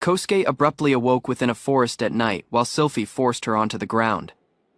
Kosuke abruptly awoke within a forest at night while Sylphie forced her onto the ground.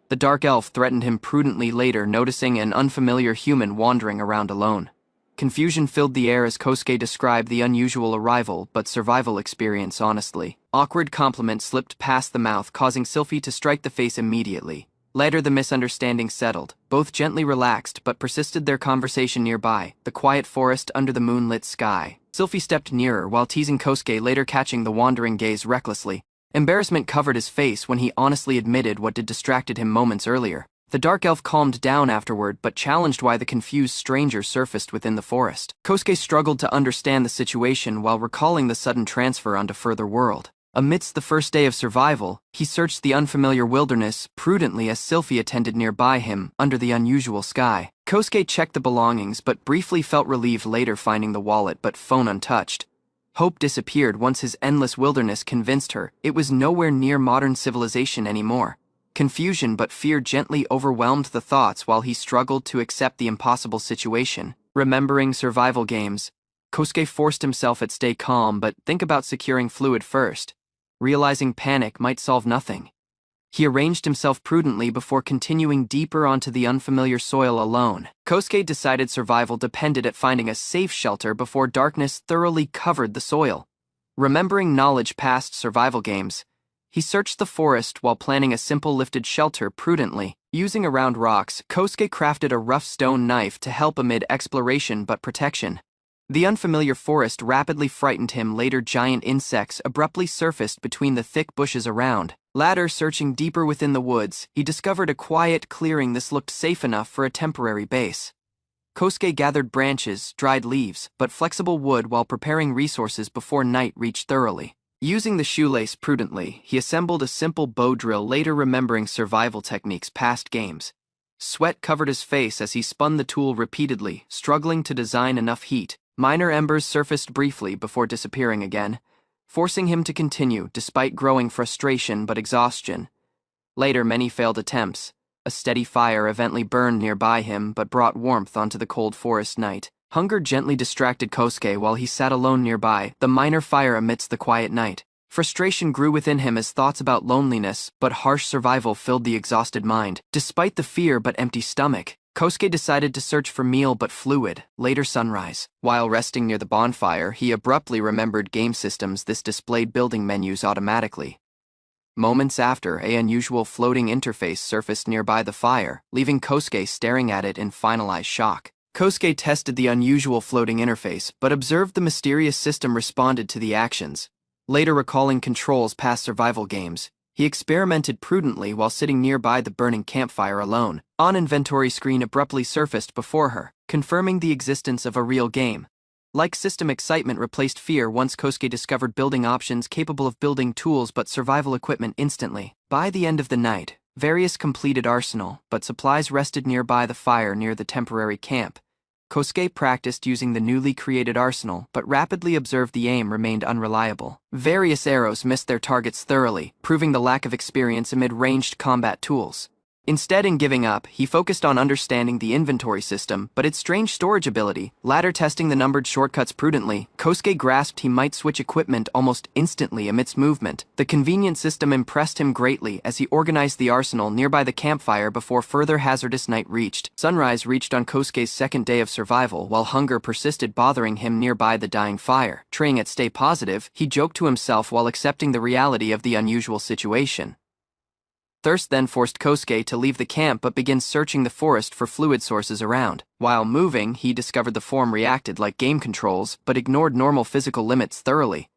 The dark elf threatened him prudently later, noticing an unfamiliar human wandering around alone. Confusion filled the air as Kosuke described the unusual arrival but survival experience honestly. Awkward compliments slipped past the mouth, causing Sylphie to strike the face immediately. Later the misunderstanding settled. Both gently relaxed but persisted their conversation nearby, the quiet forest under the moonlit sky. Sylphie stepped nearer while teasing Kosuke, later catching the wandering gaze recklessly. Embarrassment covered his face when he honestly admitted what had distracted him moments earlier. The dark elf calmed down afterward but challenged why the confused stranger surfaced within the forest. Kosuke struggled to understand the situation while recalling the sudden transfer onto further world. Amidst the first day of survival, he searched the unfamiliar wilderness prudently as Sylphie attended nearby him under the unusual sky. Kosuke checked the belongings but briefly felt relieved later finding the wallet but phone untouched. Hope disappeared once his endless wilderness convinced her it was nowhere near modern civilization anymore. Confusion but fear gently overwhelmed the thoughts while he struggled to accept the impossible situation. Remembering survival games, Kosuke forced himself to stay calm but think about securing fluid first. Realizing panic might solve nothing, he arranged himself prudently before continuing deeper onto the unfamiliar soil alone. Kosuke decided survival depended on finding a safe shelter before darkness thoroughly covered the soil. Remembering knowledge past survival games, he searched the forest while planning a simple lifted shelter prudently. Using around rocks, Kosuke crafted a rough stone knife to help amid exploration but protection. The unfamiliar forest rapidly frightened him. Later, giant insects abruptly surfaced between the thick bushes around. Later, searching deeper within the woods, he discovered a quiet clearing. This looked safe enough for a temporary base. Kosuke gathered branches, dried leaves, but flexible wood while preparing resources before night reached thoroughly. Using the shoelace prudently, he assembled a simple bow drill, later remembering survival techniques past games. Sweat covered his face as he spun the tool repeatedly, struggling to design enough heat. Minor embers surfaced briefly before disappearing again, forcing him to continue despite growing frustration but exhaustion. Later, many failed attempts. A steady fire eventually burned nearby him but brought warmth onto the cold forest night. Hunger gently distracted Kosuke while he sat alone nearby, the minor fire amidst the quiet night. Frustration grew within him as thoughts about loneliness but harsh survival filled the exhausted mind. Despite the fear but empty stomach, Kosuke decided to search for meal but fluid. Later, sunrise. While resting near the bonfire, he abruptly remembered game systems. This displayed building menus automatically. Moments after, an unusual floating interface surfaced nearby the fire, leaving Kosuke staring at it in finalized shock. Kosuke tested the unusual floating interface, but observed the mysterious system responded to the actions. Later, recalling controls past survival games, he experimented prudently while sitting nearby the burning campfire alone. An inventory screen abruptly surfaced before her, confirming the existence of a real game. Like system, excitement replaced fear once Kosuke discovered building options capable of building tools but survival equipment instantly. By the end of the night, various completed arsenal but supplies rested nearby the fire near the temporary camp. Kosuke practiced using the newly created arsenal but rapidly observed the aim remained unreliable. Various arrows missed their targets thoroughly, proving the lack of experience amid ranged combat tools. Instead, in giving up, he focused on understanding the inventory system but its strange storage ability. Later, testing the numbered shortcuts prudently, Kosuke grasped he might switch equipment almost instantly amidst movement. The convenient system impressed him greatly as he organized the arsenal nearby the campfire before further hazardous night reached. Sunrise reached on Kosuke's second day of survival while hunger persisted bothering him nearby the dying fire. Trying to stay positive, he joked to himself while accepting the reality of the unusual situation. Thirst then forced Kosuke to leave the camp but begin searching the forest for fluid sources around. While moving, he discovered the form reacted like game controls but ignored normal physical limits thoroughly.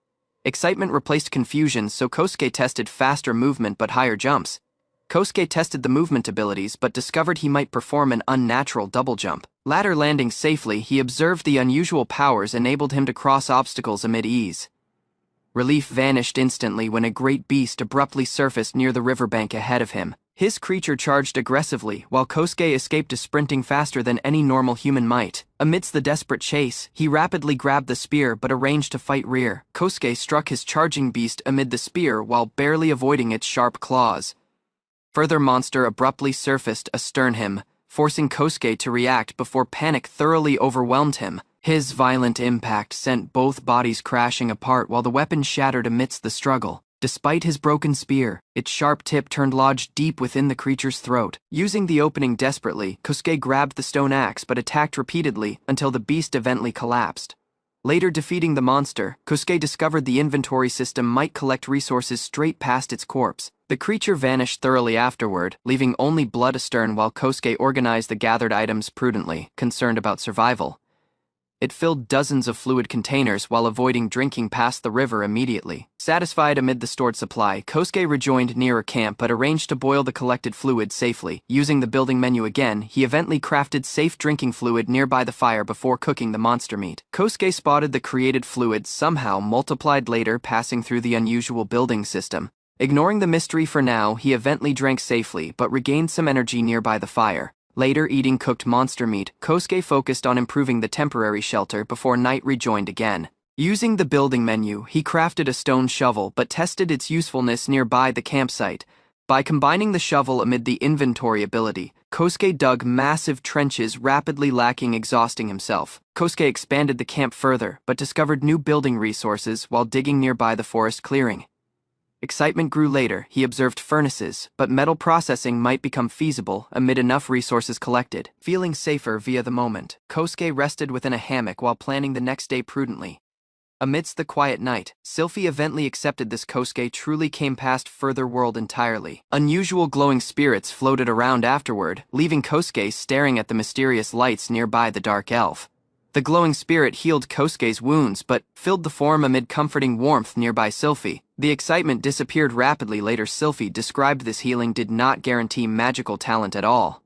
Excitement replaced confusion, so Kosuke tested faster movement but higher jumps. Kosuke tested the movement abilities but discovered he might perform an unnatural double jump. Later, landing safely, he observed the unusual powers enabled him to cross obstacles amid ease. Relief vanished instantly when a great beast abruptly surfaced near the riverbank ahead of him. His creature charged aggressively, while Kosuke escaped to sprinting faster than any normal human might. Amidst the desperate chase, he rapidly grabbed the spear but arranged to fight rear. Kosuke struck his charging beast amid the spear while barely avoiding its sharp claws. Further monster abruptly surfaced astern him, forcing Kosuke to react before panic thoroughly overwhelmed him. His violent impact sent both bodies crashing apart while the weapon shattered amidst the struggle. Despite his broken spear, its sharp tip turned lodged deep within the creature's throat. Using the opening desperately, Kosuke grabbed the stone axe but attacked repeatedly until the beast eventually collapsed. Later defeating the monster, Kosuke discovered the inventory system might collect resources straight past its corpse. The creature vanished thoroughly afterward, leaving only blood astern while Kosuke organized the gathered items prudently, concerned about survival. It filled dozens of fluid containers while avoiding drinking past the river immediately. Satisfied amid the stored supply, Kosuke rejoined nearer camp but arranged to boil the collected fluid safely. Using the building menu again, he eventually crafted safe drinking fluid nearby the fire before cooking the monster meat. Kosuke spotted the created fluid somehow multiplied later passing through the unusual building system. Ignoring the mystery for now, he eventually drank safely but regained some energy nearby the fire. Later eating cooked monster meat, Kosuke focused on improving the temporary shelter before night rejoined again. Using the building menu, he crafted a stone shovel but tested its usefulness nearby the campsite. By combining the shovel amid the inventory ability, Kosuke dug massive trenches rapidly exhausting himself. Kosuke expanded the camp further but discovered new building resources while digging nearby the forest clearing. Excitement grew later. He observed furnaces, but metal processing might become feasible amid enough resources collected. Feeling safer via the moment, Kosuke rested within a hammock while planning the next day prudently. Amidst the quiet night, Sylphie eventually accepted this Kosuke truly came past further world entirely. Unusual glowing spirits floated around afterward, leaving Kosuke staring at the mysterious lights nearby the dark elf. The glowing spirit healed Kosuke's wounds but filled the form amid comforting warmth nearby Sylphie. The excitement disappeared rapidly later. Sylphie described this healing did not guarantee magical talent at all.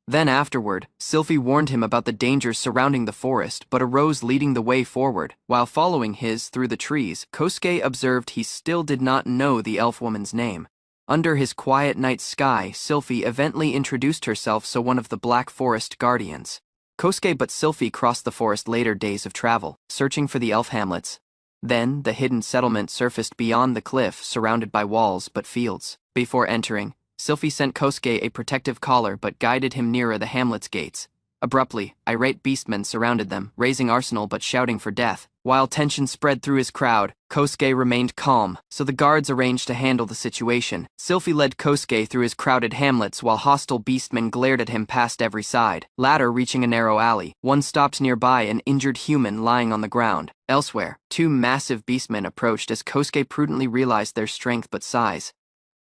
Then afterward, Sylphie warned him about the dangers surrounding the forest but arose leading the way forward. While following his through the trees, Kosuke observed he still did not know the elf woman's name. Under his quiet night sky, Sylphie eventually introduced herself so one of the Black Forest Guardians. Kosuke but Sylphie crossed the forest later days of travel, searching for the elf hamlets. Then, the hidden settlement surfaced beyond the cliff, surrounded by walls but fields. Before entering, Sylphie sent Kosuke a protective collar but guided him nearer the hamlet's gates. Abruptly, irate beastmen surrounded them, raising arsenal but shouting for death. While tension spread through his crowd, Kosuke remained calm, so the guards arranged to handle the situation. Sylphie led Kosuke through his crowded hamlets while hostile beastmen glared at him past every side. Latter reaching a narrow alley, one stopped nearby an injured human lying on the ground. Elsewhere, two massive beastmen approached as Kosuke prudently realized their strength but size.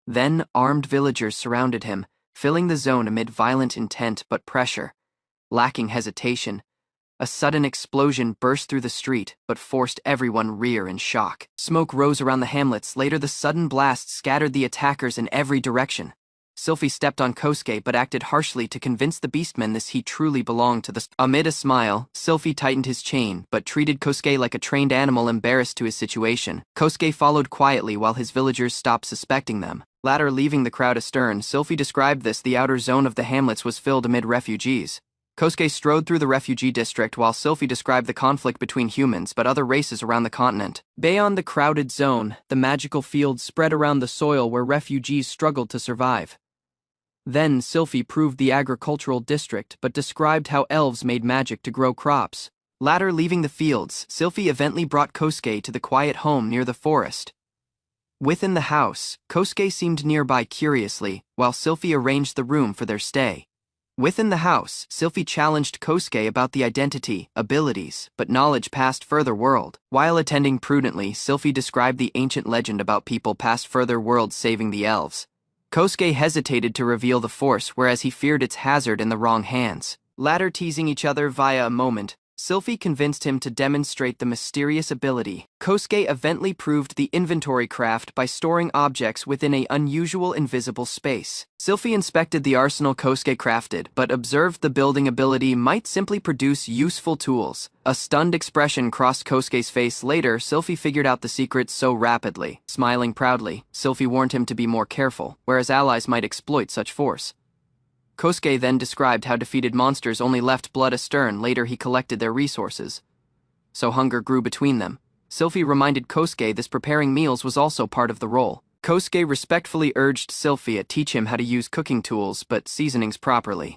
Then, armed villagers surrounded him, filling the zone amid violent intent but pressure. Lacking hesitation, a sudden explosion burst through the street, but forced everyone rear in shock. Smoke rose around the hamlets. Later, the sudden blast scattered the attackers in every direction. Sylphie stepped on Kosuke but acted harshly to convince the beastmen he truly belonged to the... Amid a smile, Sylphie tightened his chain, but treated Kosuke like a trained animal embarrassed to his situation. Kosuke followed quietly while his villagers stopped suspecting them. Latter leaving the crowd astern, Sylphie described the outer zone of the hamlets was filled amid refugees. Kosuke strode through the refugee district while Sylphie described the conflict between humans but other races around the continent. Beyond the crowded zone, the magical fields spread around the soil where refugees struggled to survive. Then Sylphie proved the agricultural district but described how elves made magic to grow crops. Latter leaving the fields, Sylphie eventually brought Kosuke to the quiet home near the forest. Within the house, Kosuke seemed nearby curiously, while Sylphie arranged the room for their stay. Within the house, Sylphie challenged Kosuke about the identity, abilities, but knowledge past further world. While attending prudently, Sylphie described the ancient legend about people past further worlds saving the elves. Kosuke hesitated to reveal the force whereas he feared its hazard in the wrong hands. Latter teasing each other via a moment, Sylphie convinced him to demonstrate the mysterious ability. Kosuke eventually proved the inventory craft by storing objects within an unusual invisible space. Sylphie inspected the arsenal Kosuke crafted, but observed the building ability might simply produce useful tools. A stunned expression crossed Kosuke's face. Later, Sylphie figured out the secret so rapidly. Smiling proudly, Sylphie warned him to be more careful, whereas allies might exploit such force. Kosuke then described how defeated monsters only left blood astern. Later he collected their resources. So hunger grew between them. Sylphie reminded Kosuke this preparing meals was also part of the role. Kosuke respectfully urged Sylphie to teach him how to use cooking tools but seasonings properly.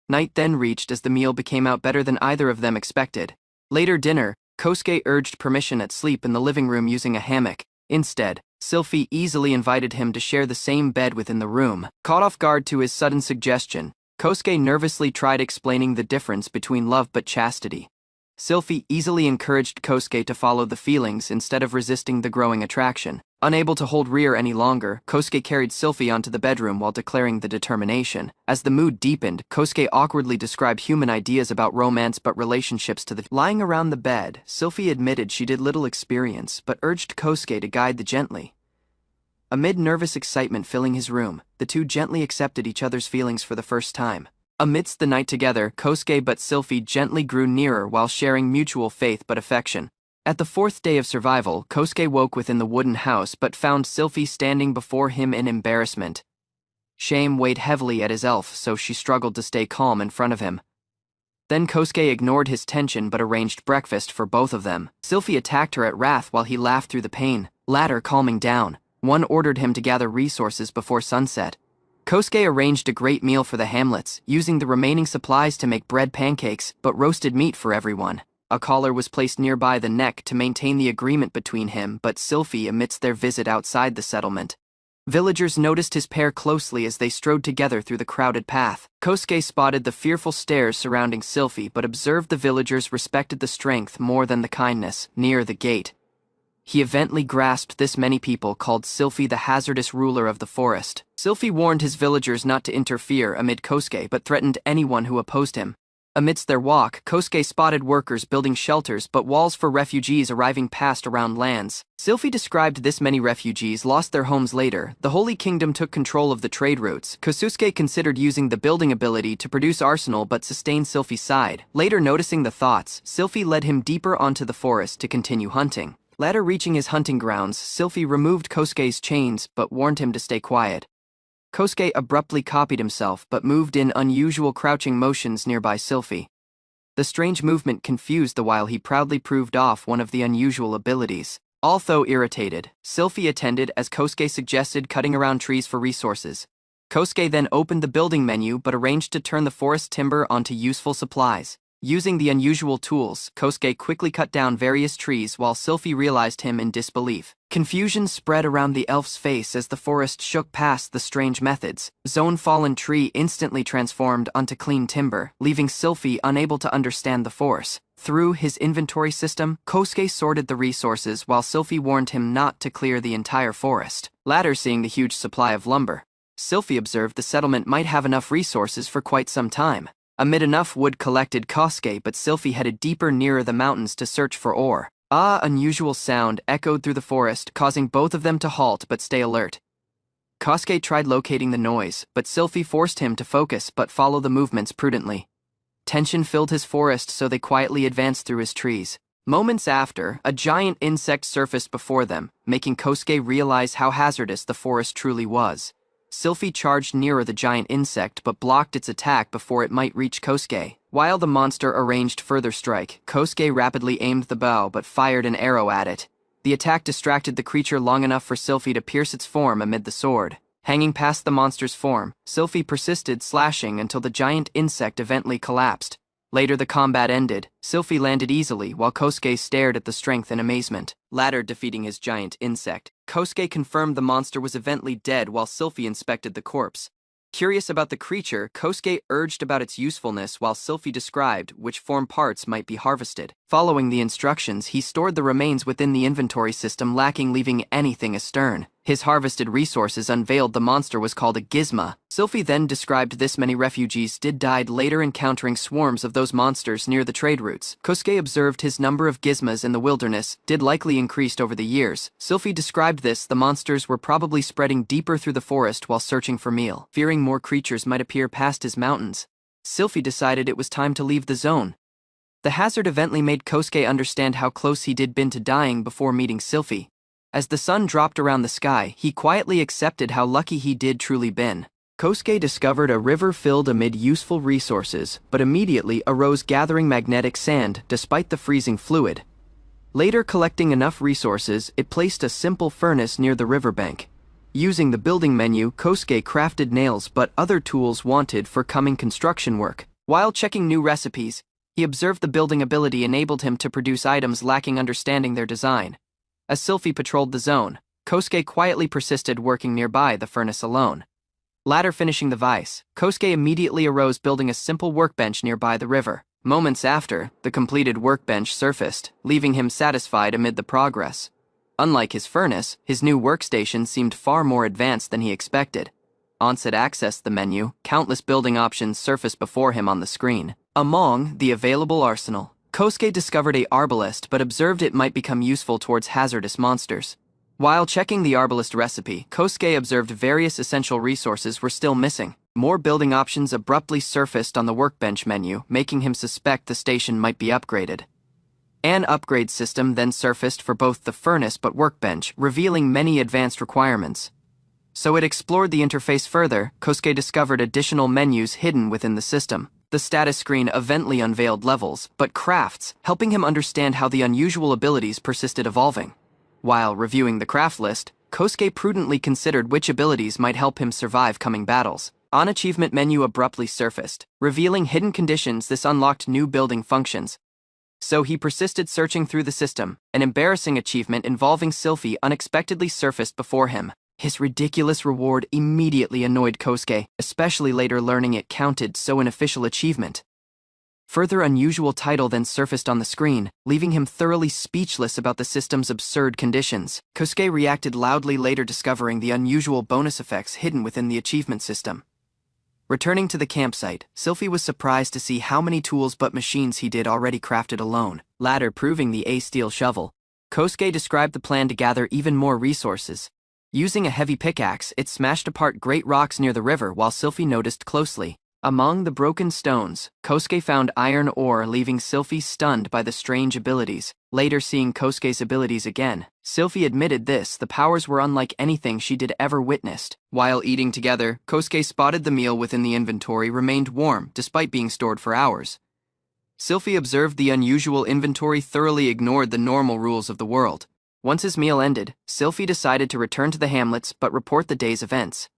Night then reached as the meal became out better than either of them expected. Later dinner, Kosuke urged permission at sleep in the living room using a hammock. Instead, Sylphie easily invited him to share the same bed within the room. Caught off guard to his sudden suggestion, Kosuke nervously tried explaining the difference between love but chastity. Sylphie easily encouraged Kosuke to follow the feelings instead of resisting the growing attraction. Unable to hold rear any longer, Kosuke carried Sylphie onto the bedroom while declaring the determination. As the mood deepened, Kosuke awkwardly described human ideas about romance but relationships to the lying around the bed. Sylphie admitted she did little experience but urged Kosuke to guide the gently. Amid nervous excitement filling his room, the two gently accepted each other's feelings for the first time. Amidst the night together, Kosuke but Sylphie gently grew nearer while sharing mutual faith but affection. At the fourth day of survival, Kosuke woke within the wooden house but found Sylphie standing before him in embarrassment. Shame weighed heavily at his elf, so she struggled to stay calm in front of him. Then Kosuke ignored his tension but arranged breakfast for both of them. Sylphie attacked her at wrath while he laughed through the pain. Latter calming down, one ordered him to gather resources before sunset. Kosuke arranged a great meal for the hamlets, using the remaining supplies to make bread pancakes but roasted meat for everyone. A collar was placed nearby the neck to maintain the agreement between him but Sylphie amidst their visit outside the settlement. Villagers noticed his pair closely as they strode together through the crowded path. Kosuke spotted the fearful stares surrounding Sylphie but observed the villagers respected the strength more than the kindness. Near the gate, he eventually grasped this many people called Sylphie the hazardous ruler of the forest. Sylphie warned his villagers not to interfere amid Kosuke but threatened anyone who opposed him. Amidst their walk, Kosuke spotted workers building shelters but walls for refugees arriving past around lands. Sylphie described this many refugees lost their homes later. The Holy Kingdom took control of the trade routes. Kosuke considered using the building ability to produce arsenal but sustained Sylphie's side. Later noticing the thoughts, Sylphie led him deeper onto the forest to continue hunting. Later reaching his hunting grounds, Sylphie removed Kosuke's chains but warned him to stay quiet. Kosuke abruptly copied himself but moved in unusual crouching motions nearby Sylphie. The strange movement confused the while he proudly proved off one of the unusual abilities. Although irritated, Sylphie attended as Kosuke suggested cutting around trees for resources. Kosuke then opened the building menu but arranged to turn the forest timber onto useful supplies. Using the unusual tools, Kosuke quickly cut down various trees while Sylphie realized him in disbelief. Confusion spread around the elf's face as the forest shook past the strange methods. Zone fallen tree instantly transformed onto clean timber, leaving Sylphie unable to understand the force. Through his inventory system, Kosuke sorted the resources while Sylphie warned him not to clear the entire forest. Latter seeing the huge supply of lumber, Sylphie observed the settlement might have enough resources for quite some time. Amid enough wood collected Kosuke but Sylphie headed deeper nearer the mountains to search for ore. Unusual sound echoed through the forest, causing both of them to halt but stay alert. Kosuke tried locating the noise, but Sylphie forced him to focus but follow the movements prudently. Tension filled his forest so they quietly advanced through his trees. Moments after, a giant insect surfaced before them, making Kosuke realize how hazardous the forest truly was. Sylphie charged nearer the giant insect but blocked its attack before it might reach Kosuke. While the monster arranged further strike, Kosuke rapidly aimed the bow but fired an arrow at it. The attack distracted the creature long enough for Sylphie to pierce its form amid the sword. Hanging past the monster's form, Sylphie persisted slashing until the giant insect eventually collapsed. Later the combat ended. Sylphie landed easily while Kosuke stared at the strength in amazement. Latter defeating his giant insect, Kosuke confirmed the monster was eventually dead while Sylphie inspected the corpse. Curious about the creature, Kosuke urged about its usefulness while Sylphie described which form parts might be harvested. Following the instructions, he stored the remains within the inventory system, lacking leaving anything astern. His harvested resources unveiled the monster was called a gizma. Sylphie then described this many refugees died later encountering swarms of those monsters near the trade routes. Kosuke observed his number of gizmas in the wilderness likely increased over the years. Sylphie described the monsters were probably spreading deeper through the forest while searching for meal. Fearing more creatures might appear past his mountains, Sylphie decided it was time to leave the zone. The hazard eventually made Kosuke understand how close he'd been to dying before meeting Sylphie. As the sun dropped around the sky, he quietly accepted how lucky he truly been. Kosuke discovered a river filled amid useful resources, but immediately arose gathering magnetic sand despite the freezing fluid. Later collecting enough resources, it placed a simple furnace near the riverbank. Using the building menu, Kosuke crafted nails but other tools wanted for coming construction work. While checking new recipes, He observed the building ability enabled him to produce items lacking understanding their design. As Sylphie patrolled the zone, Kosuke quietly persisted working nearby the furnace alone. Latter finishing the vice, Kosuke immediately arose building a simple workbench nearby the river. Moments after, the completed workbench surfaced, leaving him satisfied amid the progress. Unlike his furnace, his new workstation seemed far more advanced than he expected. Onset accessed the menu, countless building options surfaced before him on the screen. Among the available arsenal, Kosuke discovered a arbalest but observed it might become useful towards hazardous monsters. While checking the arbalest recipe, Kosuke observed various essential resources were still missing. More building options abruptly surfaced on the workbench menu, making him suspect the station might be upgraded. An upgrade system then surfaced for both the furnace but workbench, revealing many advanced requirements. So it explored the interface further. Kosuke discovered additional menus hidden within the system. The status screen eventually unveiled levels, but crafts, helping him understand how the unusual abilities persisted evolving. While reviewing the craft list, Kosuke prudently considered which abilities might help him survive coming battles. An achievement menu abruptly surfaced, revealing hidden conditions. This unlocked new building functions. So he persisted searching through the system. An embarrassing achievement involving Sylphie unexpectedly surfaced before him. His ridiculous reward immediately annoyed Kosuke, especially later learning it counted so an official achievement. Further unusual title then surfaced on the screen, leaving him thoroughly speechless about the system's absurd conditions. Kosuke reacted loudly later discovering the unusual bonus effects hidden within the achievement system. Returning to the campsite, Sylphie was surprised to see how many tools but machines he did already crafted alone, latter proving the steel shovel. Kosuke described the plan to gather even more resources. Using a heavy pickaxe, it smashed apart great rocks near the river while Sylphie noticed closely. Among the broken stones, Kosuke found iron ore, leaving Sylphie stunned by the strange abilities. Later seeing Kosuke's abilities again, Sylphie admitted the powers were unlike anything she did ever witnessed. While eating together, Kosuke spotted the meal within the inventory remained warm despite being stored for hours. Sylphie observed the unusual inventory thoroughly ignored the normal rules of the world. Once his meal ended, Sylphie decided to return to the hamlets but report the day's events.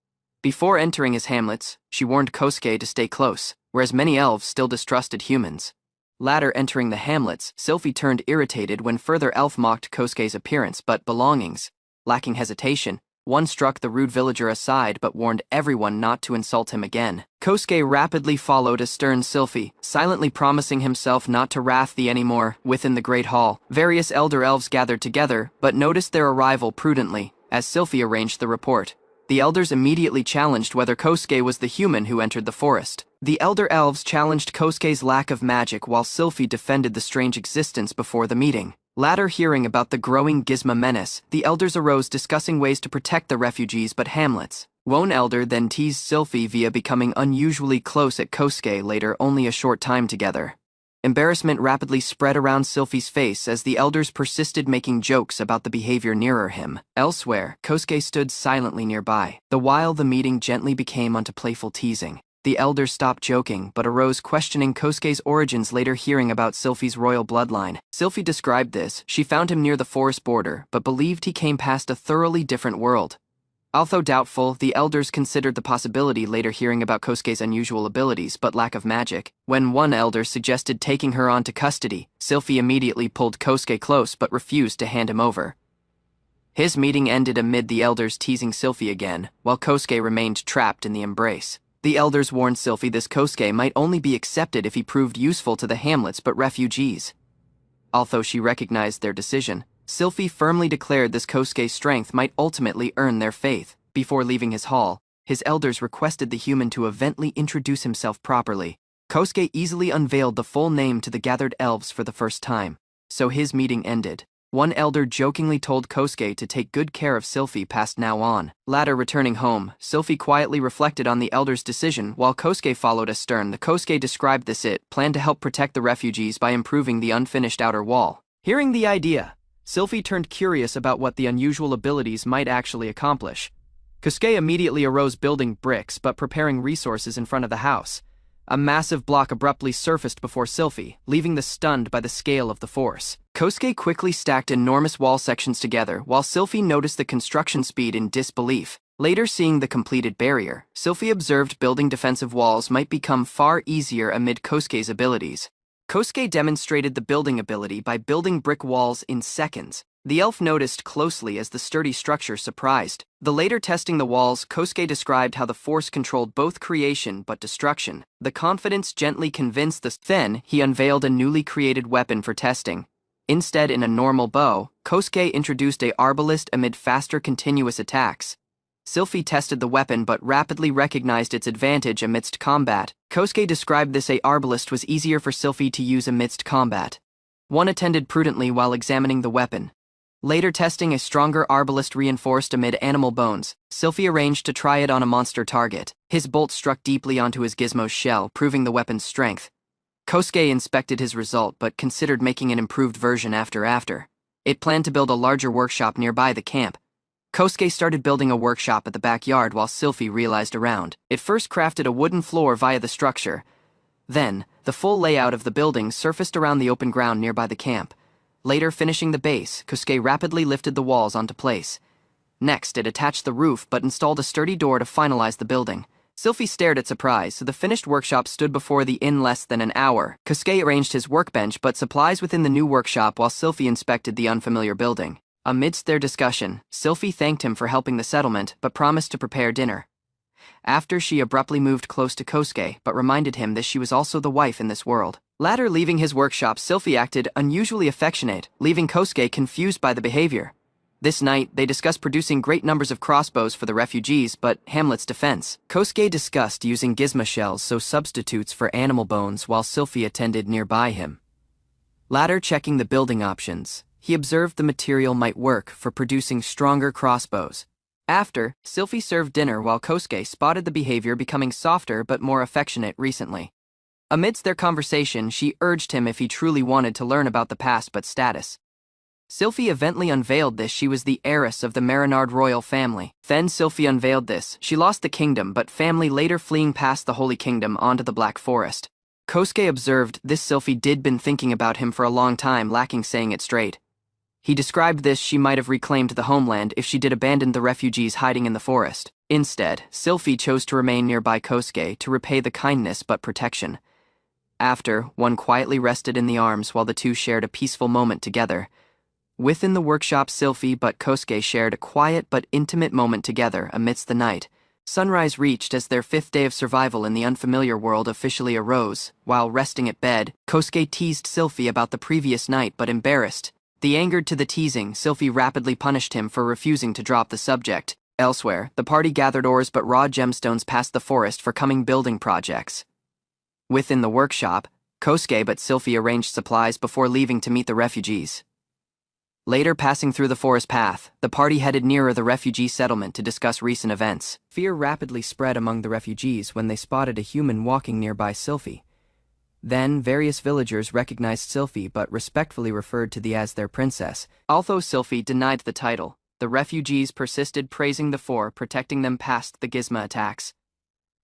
Before entering his hamlets, she warned Kosuke to stay close, whereas many elves still distrusted humans. Latter entering the hamlets, Sylphie turned irritated when further elf mocked Kosuke's appearance but belongings. Lacking hesitation, one struck the rude villager aside but warned everyone not to insult him again. Kosuke rapidly followed a stern Sylphie, silently promising himself not to wrath thee anymore. Within the great hall, various elder elves gathered together but noticed their arrival prudently, as Sylphie arranged the report. The elders immediately challenged whether Kosuke was the human who entered the forest. The elder elves challenged Kosuke's lack of magic while Sylphie defended the strange existence before the meeting. Latter hearing about the growing Gizmo menace, the elders arose discussing ways to protect the refugees but hamlets. One elder then teased Sylphie via becoming unusually close at Kosuke later only a short time together. Embarrassment rapidly spread around Sylphie's face as the elders persisted making jokes about the behavior nearer him. Elsewhere, Kosuke stood silently nearby, the while the meeting gently became onto playful teasing. The elders stopped joking but arose questioning Kosuke's origins later hearing about Sylphie's royal bloodline. Sylphie described this, she found him near the forest border but believed he came past a thoroughly different world. Although doubtful, the elders considered the possibility later hearing about Kosuke's unusual abilities but lack of magic. When one elder suggested taking her on to custody, Sylphie immediately pulled Kosuke close but refused to hand him over. His meeting ended amid the elders teasing Sylphie again, while Kosuke remained trapped in the embrace. The elders warned Sylphie this Kosuke might only be accepted if he proved useful to the hamlets but refugees. Although she recognized their decision, Sylphie firmly declared this Kosuke's strength might ultimately earn their faith. Before leaving his hall, his elders requested the human to eventually introduce himself properly. Kosuke easily unveiled the full name to the gathered elves for the first time, so his meeting ended. One elder jokingly told Kosuke to take good care of Sylphie past now on. Later returning home, Sylphie quietly reflected on the elder's decision while Kosuke followed a stern. The Kosuke described plan to help protect the refugees by improving the unfinished outer wall. Hearing the idea, Sylphie turned curious about what the unusual abilities might actually accomplish. Kosuke immediately arose building bricks but preparing resources in front of the house. A massive block abruptly surfaced before Sylphie, leaving the stunned by the scale of the force. Kosuke quickly stacked enormous wall sections together while Sylphie noticed the construction speed in disbelief. Later seeing the completed barrier, Sylphie observed building defensive walls might become far easier amid Kosuke's abilities. Kosuke demonstrated the building ability by building brick walls in seconds. The elf noticed closely as the sturdy structure surprised. The later testing the walls, Kosuke described how the force controlled both creation but destruction. The confidence gently convinced the. Then, he unveiled a newly created weapon for testing. Instead, in a normal bow, Kosuke introduced a arbalist amid faster continuous attacks. Sylphie tested the weapon but rapidly recognized its advantage amidst combat. Kosuke described this arbalist was easier for Sylphie to use amidst combat. One attended prudently while examining the weapon. Later testing a stronger arbalist reinforced amid animal bones, Sylphie arranged to try it on a monster target. His bolt struck deeply onto his gizmo's shell, proving the weapon's strength. Kosuke inspected his result but considered making an improved version after. It planned to build a larger workshop nearby the camp. Kosuke started building a workshop at the backyard while Sylphie realized around. It first crafted a wooden floor via the structure. Then, the full layout of the building surfaced around the open ground nearby the camp. Later, finishing the base, Kosuke rapidly lifted the walls onto place. Next, it attached the roof but installed a sturdy door to finalize the building. Sylphie stared at surprise, so the finished workshop stood before the inn less than an hour. Kosuke arranged his workbench but supplies within the new workshop while Sylphie inspected the unfamiliar building. Amidst their discussion, Sylphie thanked him for helping the settlement but promised to prepare dinner. After, she abruptly moved close to Kosuke but reminded him that she was also the wife in this world. Later, leaving his workshop, Sylphie acted unusually affectionate, leaving Kosuke confused by the behavior. This night, they discussed producing great numbers of crossbows for the refugees, but Hamlet's defense. Kosuke discussed using gizmo shells so substitutes for animal bones while Sylphie attended nearby him. Later, checking the building options, he observed the material might work for producing stronger crossbows. After, Sylphie served dinner while Kosuke spotted the behavior becoming softer but more affectionate recently. Amidst their conversation, she urged him if he truly wanted to learn about the past but status. Sylphie eventually unveiled this: she was the heiress of the Marinard royal family. Then Sylphie unveiled this: she lost the kingdom but family, later fleeing past the Holy Kingdom onto the Black Forest. Kosuke observed this: Sylphie did been thinking about him for a long time, lacking saying it straight. He described this: she might have reclaimed the homeland if she did abandon the refugees hiding in the forest. Instead, Sylphie chose to remain nearby Kosuke to repay the kindness but protection. After, one quietly rested in the arms while the two shared a peaceful moment together. Within the workshop, Sylphie but Kosuke shared a quiet but intimate moment together amidst the night. Sunrise reached as their 5th day of survival in the unfamiliar world officially arose. While resting at bed, Kosuke teased Sylphie about the previous night but embarrassed. Angered to the teasing, Sylphie rapidly punished him for refusing to drop the subject. Elsewhere, the party gathered ores but raw gemstones past the forest for coming building projects. Within the workshop, Kosuke but Sylphie arranged supplies before leaving to meet the refugees. Later, passing through the forest path, the party headed nearer the refugee settlement to discuss recent events. Fear rapidly spread among the refugees when they spotted a human walking nearby Sylphie. Then, various villagers recognized Sylphie but respectfully referred to as their princess. Although Sylphie denied the title, the refugees persisted, praising the for protecting them past the gizmo attacks.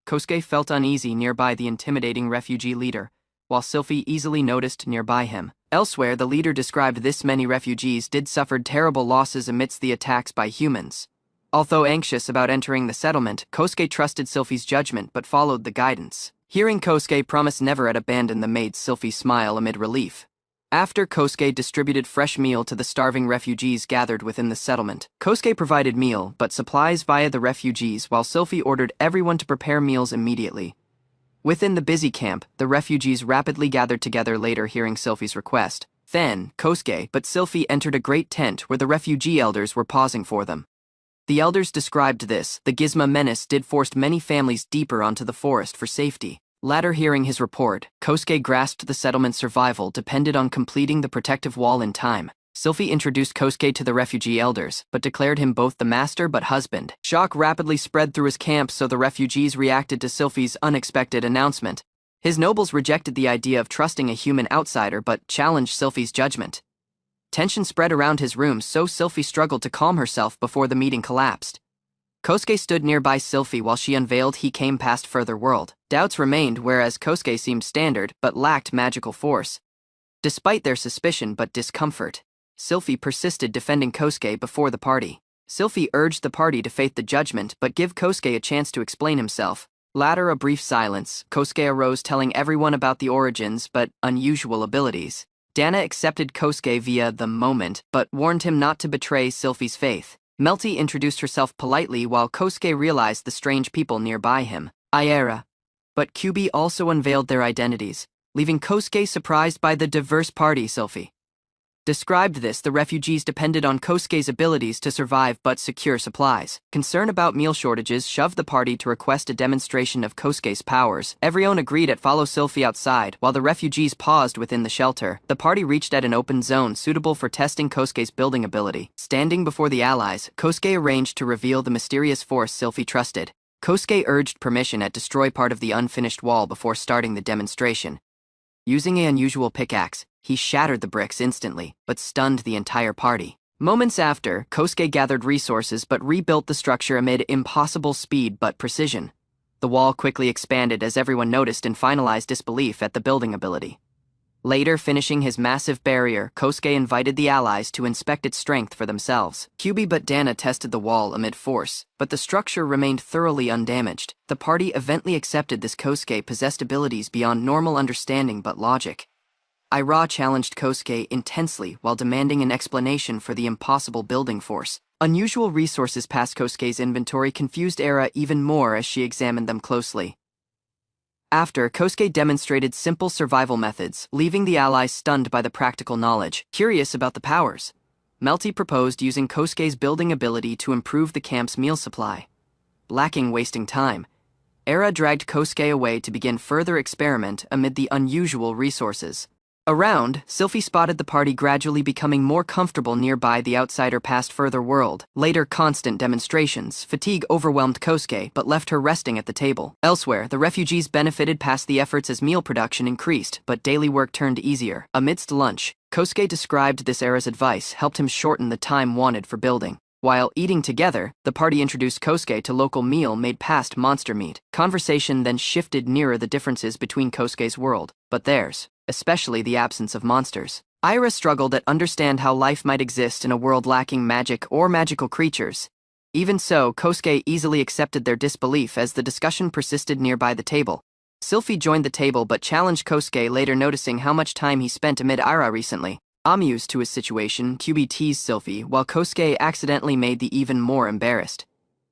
Kosuke felt uneasy nearby the intimidating refugee leader, while Sylphie easily noticed nearby him. Elsewhere, the leader described this: many refugees did suffer terrible losses amidst the attacks by humans. Although anxious about entering the settlement, Kosuke trusted Sylphie's judgment but followed the guidance. Hearing Kosuke promise never to abandon them made Sylphie smile amid relief. After, Kosuke distributed fresh meal to the starving refugees gathered within the settlement. Kosuke provided meal but supplies via the refugees, while Sylphie ordered everyone to prepare meals immediately. Within the busy camp, the refugees rapidly gathered together, later hearing Sylphie's request. Then, Kosuke but Sylphie entered a great tent where the refugee elders were pausing for them. The elders described this: the gizmo menace did forced many families deeper onto the forest for safety. Later, hearing his report, Kosuke grasped the settlement's survival depended on completing the protective wall in time. Sylphie introduced Kosuke to the refugee elders, but declared him both the master but husband. Shock rapidly spread through his camp, so the refugees reacted to Sylphie's unexpected announcement. His nobles rejected the idea of trusting a human outsider but challenged Sylphie's judgment. Tension spread around his room, so Sylphie struggled to calm herself before the meeting collapsed. Kosuke stood nearby Sylphie while she unveiled he came past further world. Doubts remained, whereas Kosuke seemed standard but lacked magical force. Despite their suspicion but discomfort, Sylphie persisted, defending Kosuke before the party. Sylphie urged the party to face the judgment but give Kosuke a chance to explain himself. Latter a brief silence, Kosuke arose telling everyone about the origins but unusual abilities. Dana accepted Kosuke via the moment, but warned him not to betray Sylphie's faith. Melty introduced herself politely while Kosuke realized the strange people nearby him. Aira. But Kyubi also unveiled their identities, leaving Kosuke surprised by the diverse party Sylphie described this. The refugees depended on Kosuke's abilities to survive but secure supplies. Concern about meal shortages shoved the party to request a demonstration of Kosuke's powers. Everyone agreed at follow Sylphie outside, while the refugees paused within the shelter. The party reached at an open zone suitable for testing Kosuke's building ability. Standing before the allies, Kosuke arranged to reveal the mysterious force Sylphie trusted. Kosuke urged permission to destroy part of the unfinished wall before starting the demonstration. Using an unusual pickaxe, he shattered the bricks instantly, but stunned the entire party. Moments after, Kosuke gathered resources but rebuilt the structure amid impossible speed but precision. The wall quickly expanded as everyone noticed and finalized disbelief at the building ability. Later, finishing his massive barrier, Kosuke invited the allies to inspect its strength for themselves. Kyubi but Dana tested the wall amid force, but the structure remained thoroughly undamaged. The party eventually accepted this Kosuke possessed abilities beyond normal understanding but logic. Aira challenged Kosuke intensely while demanding an explanation for the impossible building force. Unusual resources past Kosuke's inventory confused Aira even more as she examined them closely. After, Kosuke demonstrated simple survival methods, leaving the allies stunned by the practical knowledge. Curious about the powers, Melty proposed using Kosuke's building ability to improve the camp's meal supply. Lacking wasting time, Aira dragged Kosuke away to begin further experiment amid the unusual resources. Around, Sylphie spotted the party gradually becoming more comfortable nearby the outsider past further world. Later constant demonstrations, fatigue overwhelmed Kosuke but left her resting at the table. Elsewhere, the refugees benefited past the efforts as meal production increased, but daily work turned easier. Amidst lunch, Kosuke described this Aira's advice helped him shorten the time wanted for building. While eating together, the party introduced Kosuke to local meal made past monster meat. Conversation then shifted nearer the differences between Kosuke's world, but theirs, especially the absence of monsters. Aira struggled to understand how life might exist in a world lacking magic or magical creatures. Even so, Kosuke easily accepted their disbelief as the discussion persisted nearby the table. Sylphie joined the table but challenged Kosuke, later noticing how much time he spent amid Aira recently. Amused to his situation, Kyubi teased Sylphie, while Kosuke accidentally made the even more embarrassed.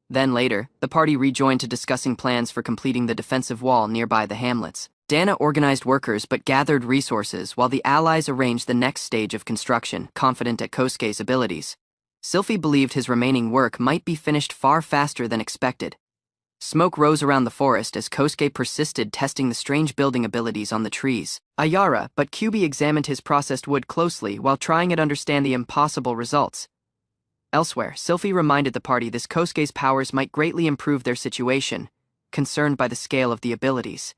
Then later, the party rejoined to discussing plans for completing the defensive wall nearby the hamlets. Dana organized workers but gathered resources while the allies arranged the next stage of construction, confident at Kosuke's abilities. Sylphie believed his remaining work might be finished far faster than expected. Smoke rose around the forest as Kosuke persisted testing the strange building abilities on the trees. Aira but Kyubi examined his processed wood closely while trying to understand the impossible results. Elsewhere, Sylphie reminded the party this Kosuke's powers might greatly improve their situation, concerned by the scale of the abilities.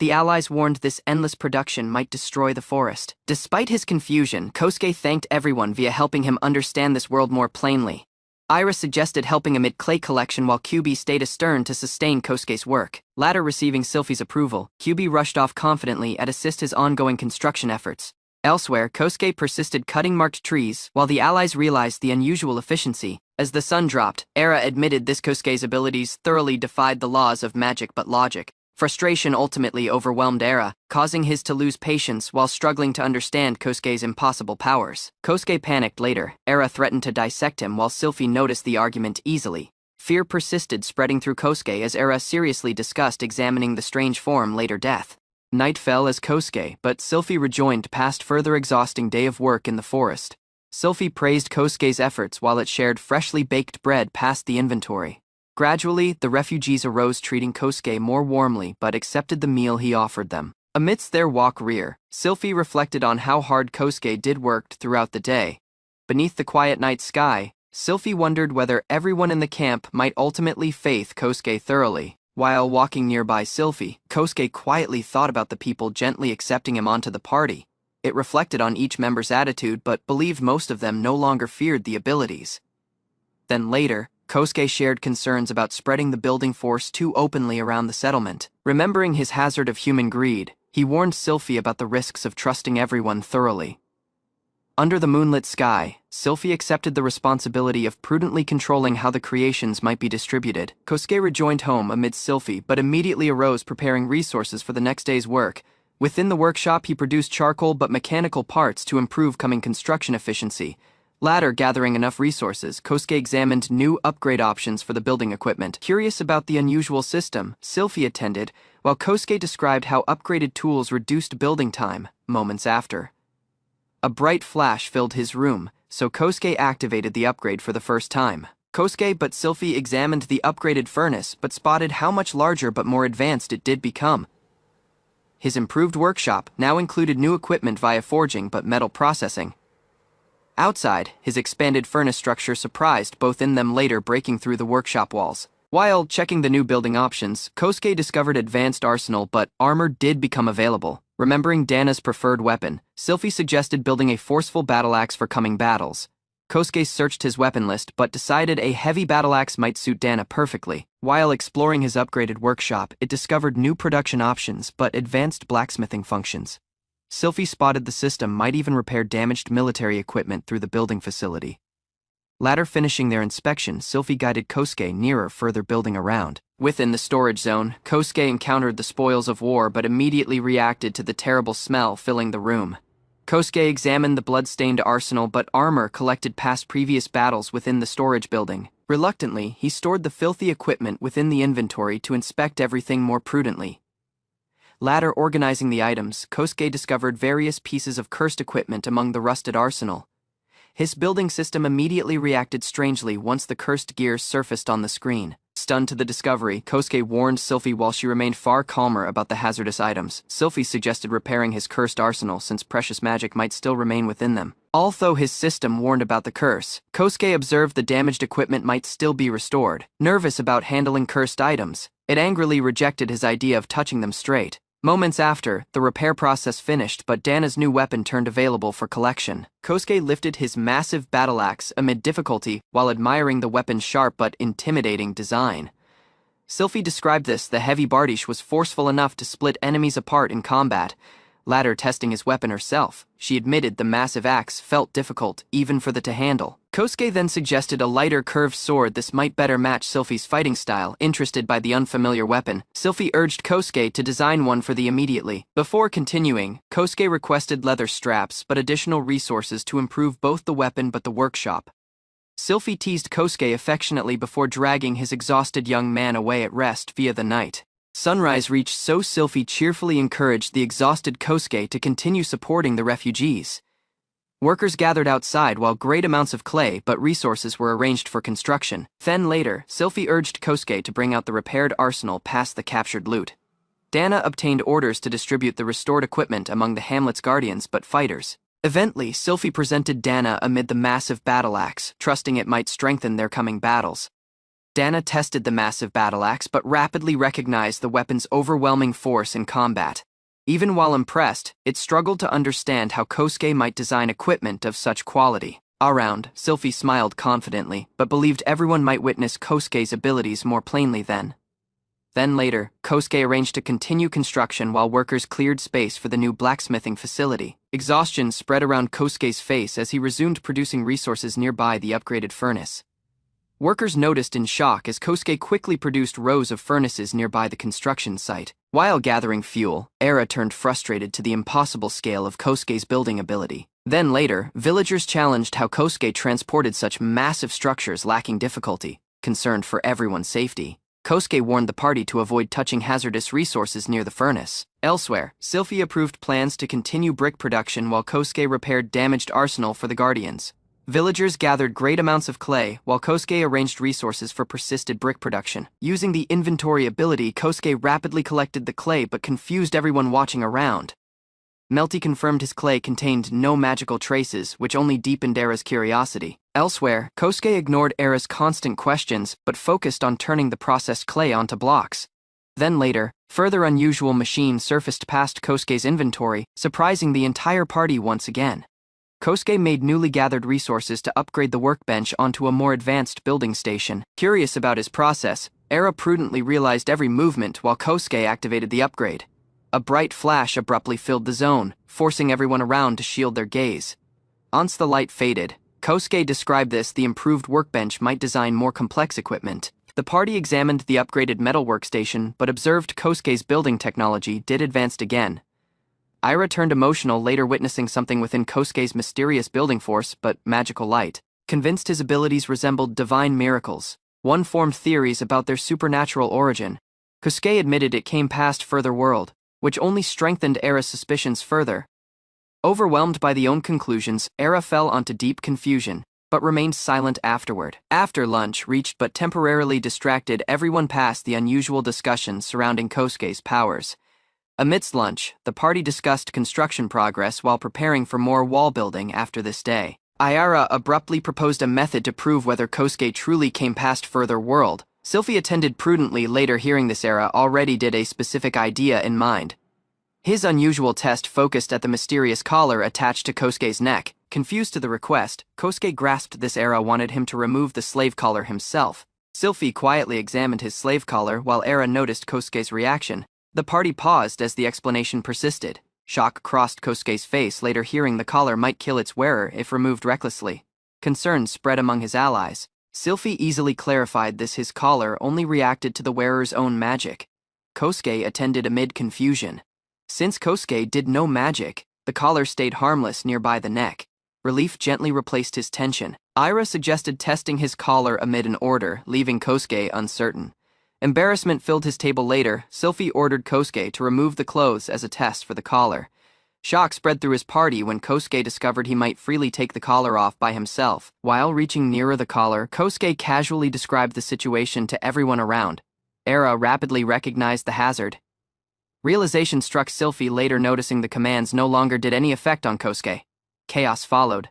The allies warned this endless production might destroy the forest. Despite his confusion, Kosuke thanked everyone via helping him understand this world more plainly. Aira suggested helping amid clay collection while Kyubi stayed astern to sustain Kosuke's work. Latter receiving Sylphie's approval, Kyubi rushed off confidently to assist his ongoing construction efforts. Elsewhere, Kosuke persisted cutting marked trees while the allies realized the unusual efficiency. As the sun dropped, Aira admitted this Kosuke's abilities thoroughly defied the laws of magic but logic. Frustration ultimately overwhelmed Aira, causing his to lose patience while struggling to understand Kosuke's impossible powers. Kosuke panicked later. Aira threatened to dissect him while Sylphie noticed the argument easily. Fear persisted, spreading through Kosuke as Aira seriously discussed examining the strange form later death. Night fell as Kosuke but Sylphie rejoined past further exhausting day of work in the forest. Sylphie praised Kosuke's efforts while it shared freshly baked bread past the inventory. Gradually, the refugees arose, treating Kosuke more warmly but accepted the meal he offered them. Amidst their walk rear, Sylphie reflected on how hard Kosuke did work throughout the day. Beneath the quiet night sky, Sylphie wondered whether everyone in the camp might ultimately faith Kosuke thoroughly. While walking nearby Sylphie, Kosuke quietly thought about the people gently accepting him onto the party. It reflected on each member's attitude but believed most of them no longer feared the abilities. Then later, Kosuke shared concerns about spreading the building force too openly around the settlement. Remembering his hazard of human greed, he warned Sylphie about the risks of trusting everyone thoroughly. Under the moonlit sky, Sylphie accepted the responsibility of prudently controlling how the creations might be distributed. Kosuke rejoined home amidst Sylphie but immediately arose preparing resources for the next day's work. Within the workshop he produced charcoal but mechanical parts to improve coming construction efficiency. Later, gathering enough resources, Kosuke examined new upgrade options for the building equipment. Curious about the unusual system, Sylphie attended, while Kosuke described how upgraded tools reduced building time. Moments after, a bright flash filled his room, so Kosuke activated the upgrade for the first time. Kosuke but Sylphie examined the upgraded furnace but spotted how much larger but more advanced it did become. His improved workshop now included new equipment via forging but metal processing. Outside, his expanded furnace structure surprised both in them later breaking through the workshop walls. While checking the new building options, Kosuke discovered advanced arsenal but armor did become available. Remembering Dana's preferred weapon, Sylphie suggested building a forceful battle axe for coming battles. Kosuke searched his weapon list but decided a heavy battle axe might suit Dana perfectly. While exploring his upgraded workshop, it discovered new production options but advanced blacksmithing functions. Sylphie spotted the system might even repair damaged military equipment through the building facility. Later finishing their inspection, Sylphie guided Kosuke nearer further building around. Within the storage zone, Kosuke encountered the spoils of war but immediately reacted to the terrible smell filling the room. Kosuke examined the blood-stained arsenal but armor collected past previous battles within the storage building. Reluctantly, he stored the filthy equipment within the inventory to inspect everything more prudently. Later organizing the items, Kosuke discovered various pieces of cursed equipment among the rusted arsenal. His building system immediately reacted strangely once the cursed gears surfaced on the screen. Stunned to the discovery, Kosuke warned Sylphie while she remained far calmer about the hazardous items. Sylphie suggested repairing his cursed arsenal since precious magic might still remain within them. Although his system warned about the curse, Kosuke observed the damaged equipment might still be restored. Nervous about handling cursed items, it angrily rejected his idea of touching them straight. Moments after, the repair process finished but Dana's new weapon turned available for collection. Kosuke lifted his massive battle axe amid difficulty while admiring the weapon's sharp but intimidating design. Sylphie described this: the heavy bardiche was forceful enough to split enemies apart in combat. Later testing his weapon herself, she admitted the massive axe felt difficult even for the to handle. Kosuke then suggested a lighter curved sword. This might better match Sylphie's fighting style. Interested by the unfamiliar weapon, Sylphie urged Kosuke to design one for the immediately. Before continuing, Kosuke requested leather straps but additional resources to improve both the weapon but the workshop. Sylphie teased Kosuke affectionately before dragging his exhausted young man away at rest via the night. Sunrise reached, so Sylphie cheerfully encouraged the exhausted Kosuke to continue supporting the refugees. Workers gathered outside while great amounts of clay but resources were arranged for construction. Then later, Sylphie urged Kosuke to bring out the repaired arsenal past the captured loot. Dana obtained orders to distribute the restored equipment among the hamlet's guardians but fighters. Eventually, Sylphie presented Dana amid the massive battle axe, trusting it might strengthen their coming battles. Dana tested the massive battle axe but rapidly recognized the weapon's overwhelming force in combat. Even while impressed, it struggled to understand how Kosuke might design equipment of such quality. Around, Sylphie smiled confidently, but believed everyone might witness Kosuke's abilities more plainly then. Then later, Kosuke arranged to continue construction while workers cleared space for the new blacksmithing facility. Exhaustion spread around Kosuke's face as he resumed producing resources nearby the upgraded furnace. Workers noticed in shock as Kosuke quickly produced rows of furnaces nearby the construction site. While gathering fuel, Era turned frustrated to the impossible scale of Kosuke's building ability. Then later, villagers challenged how Kosuke transported such massive structures lacking difficulty. Concerned for everyone's safety, Kosuke warned the party to avoid touching hazardous resources near the furnace. Elsewhere, Sylphie approved plans to continue brick production while Kosuke repaired damaged arsenal for the Guardians. Villagers gathered great amounts of clay, while Kosuke arranged resources for persisted brick production. Using the inventory ability, Kosuke rapidly collected the clay but confused everyone watching around. Melty confirmed his clay contained no magical traces, which only deepened Era's curiosity. Elsewhere, Kosuke ignored Era's constant questions but focused on turning the processed clay onto blocks. Then later, further unusual machines surfaced past Kosuke's inventory, surprising the entire party once again. Kosuke made newly gathered resources to upgrade the workbench onto a more advanced building station. Curious about his process, Era prudently realized every movement while Kosuke activated the upgrade. A bright flash abruptly filled the zone, forcing everyone around to shield their gaze. Once the light faded, Kosuke described this the improved workbench might design more complex equipment. The party examined the upgraded metal workstation but observed Kosuke's building technology did advanced again. Ira turned emotional later witnessing something within Kosuke's mysterious building force but magical light. Convinced his abilities resembled divine miracles. One formed theories about their supernatural origin. Kosuke admitted it came past further world, which only strengthened Era's suspicions further. Overwhelmed by the own conclusions, Era fell onto deep confusion, but remained silent afterward. After lunch reached but temporarily distracted everyone past the unusual discussions surrounding Kosuke's powers. Amidst lunch, the party discussed construction progress while preparing for more wall building after this day. Ira abruptly proposed a method to prove whether Kosuke truly came past further world. Sylphie attended prudently later hearing this. Era already did a specific idea in mind. His unusual test focused at the mysterious collar attached to Kosuke's neck. Confused to the request, Kosuke grasped this. Era wanted him to remove the slave collar himself. Sylphie quietly examined his slave collar while Era noticed Kosuke's reaction. The party paused as the explanation persisted. Shock crossed Kosuke's face later hearing the collar might kill its wearer if removed recklessly. Concern spread among his allies. Sylphie easily clarified this: his collar only reacted to the wearer's own magic. Kosuke attended amid confusion. Since Kosuke did no magic, the collar stayed harmless nearby the neck. Relief gently replaced his tension. Ira suggested testing his collar amid an order, leaving Kosuke uncertain. Embarrassment filled his table later. Sylphie ordered Kosuke to remove the clothes as a test for the collar. Shock spread through his party when Kosuke discovered he might freely take the collar off by himself. While reaching nearer the collar, Kosuke casually described the situation to everyone around. Era rapidly recognized the hazard. Realization struck Sylphie later, noticing the commands no longer did any effect on Kosuke. Chaos followed.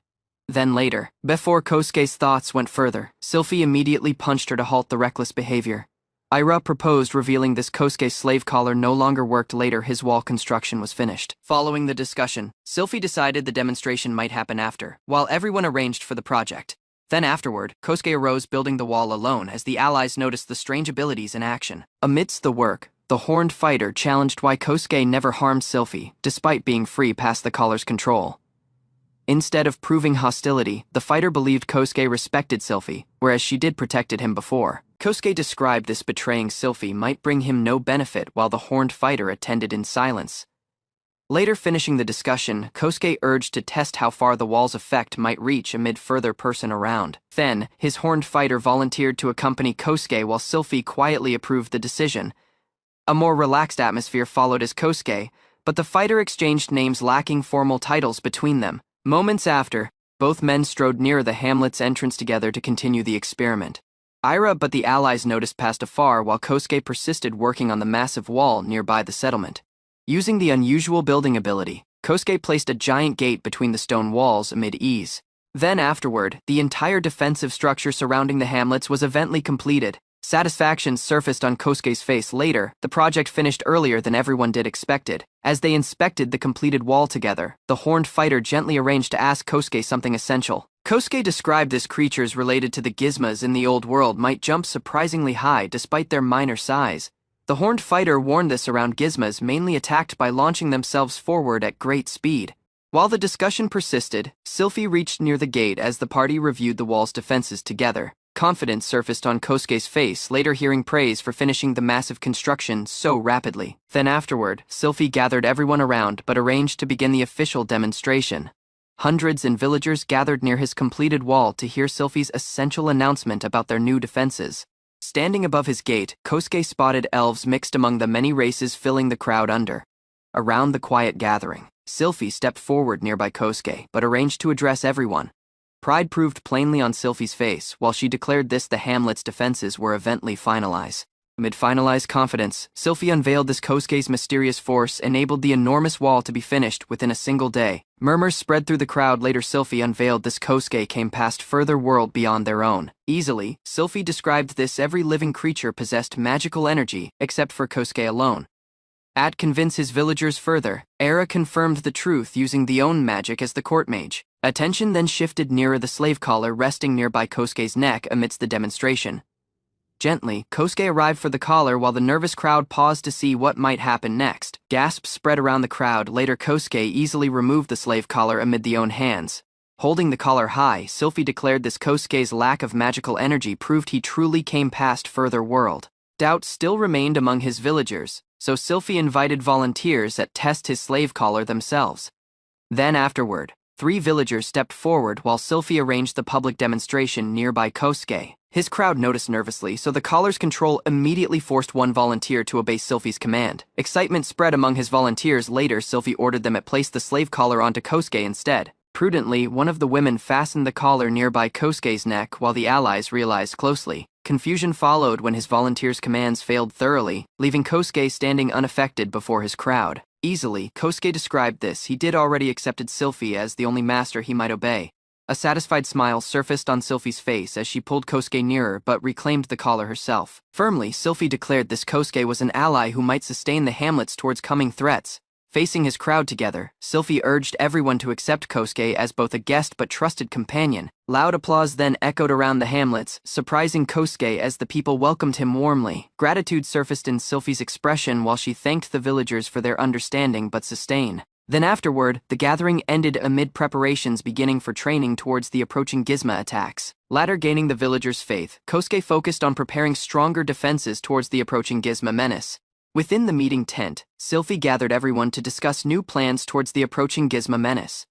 Then later, before Kosuke's thoughts went further, Sylphie immediately punched her to halt the reckless behavior. Ira proposed revealing this: Kosuke's slave collar no longer worked. Later, his wall construction was finished. Following the discussion, Sylphie decided the demonstration might happen after, while everyone arranged for the project. Then afterward, Kosuke arose building the wall alone as the allies noticed the strange abilities in action. Amidst the work, the horned fighter challenged why Kosuke never harmed Sylphie, despite being free past the collar's control. Instead of proving hostility, the fighter believed Kosuke respected Sylphie, whereas she did protected him before. Kosuke described this: betraying Sylphie might bring him no benefit, while the horned fighter attended in silence. Later, finishing the discussion, Kosuke urged to test how far the wall's effect might reach amid further person around. Then, his horned fighter volunteered to accompany Kosuke while Sylphie quietly approved the decision. A more relaxed atmosphere followed as Kosuke, but the fighter exchanged names lacking formal titles between them. Moments after, both men strode near the hamlet's entrance together to continue the experiment. Ira but the allies noticed past afar while Kosuke persisted working on the massive wall nearby the settlement. Using the unusual building ability, Kosuke placed a giant gate between the stone walls amid ease. Then afterward, the entire defensive structure surrounding the hamlets was eventually completed. Satisfaction surfaced on Kosuke's face later. The project finished earlier than everyone did expected. As they inspected the completed wall together, the horned fighter gently arranged to ask Kosuke something essential. Kosuke described this: creatures related to the gizmas in the old world might jump surprisingly high despite their minor size. The horned fighter warned this around gizmas mainly attacked by launching themselves forward at great speed. While the discussion persisted, Sylphie reached near the gate as the party reviewed the wall's defenses together. Confidence surfaced on Kosuke's face, later hearing praise for finishing the massive construction so rapidly. Then afterward, Sylphie gathered everyone around but arranged to begin the official demonstration. Hundreds of villagers gathered near his completed wall to hear Sylphie's essential announcement about their new defenses. Standing above his gate, Kosuke spotted elves mixed among the many races filling the crowd under. Around the quiet gathering, Sylphie stepped forward nearby Kosuke but arranged to address everyone. Pride proved plainly on Sylphie's face while she declared this: the hamlet's defenses were eventually finalized. Amid finalized confidence, Sylphie unveiled this: Kosuke's mysterious force enabled the enormous wall to be finished within a single day. Murmurs spread through the crowd. Later, Sylphie unveiled this: Kosuke came past further world beyond their own. Easily, Sylphie described this: every living creature possessed magical energy, except for Kosuke alone. To convince his villagers further, Era confirmed the truth using the own magic as the court mage. Attention then shifted nearer the slave collar resting nearby Kosuke's neck amidst the demonstration. Gently, Kosuke arrived for the collar while the nervous crowd paused to see what might happen next. Gasps spread around the crowd. Later, Kosuke easily removed the slave collar amid the own hands. Holding the collar high, Sylphie declared this Kosuke's lack of magical energy proved he truly came past further world. Doubt still remained among his villagers, so Sylphie invited volunteers that test his slave collar themselves. Then afterward, 3 villagers stepped forward while Sylphie arranged the public demonstration nearby Kosuke. His crowd noticed nervously, so the collar's control immediately forced one volunteer to obey Sylphie's command. Excitement spread among his volunteers. Later, Sylphie ordered them to place the slave collar onto Kosuke instead. Prudently, one of the women fastened the collar nearby Kosuke's neck while the allies realized closely. Confusion followed when his volunteers' commands failed thoroughly, leaving Kosuke standing unaffected before his crowd. Easily, Kosuke described this. He did already accepted Sylphie as the only master he might obey. A satisfied smile surfaced on Sylphie's face as she pulled Kosuke nearer but reclaimed the collar herself. Firmly, Sylphie declared this Kosuke was an ally who might sustain the hamlets towards coming threats. Facing his crowd together, Sylphie urged everyone to accept Kosuke as both a guest but trusted companion. Loud applause then echoed around the hamlets, surprising Kosuke as the people welcomed him warmly. Gratitude surfaced in Sylphie's expression while she thanked the villagers for their understanding but sustain. Then afterward, the gathering ended amid preparations beginning for training towards the approaching Gizma attacks. Latter gaining the villagers' faith, Kosuke focused on preparing stronger defenses towards the approaching Gizma menace. Within the meeting tent, Sylphie gathered everyone to discuss new plans towards the approaching Gizma menace.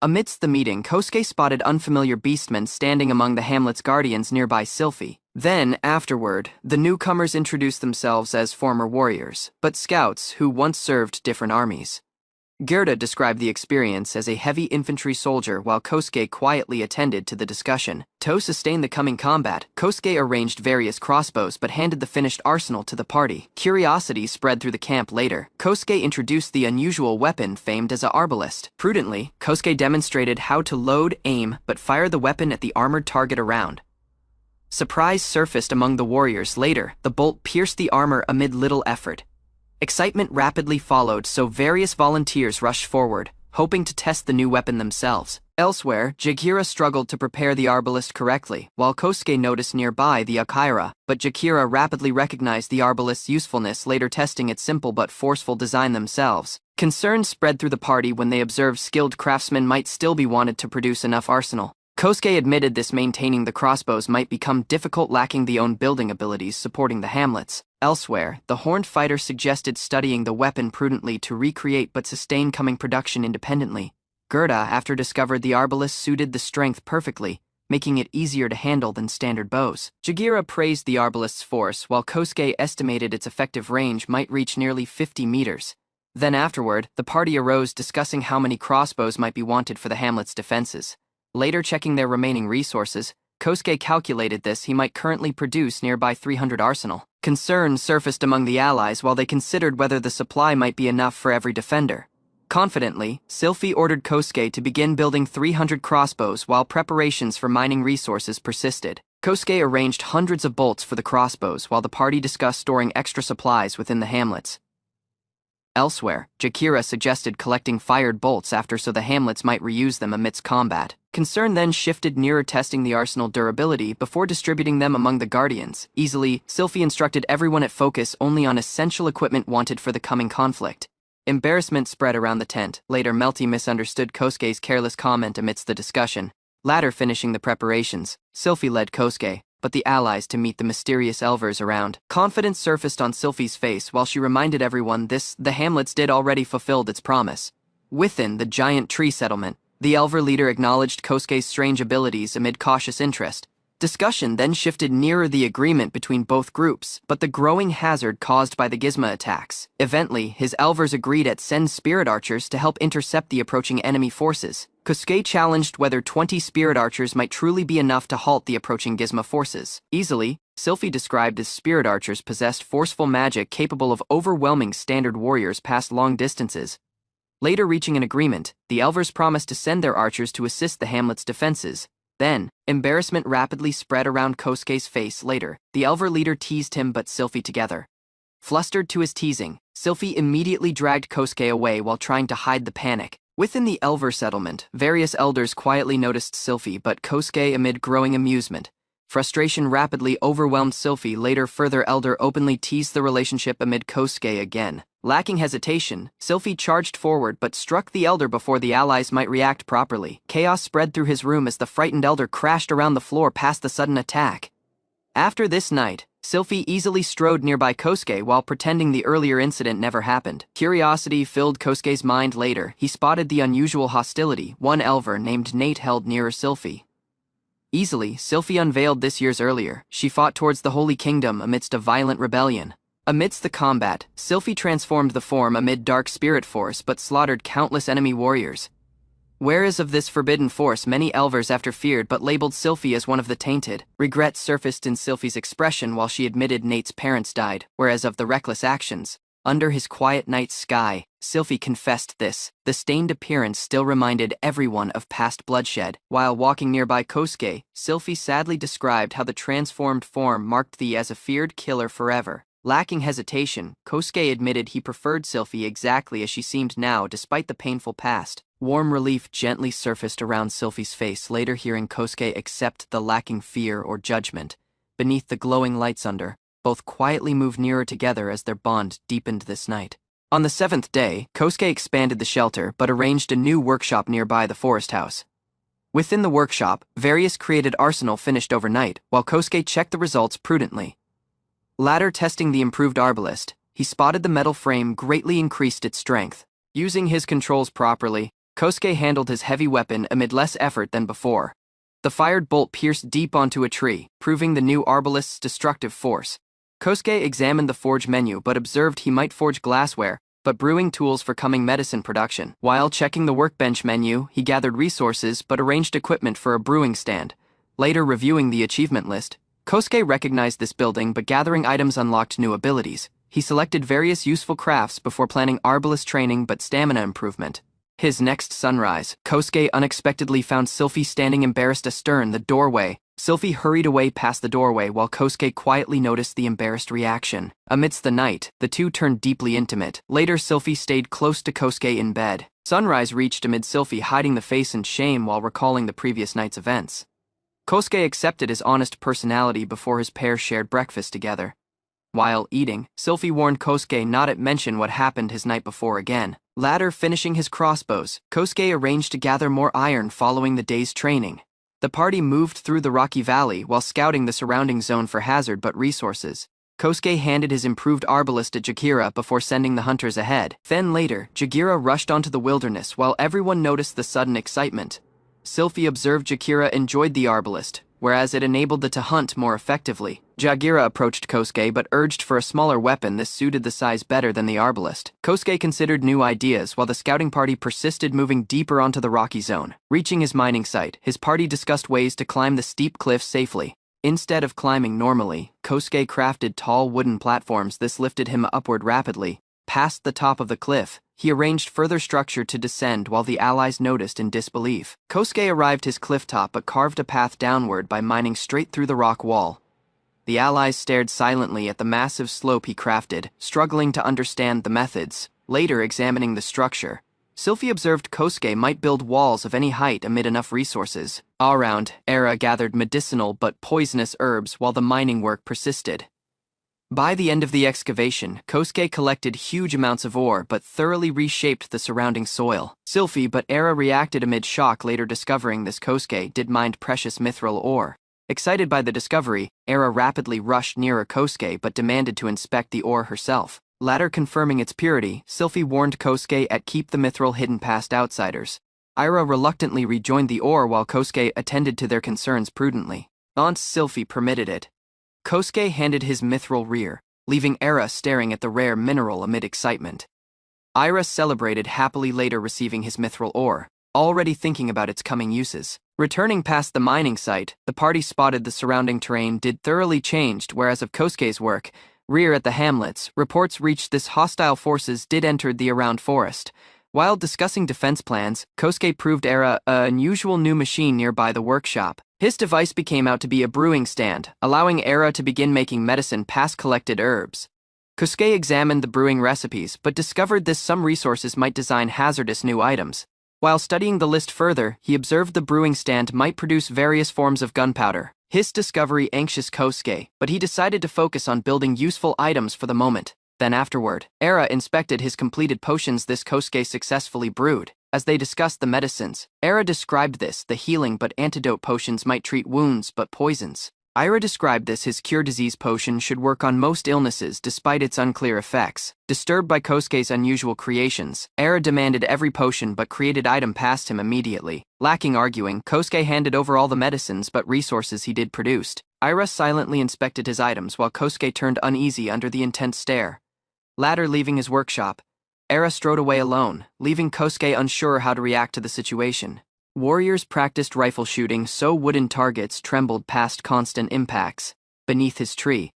Amidst the meeting, Kosuke spotted unfamiliar beastmen standing among the hamlet's guardians nearby Sylphie. Then, afterward, the newcomers introduced themselves as former warriors, but scouts who once served different armies. Gerda described the experience as a heavy infantry soldier while Kosuke quietly attended to the discussion. To sustain the coming combat, Kosuke arranged various crossbows but handed the finished arsenal to the party. Curiosity spread through the camp later. Kosuke introduced the unusual weapon famed as a arbalist. Prudently, Kosuke demonstrated how to load, aim, but fire the weapon at the armored target around. Surprise surfaced among the warriors. Later, the bolt pierced the armor amid little effort. Excitement rapidly followed, so various volunteers rushed forward, hoping to test the new weapon themselves. Elsewhere, Jagira struggled to prepare the arbalist correctly, while Kosuke noticed nearby the Akaira, but Jagira rapidly recognized the arbalist's usefulness, later testing its simple but forceful design themselves. Concern spread through the party when they observed skilled craftsmen might still be wanted to produce enough arsenal. Kosuke admitted this maintaining the crossbows might become difficult lacking the own building abilities supporting the hamlets. Elsewhere, the horned fighter suggested studying the weapon prudently to recreate but sustain coming production independently. Gerda after discovered the arbalist suited the strength perfectly, making it easier to handle than standard bows. Jagira praised the arbalist's force while Kosuke estimated its effective range might reach nearly 50 meters. Then afterward, the party arose discussing how many crossbows might be wanted for the hamlet's defenses. Later checking their remaining resources, Kosuke calculated he might currently produce nearby 300 arsenal. Concern surfaced among the allies while they considered whether the supply might be enough for every defender. Confidently, Sylphie ordered Kosuke to begin building 300 crossbows while preparations for mining resources persisted. Kosuke arranged hundreds of bolts for the crossbows while the party discussed storing extra supplies within the hamlets. Elsewhere, Jagira suggested collecting fired bolts after so the hamlets might reuse them amidst combat. Concern then shifted nearer testing the arsenal durability before distributing them among the guardians. Easily, Sylphie instructed everyone at focus only on essential equipment wanted for the coming conflict. Embarrassment spread around the tent. Later, Melty misunderstood Kosuke's careless comment amidst the discussion. Latter finishing the preparations, Sylphie led Kosuke, but the allies to meet the mysterious Elvers around. Confidence surfaced on Sylphie's face while she reminded everyone the hamlets did already fulfilled its promise. Within the giant tree settlement, the Elver leader acknowledged Kosuke's strange abilities amid cautious interest. Discussion then shifted nearer the agreement between both groups, but the growing hazard caused by the Gizma attacks. Eventually, his Elvers agreed to send spirit archers to help intercept the approaching enemy forces. Kosuke challenged whether 20 spirit archers might truly be enough to halt the approaching Gizma forces. Easily, Sylphie described as spirit archers possessed forceful magic capable of overwhelming standard warriors past long distances. Later reaching an agreement, the Elvers promised to send their archers to assist the hamlet's defenses. Then, embarrassment rapidly spread around Kosuke's face. Later, the Elver leader teased him but Sylphie together. Flustered to his teasing, Sylphie immediately dragged Kosuke away while trying to hide the panic. Within the Elver settlement, various elders quietly noticed Sylphie but Kosuke amid growing amusement. Frustration rapidly overwhelmed Sylphie. Later, further elder openly teased the relationship amid Kosuke again. Lacking hesitation, Sylphie charged forward but struck the elder before the allies might react properly. Chaos spread through his room as the frightened elder crashed around the floor past the sudden attack. After this night, Sylphie easily strode nearby Kosuke while pretending the earlier incident never happened. Curiosity filled Kosuke's mind later. He spotted the unusual hostility one elver named Nate held nearer Sylphie. Easily, Sylphie unveiled this years earlier. She fought towards the Holy Kingdom amidst a violent rebellion. Amidst the combat, Sylphie transformed the form amid dark spirit force but slaughtered countless enemy warriors. Whereas of this forbidden force many elvers after feared but labeled Sylphie as one of the tainted. Regret surfaced in Sylphie's expression while she admitted Nate's parents died, whereas of the reckless actions. Under his quiet night sky, Sylphie confessed this. The stained appearance still reminded everyone of past bloodshed. While walking nearby Kosuke, Sylphie sadly described how the transformed form marked thee as a feared killer forever. Lacking hesitation, Kosuke admitted he preferred Sylphie exactly as she seemed now despite the painful past. Warm relief gently surfaced around Sylphie's face later hearing Kosuke accept the lacking fear or judgment. Beneath the glowing lights under, both quietly moved nearer together as their bond deepened this night. On the 7th day, Kosuke expanded the shelter but arranged a new workshop nearby the forest house. Within the workshop, various created arsenal finished overnight while Kosuke checked the results prudently. Later testing the improved arbalist, he spotted the metal frame greatly increased its strength. Using his controls properly, Kosuke handled his heavy weapon amid less effort than before. The fired bolt pierced deep onto a tree, proving the new arbalist's destructive force. Kosuke examined the forge menu but observed he might forge glassware, but brewing tools for coming medicine production. While checking the workbench menu, he gathered resources but arranged equipment for a brewing stand. Later reviewing the achievement list, Kosuke recognized this building but gathering items unlocked new abilities. He selected various useful crafts before planning arbalist training but stamina improvement. His next sunrise, Kosuke unexpectedly found Sylphie standing embarrassed astern the doorway. Sylphie hurried away past the doorway while Kosuke quietly noticed the embarrassed reaction. Amidst the night, the two turned deeply intimate. Later, Sylphie stayed close to Kosuke in bed. Sunrise reached amid Sylphie hiding the face in shame while recalling the previous night's events. Kosuke accepted his honest personality before his pair shared breakfast together. While eating, Sylphie warned Kosuke not to mention what happened his night before again. Later finishing his crossbows, Kosuke arranged to gather more iron following the day's training. The party moved through the rocky valley while scouting the surrounding zone for hazard but resources. Kosuke handed his improved arbalist to Jagira before sending the hunters ahead. Then later, Jagira rushed onto the wilderness while everyone noticed the sudden excitement. Sylphie observed Jagira enjoyed the arbalist, whereas it enabled the to hunt more effectively. Jagira approached Kosuke but urged for a smaller weapon that suited the size better than the arbalist. Kosuke considered new ideas while the scouting party persisted moving deeper onto the rocky zone. Reaching his mining site, his party discussed ways to climb the steep cliffs safely. Instead of climbing normally, Kosuke crafted tall wooden platforms. This lifted him upward rapidly. Past the top of the cliff, he arranged further structure to descend while the allies noticed in disbelief. Kosuke arrived his cliff top but carved a path downward by mining straight through the rock wall. The allies stared silently at the massive slope he crafted, struggling to understand the methods. Later examining the structure, Sylphie observed Kosuke might build walls of any height amid enough resources. All around, Era gathered medicinal but poisonous herbs while the mining work persisted. By the end of the excavation, Kosuke collected huge amounts of ore but thoroughly reshaped the surrounding soil. Sylphie but Era reacted amid shock later discovering this Kosuke did mine precious mithril ore. Excited by the discovery, Era rapidly rushed nearer Kosuke but demanded to inspect the ore herself. Later confirming its purity, Sylphie warned Kosuke to keep the mithril hidden past outsiders. Ira reluctantly rejoined the ore while Kosuke attended to their concerns prudently. Aunt Sylphie permitted it. Kosuke handed his mithril rear, leaving Era staring at the rare mineral amid excitement. Ira celebrated happily later receiving his mithril ore, already thinking about its coming uses. Returning past the mining site, the party spotted the surrounding terrain did thoroughly changed, whereas of Kosuke's work, rear at the hamlets, reports reached this hostile forces did enter the around forest. While discussing defense plans, Kosuke proved Era an unusual new machine nearby the workshop. His device became out to be a brewing stand, allowing Era to begin making medicine past collected herbs. Kosuke examined the brewing recipes but discovered that some resources might design hazardous new items. While studying the list further, he observed the brewing stand might produce various forms of gunpowder. His discovery anxious Kosuke, but he decided to focus on building useful items for the moment. Then afterward, Era inspected his completed potions this Kosuke successfully brewed. As they discussed the medicines, Era described this, the healing but antidote potions might treat wounds but poisons. Ira described this, his cure disease potion should work on most illnesses despite its unclear effects. Disturbed by Kosuke's unusual creations, Era demanded every potion but created item past him immediately. Lacking arguing, Kosuke handed over all the medicines but resources he did produced. Ira silently inspected his items while Kosuke turned uneasy under the intense stare. Later leaving his workshop, Era strode away alone, leaving Kosuke unsure how to react to the situation. Warriors practiced rifle shooting so wooden targets trembled past constant impacts. Beneath his tree,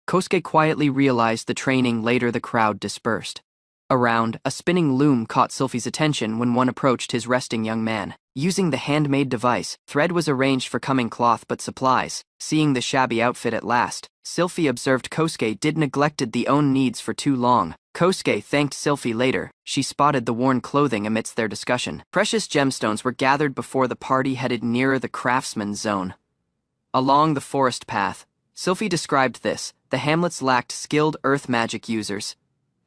Kosuke quietly realized the training. Later the crowd dispersed. Around, a spinning loom caught Sylphie's attention when one approached his resting young man. Using the handmade device, thread was arranged for coming cloth but supplies. Seeing the shabby outfit at last, Sylphie observed Kosuke did neglected the own needs for too long. Kosuke thanked Sylphie later. She spotted the worn clothing amidst their discussion. Precious gemstones were gathered before the party headed nearer the craftsman's zone. Along the forest path, Sylphie described this, the hamlets lacked skilled earth magic users.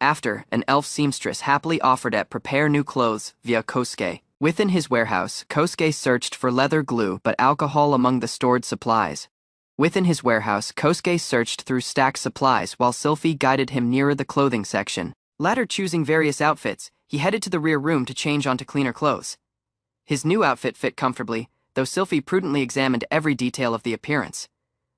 After, an elf seamstress happily offered to prepare new clothes via Kosuke. Within his warehouse, Kosuke searched for leather glue but alcohol among the stored supplies. Within his warehouse, Kosuke searched through stacked supplies while Sylphie guided him nearer the clothing section. Later choosing various outfits, he headed to the rear room to change onto cleaner clothes. His new outfit fit comfortably, though Sylphie prudently examined every detail of the appearance.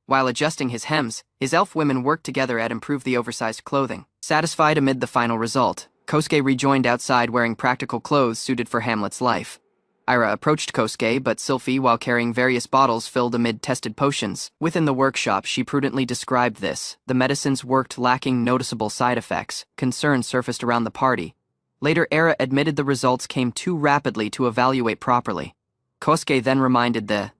While adjusting his hems, his elf women worked together to improve the oversized clothing. Satisfied amid the final result, Kosuke rejoined outside wearing practical clothes suited for Hamlet's life. Ira approached Kosuke, but Sylphie, while carrying various bottles filled amid tested potions. Within the workshop, she prudently described this. The medicines worked lacking noticeable side effects. Concern surfaced around the party. Later, Era admitted the results came too rapidly to evaluate properly. Kosuke then reminded the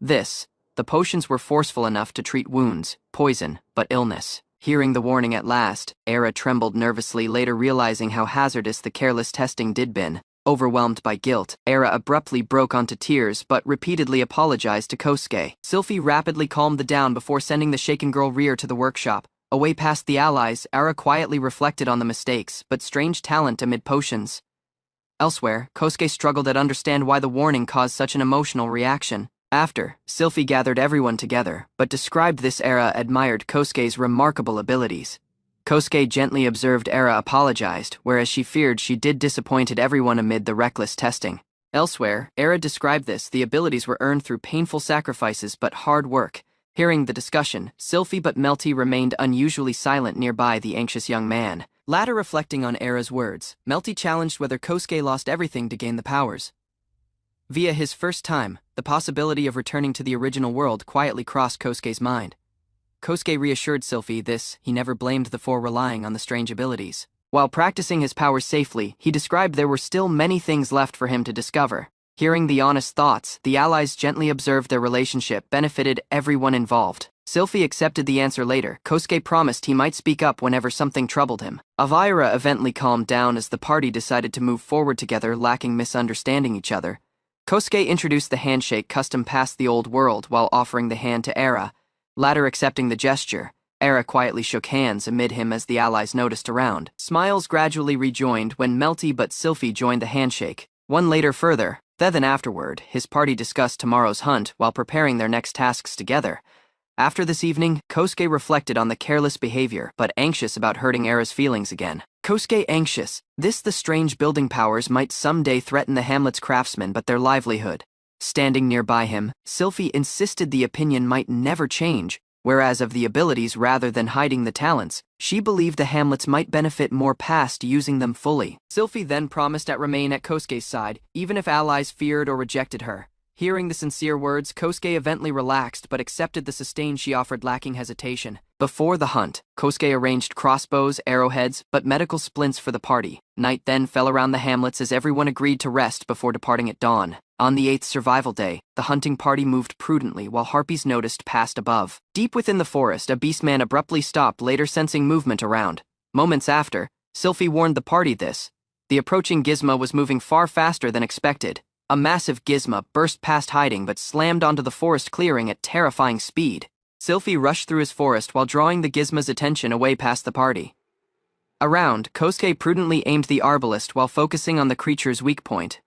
potions were forceful enough to treat wounds, poison, but illness. Hearing the warning at last, Era trembled nervously, later realizing how hazardous the careless testing did been. Overwhelmed by guilt, Era abruptly broke onto tears but repeatedly apologized to Kosuke. Sylphie rapidly calmed the down before sending the shaken girl rear to the workshop. Away past the allies, Era quietly reflected on the mistakes but strange talent amid potions. Elsewhere, Kosuke struggled to understand why the warning caused such an emotional reaction. After, Sylphie gathered everyone together, but described this. Era admired Kosuke's remarkable abilities. Kosuke gently observed Era apologized, whereas she feared she did disappointed everyone amid the reckless testing. Elsewhere, Era described this, the abilities were earned through painful sacrifices but hard work. Hearing the discussion, Sylphie but Melty remained unusually silent nearby the anxious young man. Later reflecting on Era's words, Melty challenged whether Kosuke lost everything to gain the powers. Via his first time, the possibility of returning to the original world quietly crossed Kosuke's mind. Kosuke reassured Sylphie he never blamed the four relying on the strange abilities. While practicing his powers safely, he described there were still many things left for him to discover. Hearing the honest thoughts, the allies gently observed their relationship benefited everyone involved. Sylphie accepted the answer later. Kosuke promised he might speak up whenever something troubled him. Avira eventually calmed down as the party decided to move forward together, lacking misunderstanding each other. Kosuke introduced the handshake custom past the old world while offering the hand to Era. Later accepting the gesture, Era quietly shook hands amid him as the allies noticed around. Smiles gradually rejoined when Melty but Sylphie joined the handshake. One later further, then afterward, his party discussed tomorrow's hunt while preparing their next tasks together. After this evening, Kosuke reflected on the careless behavior but anxious about hurting Era's feelings again. Kosuke anxious, the strange building powers might someday threaten the hamlet's craftsmen but their livelihood. Standing nearby him, Sylphie insisted the opinion might never change, whereas of the abilities rather than hiding the talents, she believed the hamlets might benefit more past using them fully. Sylphie then promised to remain at Kosuke's side, even if allies feared or rejected her. Hearing the sincere words, Kosuke eventually relaxed but accepted the sustain she offered, lacking hesitation. Before the hunt, Kosuke arranged crossbows, arrowheads, but medical splints for the party. Night then fell around the hamlets as everyone agreed to rest before departing at dawn. On the 8th survival day, the hunting party moved prudently while harpies noticed passed above. Deep within the forest, a beastman abruptly stopped, later sensing movement around. Moments after, Sylphie warned the party the approaching gizmo was moving far faster than expected. A massive gizmo burst past hiding but slammed onto the forest clearing at terrifying speed. Sylphie rushed through his forest while drawing the gizmo's attention away past the party. Around, Kosuke prudently aimed the arbalist while focusing on the creature's weak point.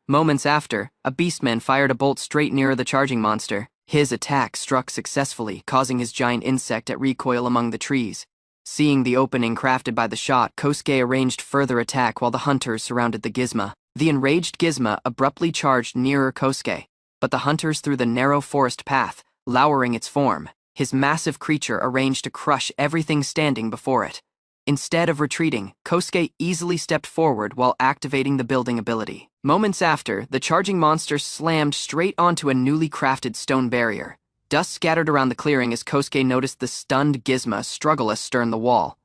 Moments after, a beastman fired a bolt straight near the charging monster. His attack struck successfully, causing his giant insect to recoil among the trees. Seeing the opening crafted by the shot, Kosuke arranged further attack while the hunters surrounded the gizmo. The enraged gizmo abruptly charged nearer Kosuke, but the hunters through the narrow forest path, lowering its form. His massive creature arranged to crush everything standing before it. Instead of retreating, Kosuke easily stepped forward while activating the building ability. Moments after, the charging monster slammed straight onto a newly crafted stone barrier. Dust scattered around the clearing as Kosuke noticed the stunned gizmo struggle astern the wall.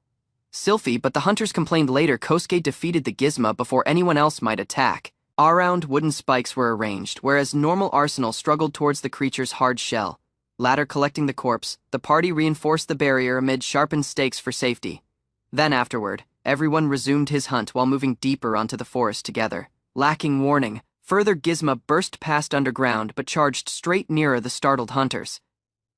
But the hunters complained later Kosuke defeated the gizmo before anyone else might attack. Around, wooden spikes were arranged, whereas normal arsenal struggled towards the creature's hard shell. Later collecting the corpse, the party reinforced the barrier amid sharpened stakes for safety. Then afterward, everyone resumed his hunt while moving deeper onto the forest together. Lacking warning, further gizmo burst past underground but charged straight nearer the startled hunters.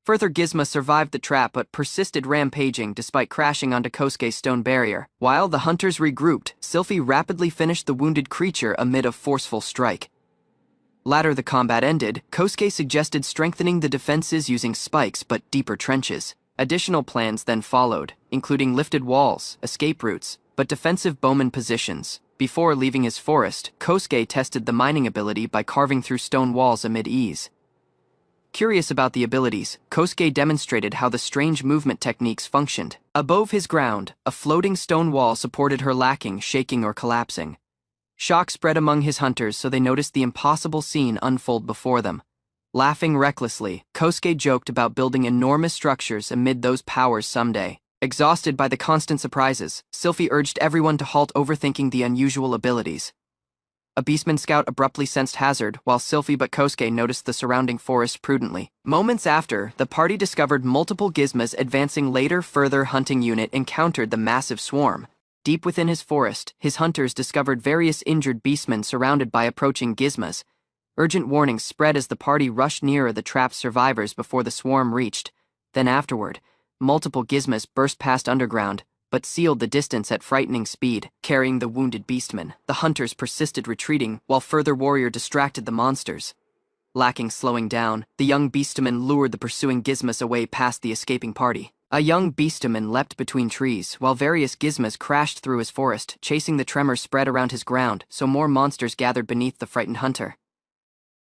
Further gizmo survived the trap but persisted rampaging despite crashing onto Kosuke's stone barrier. While the hunters regrouped, Sylphie rapidly finished the wounded creature amid a forceful strike. Later the combat ended, Kosuke suggested strengthening the defenses using spikes but deeper trenches. Additional plans then followed, including lifted walls, escape routes, but defensive bowman positions. Before leaving his forest, Kosuke tested the mining ability by carving through stone walls amid ease. Curious about the abilities, Kosuke demonstrated how the strange movement techniques functioned. Above his ground, a floating stone wall supported her lacking, shaking or collapsing. Shock spread among his hunters so they noticed the impossible scene unfold before them. Laughing recklessly, Kosuke joked about building enormous structures amid those powers someday. Exhausted by the constant surprises, Sylphie urged everyone to halt overthinking the unusual abilities. A beastman scout abruptly sensed hazard, while Sylphie but Kosuke noticed the surrounding forest prudently. Moments after, the party discovered multiple gizmos advancing later. Further hunting unit encountered the massive swarm. Deep within his forest, his hunters discovered various injured beastmen surrounded by approaching gizmos. Urgent warnings spread as the party rushed nearer the trapped survivors before the swarm reached. Then afterward, multiple gizmos burst past underground, but sealed the distance at frightening speed, carrying the wounded beastmen. The hunters persisted retreating, while further warrior distracted the monsters. Lacking slowing down, the young beastmen lured the pursuing gizmos away past the escaping party. A young beastman leapt between trees, while various gizmos crashed through his forest, chasing the tremor spread around his ground, so more monsters gathered beneath the frightened hunter.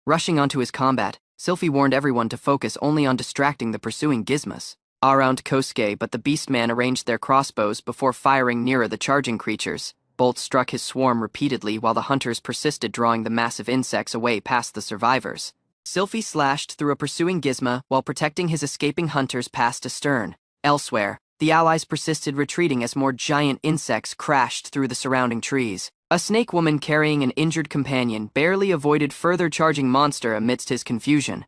Rushing onto his combat, Sylphie warned everyone to focus only on distracting the pursuing gizmos. Around Kosuke but the beastman arranged their crossbows before firing nearer the charging creatures. Bolts struck his swarm repeatedly while the hunters persisted drawing the massive insects away past the survivors. Sylphie slashed through a pursuing gizmo while protecting his escaping hunters past astern. Elsewhere, the allies persisted retreating as more giant insects crashed through the surrounding trees. A snake woman carrying an injured companion barely avoided further charging monster amidst his confusion.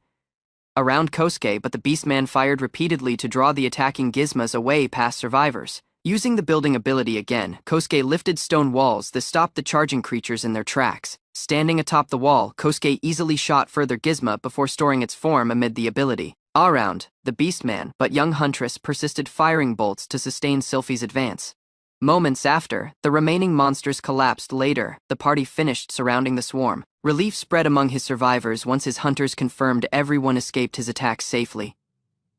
Around Kosuke but the beastman fired repeatedly to draw the attacking gizmos away past survivors. Using the building ability again, Kosuke lifted stone walls that stopped the charging creatures in their tracks. Standing atop the wall, Kosuke easily shot further gizmo before storing its form amid the ability. Around, the beastman but young huntress persisted firing bolts to sustain Sylphie's advance. Moments after, the remaining monsters collapsed later, the party finished surrounding the swarm. Relief spread among his survivors once his hunters confirmed everyone escaped his attacks safely.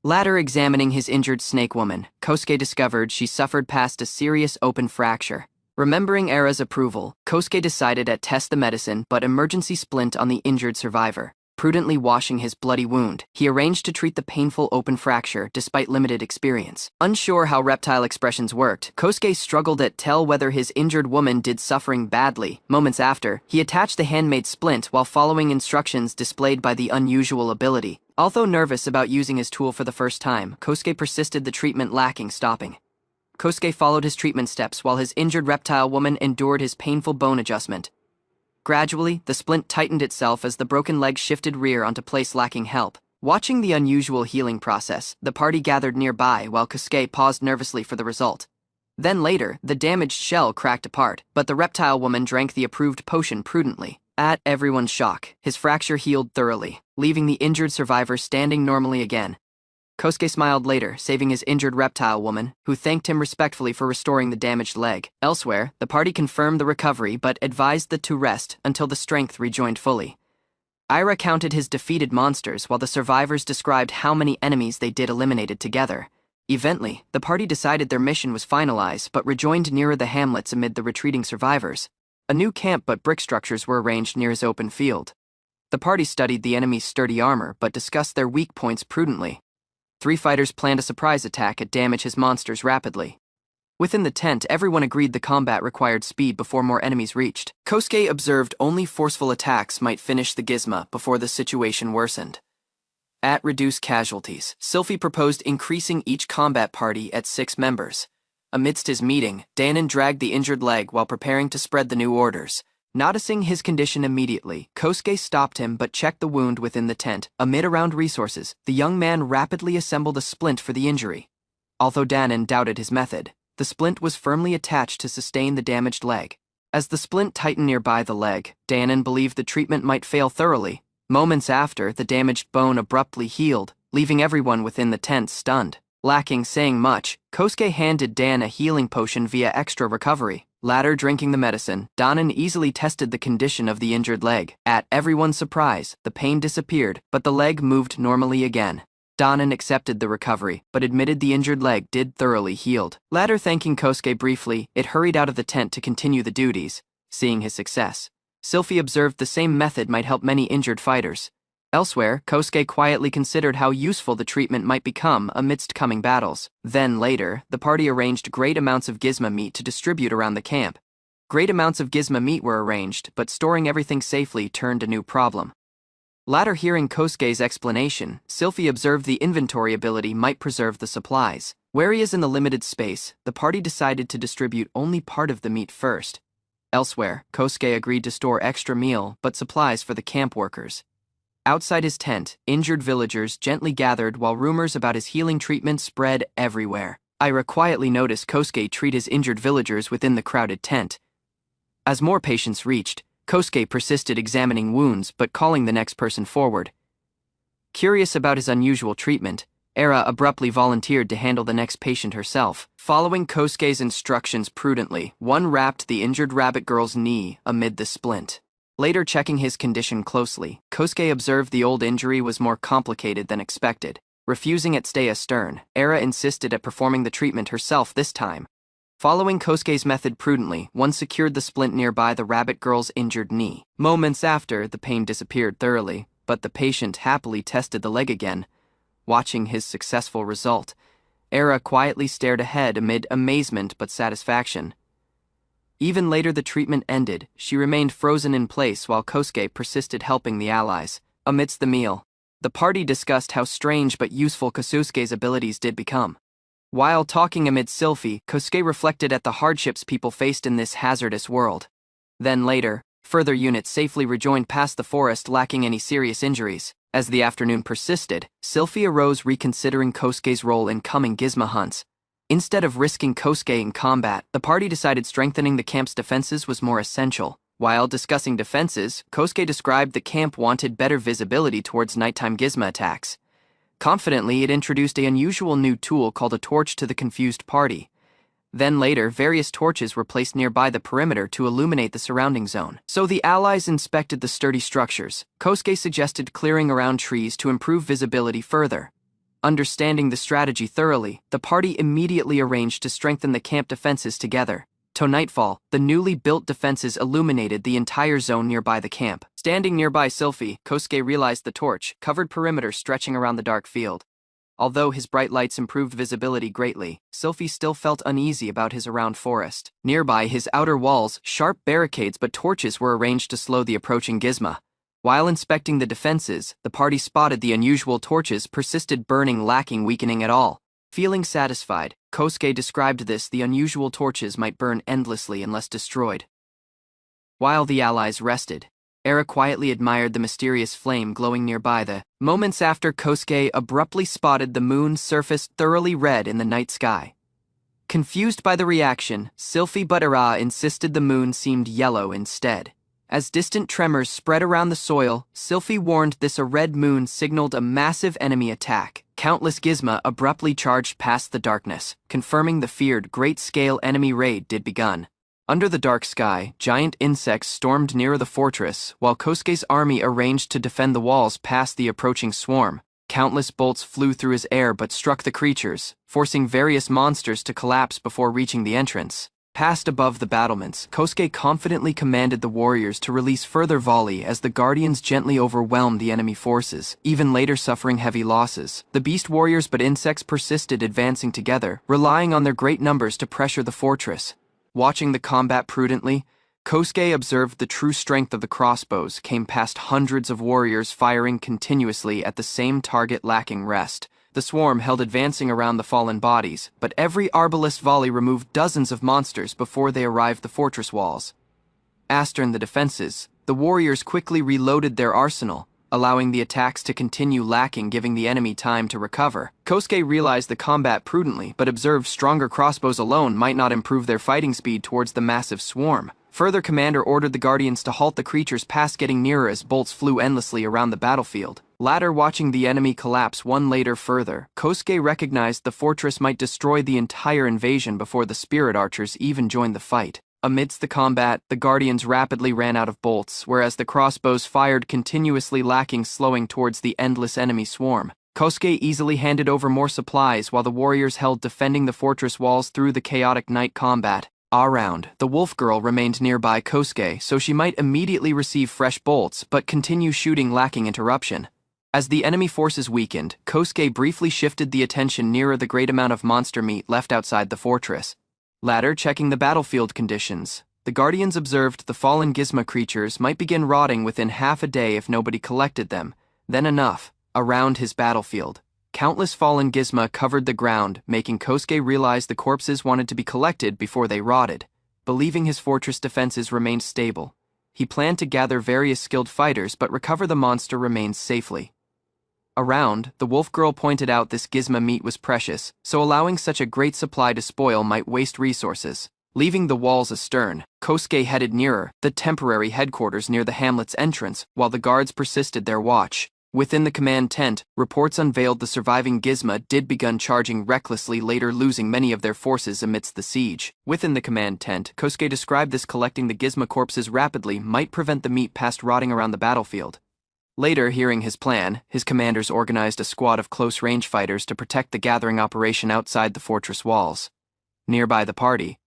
Later examining his injured snake woman, Kosuke discovered she suffered past a serious open fracture. Remembering Era's approval, Kosuke decided to test the medicine but emergency splint on the injured survivor. Prudently washing his bloody wound, he arranged to treat the painful open fracture despite limited experience. Unsure how reptile expressions worked, Kosuke struggled to tell whether his injured woman did suffering badly. Moments after, he attached the handmade splint while following instructions displayed by the unusual ability. Although nervous about using his tool for the first time, Kosuke persisted, the treatment lacking stopping. Kosuke followed his treatment steps while his injured reptile woman endured his painful bone adjustment. Gradually, the splint tightened itself as the broken leg shifted rear onto place lacking help. Watching the unusual healing process, the party gathered nearby while Kosuke paused nervously for the result. Then later, the damaged shell cracked apart, but the reptile woman drank the approved potion prudently. At everyone's shock, his fracture healed thoroughly, leaving the injured survivor standing normally again. Kosuke smiled later, saving his injured reptile woman, who thanked him respectfully for restoring the damaged leg. Elsewhere, the party confirmed the recovery but advised the two rest until the strength rejoined fully. Ira counted his defeated monsters while the survivors described how many enemies they did eliminated together. Eventually, the party decided their mission was finalized but rejoined nearer the hamlets amid the retreating survivors. A new camp but brick structures were arranged near his open field. The party studied the enemy's sturdy armor but discussed their weak points prudently. 3 fighters planned a surprise attack to damage his monsters rapidly. Within the tent, everyone agreed the combat required speed before more enemies reached. Kosuke observed only forceful attacks might finish the gizmo before the situation worsened. At reduced casualties, Sylphie proposed increasing each combat party at 6 members. Amidst his meeting, Danon dragged the injured leg while preparing to spread the new orders. Noticing his condition immediately, Kosuke stopped him but checked the wound within the tent. Amid around resources, the young man rapidly assembled a splint for the injury. Although Danon doubted his method, the splint was firmly attached to sustain the damaged leg. As the splint tightened nearby the leg, Danon believed the treatment might fail thoroughly. Moments after, the damaged bone abruptly healed, leaving everyone within the tent stunned. Lacking saying much, Kosuke handed Dan a healing potion via extra recovery. Later drinking the medicine, Danon easily tested the condition of the injured leg. At everyone's surprise, the pain disappeared, but the leg moved normally again. Danon accepted the recovery, but admitted the injured leg did thoroughly healed. Later thanking Kosuke briefly, it hurried out of the tent to continue the duties. Seeing his success, Sylphie observed the same method might help many injured fighters. Elsewhere, Kosuke quietly considered how useful the treatment might become amidst coming battles. Then later, the party arranged great amounts of gizmo meat to distribute around the camp. Great amounts of gizmo meat were arranged, but storing everything safely turned a new problem. Later hearing Kosuke's explanation, Sylphie observed the inventory ability might preserve the supplies. Whereas in the limited space, the party decided to distribute only part of the meat first. Elsewhere, Kosuke agreed to store extra meal but supplies for the camp workers. Outside his tent, injured villagers gently gathered while rumors about his healing treatment spread everywhere. Ira quietly noticed Kosuke treat his injured villagers within the crowded tent. As more patients reached, Kosuke persisted examining wounds but calling the next person forward. Curious about his unusual treatment, Era abruptly volunteered to handle the next patient herself. Following Kosuke's instructions prudently, one wrapped the injured rabbit girl's knee amid the splint. Later checking his condition closely, Kosuke observed the old injury was more complicated than expected. Refusing at stay astern, Era insisted at performing the treatment herself this time. Following Kosuke's method prudently, one secured the splint nearby the rabbit girl's injured knee. Moments after, the pain disappeared thoroughly, but the patient happily tested the leg again. Watching his successful result, Era quietly stared ahead amid amazement but satisfaction. Even later the treatment ended, she remained frozen in place while Kosuke persisted helping the allies. Amidst the meal, the party discussed how strange but useful Kosuke's abilities did become. While talking amid Sylphie, Kosuke reflected at the hardships people faced in this hazardous world. Then later, further units safely rejoined past the forest lacking any serious injuries. As the afternoon persisted, Sylphie arose reconsidering Kosuke's role in coming gizmo hunts. Instead of risking Kosuke in combat, the party decided strengthening the camp's defenses was more essential. While discussing defenses, Kosuke described the camp wanted better visibility towards nighttime gizmo attacks. Confidently, it introduced an unusual new tool called a torch to the confused party. Then later, various torches were placed nearby the perimeter to illuminate the surrounding zone. So the allies inspected the sturdy structures. Kosuke suggested clearing around trees to improve visibility further. Understanding the strategy thoroughly, the party immediately arranged to strengthen the camp defenses together. To nightfall, the newly built defenses illuminated the entire zone nearby the camp. Standing nearby Sylphie, Kosuke realized the torch covered perimeter stretching around the dark field. Although his bright lights improved visibility greatly, Sylphie still felt uneasy about his around forest. Nearby his outer walls, sharp barricades but torches were arranged to slow the approaching gizmo. While inspecting the defenses, the party spotted the unusual torches persisted burning lacking weakening at all. Feeling satisfied, Kosuke described this: the unusual torches might burn endlessly unless destroyed. While the allies rested, Era quietly admired the mysterious flame glowing nearby the moments after Kosuke abruptly spotted the moon surfaced thoroughly red in the night sky. Confused by the reaction, Sylphie but Era insisted the moon seemed yellow instead. As distant tremors spread around the soil, Sylphie warned this a red moon signaled a massive enemy attack. countless gizmo abruptly charged past the darkness, confirming the feared great-scale enemy raid did begun. Under the dark sky, giant insects stormed nearer the fortress, while Kosuke's army arranged to defend the walls past the approaching swarm. Countless bolts flew through his air but struck the creatures, forcing various monsters to collapse before reaching the entrance. Past above the battlements, Kosuke confidently commanded the warriors to release further volley as the guardians gently overwhelmed the enemy forces, even later suffering heavy losses. The beast warriors but insects persisted advancing together, relying on their great numbers to pressure the fortress. Watching the combat prudently, Kosuke observed the true strength of the crossbows came past hundreds of warriors firing continuously at the same target lacking rest. The swarm held advancing around the fallen bodies, but every arbalist volley removed dozens of monsters before they arrived the fortress walls. Astern the defenses, the warriors quickly reloaded their arsenal, allowing the attacks to continue lacking, giving the enemy time to recover. Kosuke realized the combat prudently, but observed stronger crossbows alone might not improve their fighting speed towards the massive swarm. Further, commander ordered the guardians to halt the creatures past getting nearer as bolts flew endlessly around the battlefield. Latter watching the enemy collapse one later further, Kosuke recognized the fortress might destroy the entire invasion before the spirit archers even joined the fight. Amidst the combat, the guardians rapidly ran out of bolts, whereas the crossbows fired continuously lacking, slowing towards the endless enemy swarm. Kosuke easily handed over more supplies while the warriors held defending the fortress walls through the chaotic night combat. Around, the wolf girl remained nearby Kosuke so she might immediately receive fresh bolts but continue shooting lacking interruption. As the enemy forces weakened, Kosuke briefly shifted the attention nearer the great amount of monster meat left outside the fortress. Latter checking the battlefield conditions, the guardians observed the fallen gizmo creatures might begin rotting within half a day if nobody collected them. Then enough. Around his battlefield, countless fallen gizmo covered the ground, making Kosuke realize the corpses wanted to be collected before they rotted. Believing his fortress defenses remained stable, he planned to gather various skilled fighters but recover the monster remains safely. Around, the wolf girl pointed out this gizmo meat was precious, so allowing such a great supply to spoil might waste resources. Leaving the walls astern, Kosuke headed nearer, the temporary headquarters near the hamlet's entrance, while the guards persisted their watch. Within the command tent, reports unveiled the surviving gizmo did begun charging recklessly, later losing many of their forces amidst the siege. Within the command tent, Kosuke described this collecting the gizmo corpses rapidly might prevent the meat past rotting around the battlefield. Later, hearing his plan, his commanders organized a squad of close-range fighters to protect the gathering operation outside the fortress walls. Nearby the party,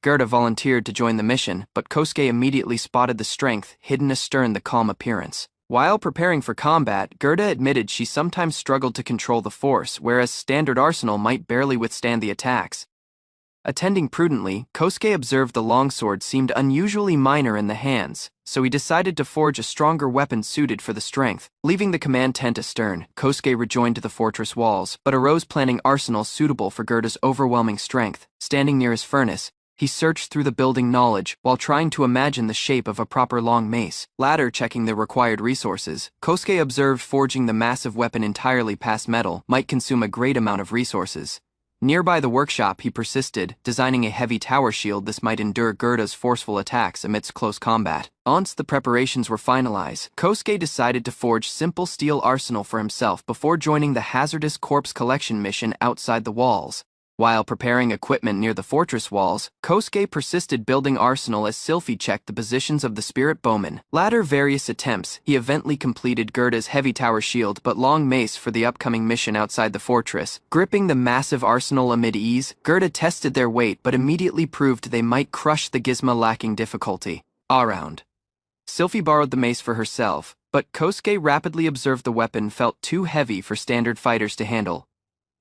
Gerda volunteered to join the mission, but Kosuke immediately spotted the strength hidden astern the calm appearance. While preparing for combat, Gerda admitted she sometimes struggled to control the force, whereas standard arsenal might barely withstand the attacks. Attending prudently, Kosuke observed the longsword seemed unusually minor in the hands, so he decided to forge a stronger weapon suited for the strength. Leaving the command tent astern, Kosuke rejoined to the fortress walls, but arose planning arsenal suitable for Gerda's overwhelming strength. Standing near his furnace, he searched through the building knowledge while trying to imagine the shape of a proper long mace. Latter checking the required resources, Kosuke observed forging the massive weapon entirely past metal might consume a great amount of resources. Nearby the workshop, he persisted, designing a heavy tower shield this might endure Gerda's forceful attacks amidst close combat. Once the preparations were finalized, Kosuke decided to forge simple steel arsenal for himself before joining the hazardous corpse collection mission outside the walls. While preparing equipment near the fortress walls, Kosuke persisted building arsenal as Sylphie checked the positions of the spirit bowmen. Latter various attempts, he eventually completed Gerda's heavy tower shield but long mace for the upcoming mission outside the fortress. Gripping the massive arsenal amid ease, Gerda tested their weight but immediately proved they might crush the gizmo lacking difficulty. Around, Sylphie borrowed the mace for herself, but Kosuke rapidly observed the weapon felt too heavy for standard fighters to handle.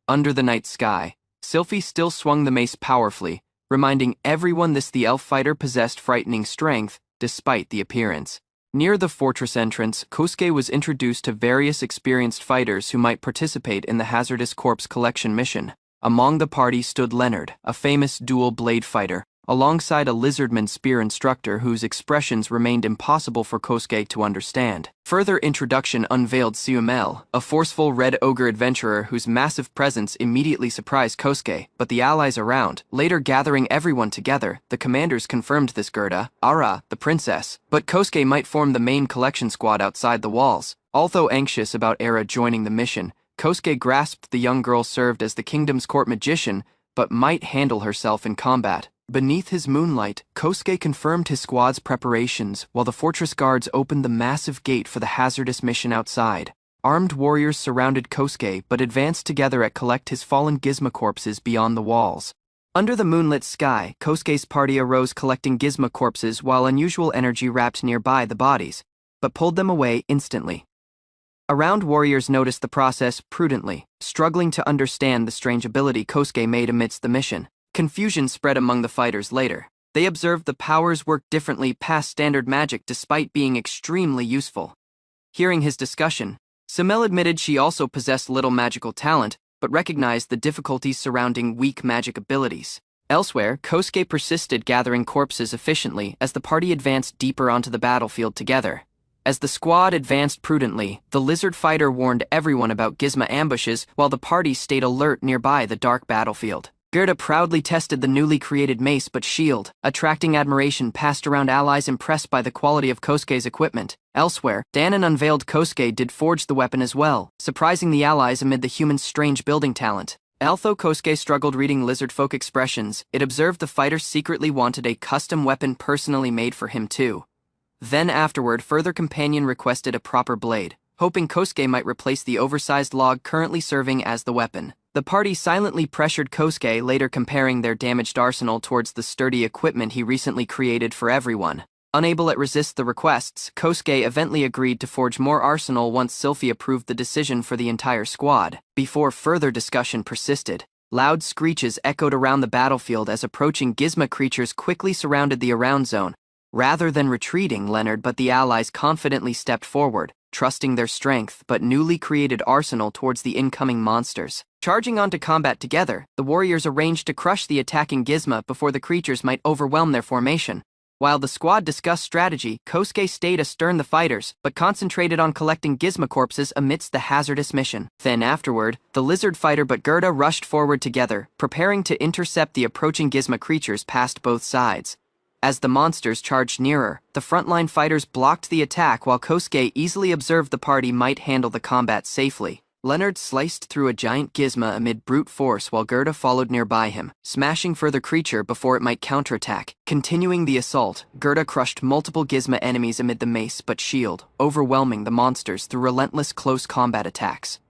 Under the night sky, Sylphie still swung the mace powerfully, reminding everyone the elf fighter possessed frightening strength, despite the appearance. Near the fortress entrance, Kosuke was introduced to various experienced fighters who might participate in the hazardous corpse collection mission. Among the party stood Leonard, a famous dual blade fighter, alongside a lizardman spear instructor whose expressions remained impossible for Kosuke to understand. Further introduction unveiled Siumel, a forceful red ogre adventurer whose massive presence immediately surprised Kosuke, but the allies around, later gathering everyone together, the commanders confirmed this Gerda, Ara, the princess, but Kosuke might form the main collection squad outside the walls. Although anxious about Ara joining the mission, Kosuke grasped the young girl served as the kingdom's court magician, but might handle herself in combat. Beneath his moonlight, Kosuke confirmed his squad's preparations while the fortress guards opened the massive gate for the hazardous mission outside. Armed warriors surrounded Kosuke but advanced together to collect his fallen Gizmo corpses beyond the walls. Under the moonlit sky, Kosuke's party arose collecting Gizmo corpses while unusual energy wrapped nearby the bodies, but pulled them away instantly. Around warriors noticed the process prudently, struggling to understand the strange ability Kosuke made amidst the mission. Confusion spread among the fighters later. They observed the powers worked differently past standard magic despite being extremely useful. Hearing his discussion, Sumel admitted she also possessed little magical talent, but recognized the difficulties surrounding weak magic abilities. Elsewhere, Kosuke persisted gathering corpses efficiently as the party advanced deeper onto the battlefield together. As the squad advanced prudently, the lizard fighter warned everyone about Gizmo ambushes while the party stayed alert nearby the dark battlefield. Gerda proudly tested the newly created mace but shield, attracting admiration passed around allies impressed by the quality of Kosuke's equipment. Elsewhere, Danon unveiled Kosuke did forge the weapon as well, surprising the allies amid the human's strange building talent. Although Kosuke struggled reading lizard folk expressions, it observed the fighter secretly wanted a custom weapon personally made for him too. Then afterward, further companion requested a proper blade, hoping Kosuke might replace the oversized log currently serving as the weapon. The party silently pressured Kosuke, later comparing their damaged arsenal towards the sturdy equipment he recently created for everyone. Unable to resist the requests, Kosuke eventually agreed to forge more arsenal once Sylphie approved the decision for the entire squad. Before further discussion persisted, loud screeches echoed around the battlefield as approaching Gizmo creatures quickly surrounded the around zone. Rather than retreating, Leonard but the allies confidently stepped forward, trusting their strength but newly created arsenal towards the incoming monsters. Charging onto combat together, the warriors arranged to crush the attacking Gizmo before the creatures might overwhelm their formation. While the squad discussed strategy, Kosuke stayed astern the fighters, but concentrated on collecting Gizmo corpses amidst the hazardous mission. Then afterward, the lizard fighter but Gerda rushed forward together, preparing to intercept the approaching Gizmo creatures past both sides. As the monsters charged nearer, the frontline fighters blocked the attack while Kosuke easily observed the party might handle the combat safely. Leonard sliced through a giant Gizmo amid brute force while Gerda followed nearby him, smashing further creature before it might counterattack. Continuing the assault, Gerda crushed multiple Gizmo enemies amid the mace but shield, overwhelming the monsters through relentless close combat attacks.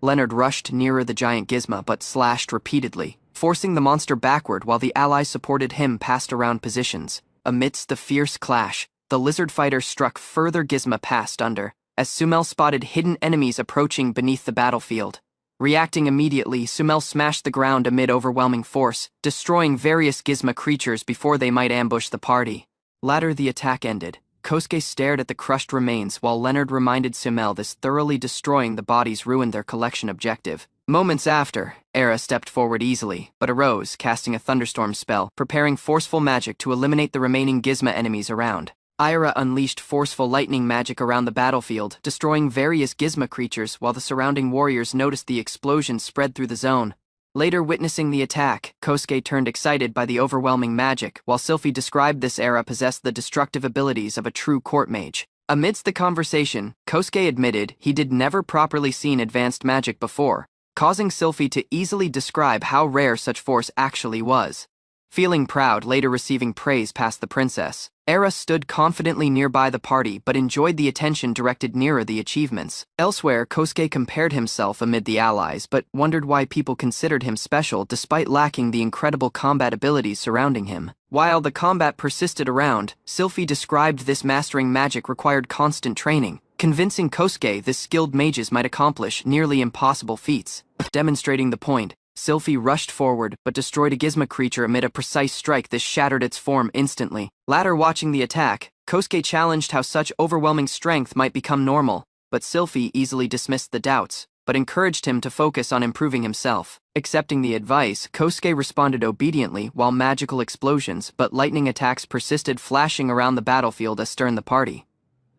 Leonard rushed nearer the giant Gizmo but slashed repeatedly, forcing the monster backward while the allies supported him past around positions. Amidst the fierce clash, the lizard fighter struck further Gizmo past under, as Sumel spotted hidden enemies approaching beneath the battlefield. Reacting immediately, Sumel smashed the ground amid overwhelming force, destroying various Gizmo creatures before they might ambush the party. Later the attack ended. Kosuke stared at the crushed remains while Leonard reminded Sumel this thoroughly destroying the bodies ruined their collection objective. Moments after, Era stepped forward easily, but arose, casting a thunderstorm spell, preparing forceful magic to eliminate the remaining Gizmo enemies around. Ira unleashed forceful lightning magic around the battlefield, destroying various Gizmo creatures while the surrounding warriors noticed the explosion spread through the zone. Later witnessing the attack, Kosuke turned excited by the overwhelming magic, while Sylphie described this era possessed the destructive abilities of a true court mage. Amidst the conversation, Kosuke admitted he did never properly seen advanced magic before, causing Sylphie to easily describe how rare such force actually was. Feeling proud, later receiving praise past the princess, Era stood confidently nearby the party but enjoyed the attention directed nearer the achievements. Elsewhere, Kosuke compared himself amid the allies but wondered why people considered him special despite lacking the incredible combat abilities surrounding him. While the combat persisted around, Sylphie described this mastering magic required constant training, convincing Kosuke this skilled mages might accomplish nearly impossible feats. Demonstrating the point, Sylphie rushed forward but destroyed a Gizmo creature amid a precise strike that shattered its form instantly. Later watching the attack, Kosuke challenged how such overwhelming strength might become normal, but Sylphie easily dismissed the doubts, but encouraged him to focus on improving himself. Accepting the advice, Kosuke responded obediently while magical explosions but lightning attacks persisted flashing around the battlefield astern the party.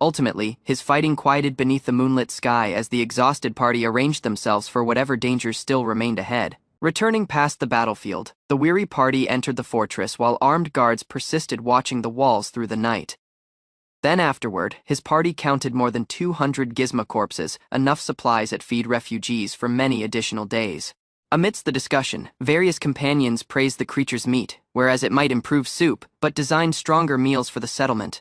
Ultimately, his fighting quieted beneath the moonlit sky as the exhausted party arranged themselves for whatever dangers still remained ahead. Returning past the battlefield, the weary party entered the fortress while armed guards persisted watching the walls through the night. Then afterward, his party counted more than 200 gizmo corpses, enough supplies at feed refugees for many additional days. Amidst the discussion, various companions praised the creature's meat, whereas it might improve soup, but designed stronger meals for the settlement.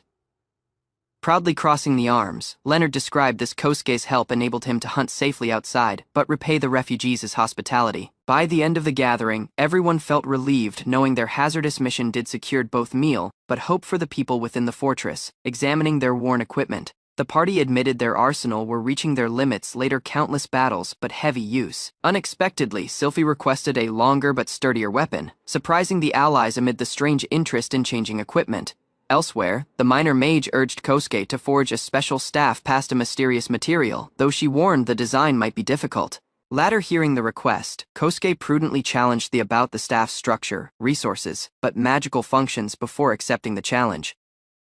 Proudly crossing the arms, Leonard described this Kosuke's help enabled him to hunt safely outside, but repay the refugees' hospitality. By the end of the gathering, everyone felt relieved knowing their hazardous mission did secured both meal, but hope for the people within the fortress. Examining their worn equipment, the party admitted their arsenal were reaching their limits later countless battles but heavy use. Unexpectedly, Sylphie requested a longer but sturdier weapon, surprising the allies amid the strange interest in changing equipment. Elsewhere, the minor mage urged Kosuke to forge a special staff past a mysterious material, though she warned the design might be difficult. Latter hearing the request, Kosuke prudently challenged about the staff's structure, resources, but magical functions before accepting the challenge.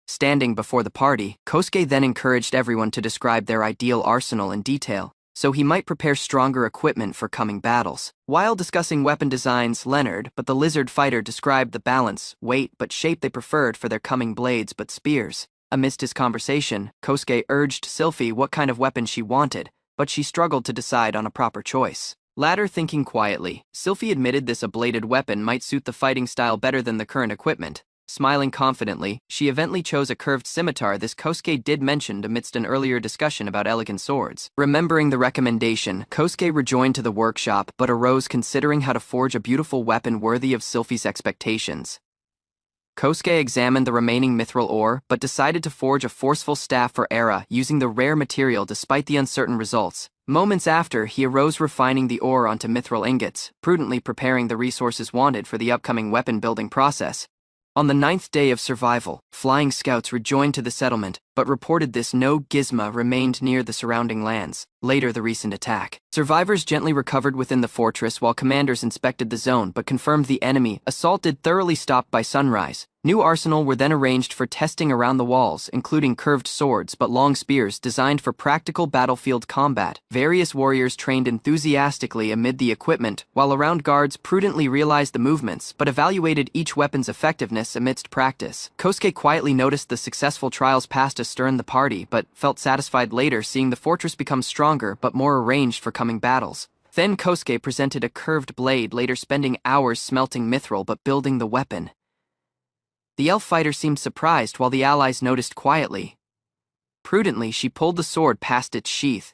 Standing before the party, Kosuke then encouraged everyone to describe their ideal arsenal in detail, so he might prepare stronger equipment for coming battles. While discussing weapon designs, Leonard, but the lizard fighter described the balance, weight, but shape they preferred for their coming blades but spears. Amidst his conversation, Kosuke urged Sylphie what kind of weapon she wanted, but she struggled to decide on a proper choice. Latter thinking quietly, Sylphie admitted this ablated weapon might suit the fighting style better than the current equipment. Smiling confidently, she eventually chose a curved scimitar this Kosuke did mention amidst an earlier discussion about elegant swords. Remembering the recommendation, Kosuke rejoined to the workshop but arose considering how to forge a beautiful weapon worthy of Sylphie's expectations. Kosuke examined the remaining mithril ore but decided to forge a forceful staff for Era using the rare material despite the uncertain results. Moments after, he arose refining the ore onto mithril ingots, prudently preparing the resources wanted for the upcoming weapon building process. On the 9th day of survival, flying scouts rejoined to the settlement, but reported this no gizmo remained near the surrounding lands. Later the recent attack. Survivors gently recovered within the fortress while commanders inspected the zone but confirmed the enemy assault did thoroughly stop by sunrise. New arsenal were then arranged for testing around the walls, including curved swords but long spears designed for practical battlefield combat. Various warriors trained enthusiastically amid the equipment, while around guards prudently realized the movements but evaluated each weapon's effectiveness amidst practice. Kosuke quietly noticed the successful trials past astern the party but felt satisfied later seeing the fortress become stronger but more arranged for coming battles. Then Kosuke presented a curved blade, later spending hours smelting mithril but building the weapon. The elf fighter seemed surprised while the allies noticed quietly. Prudently, she pulled the sword past its sheath.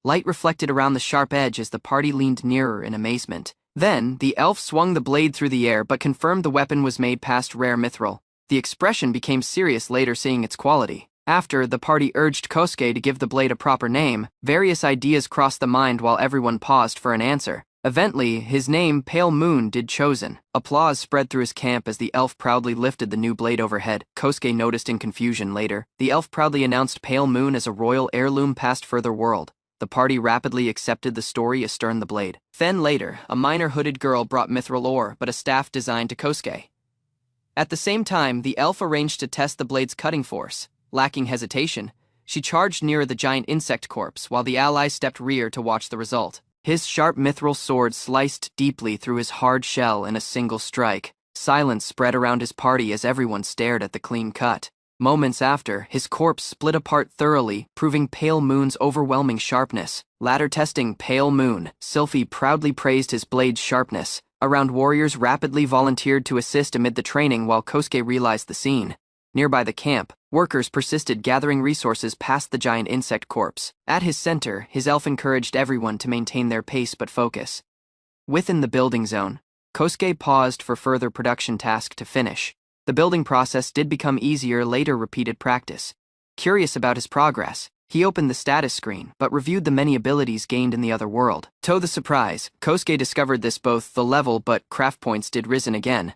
Light reflected around the sharp edge as the party leaned nearer in amazement. Then, the elf swung the blade through the air but confirmed the weapon was made past rare mithril. The expression became serious later seeing its quality. After, the party urged Kosuke to give the blade a proper name. Various ideas crossed the mind while everyone paused for an answer. Eventually, his name, Pale Moon, did chosen. Applause spread through his camp as the elf proudly lifted the new blade overhead. Kosuke noticed in confusion later. The elf proudly announced Pale Moon as a royal heirloom past further world. The party rapidly accepted the story astern the blade. Then later, a minor hooded girl brought mithril ore but a staff designed to Kosuke. At the same time, the elf arranged to test the blade's cutting force. Lacking hesitation, she charged nearer the giant insect corpse while the allies stepped rear to watch the result. His sharp mithril sword sliced deeply through his hard shell in a single strike. Silence spread around his party as everyone stared at the clean cut. Moments after, his corpse split apart thoroughly, proving Pale Moon's overwhelming sharpness. Latter testing Pale Moon, Sylphie proudly praised his blade's sharpness. Around warriors rapidly volunteered to assist amid the training while Kosuke realized the scene. Nearby the camp, workers persisted gathering resources past the giant insect corpse. At his center, his elf encouraged everyone to maintain their pace but focus. Within the building zone, Kosuke paused for further production task to finish. The building process did become easier later repeated practice. Curious about his progress, he opened the status screen but reviewed the many abilities gained in the other world. To the surprise, Kosuke discovered this both the level but craft points did risen again,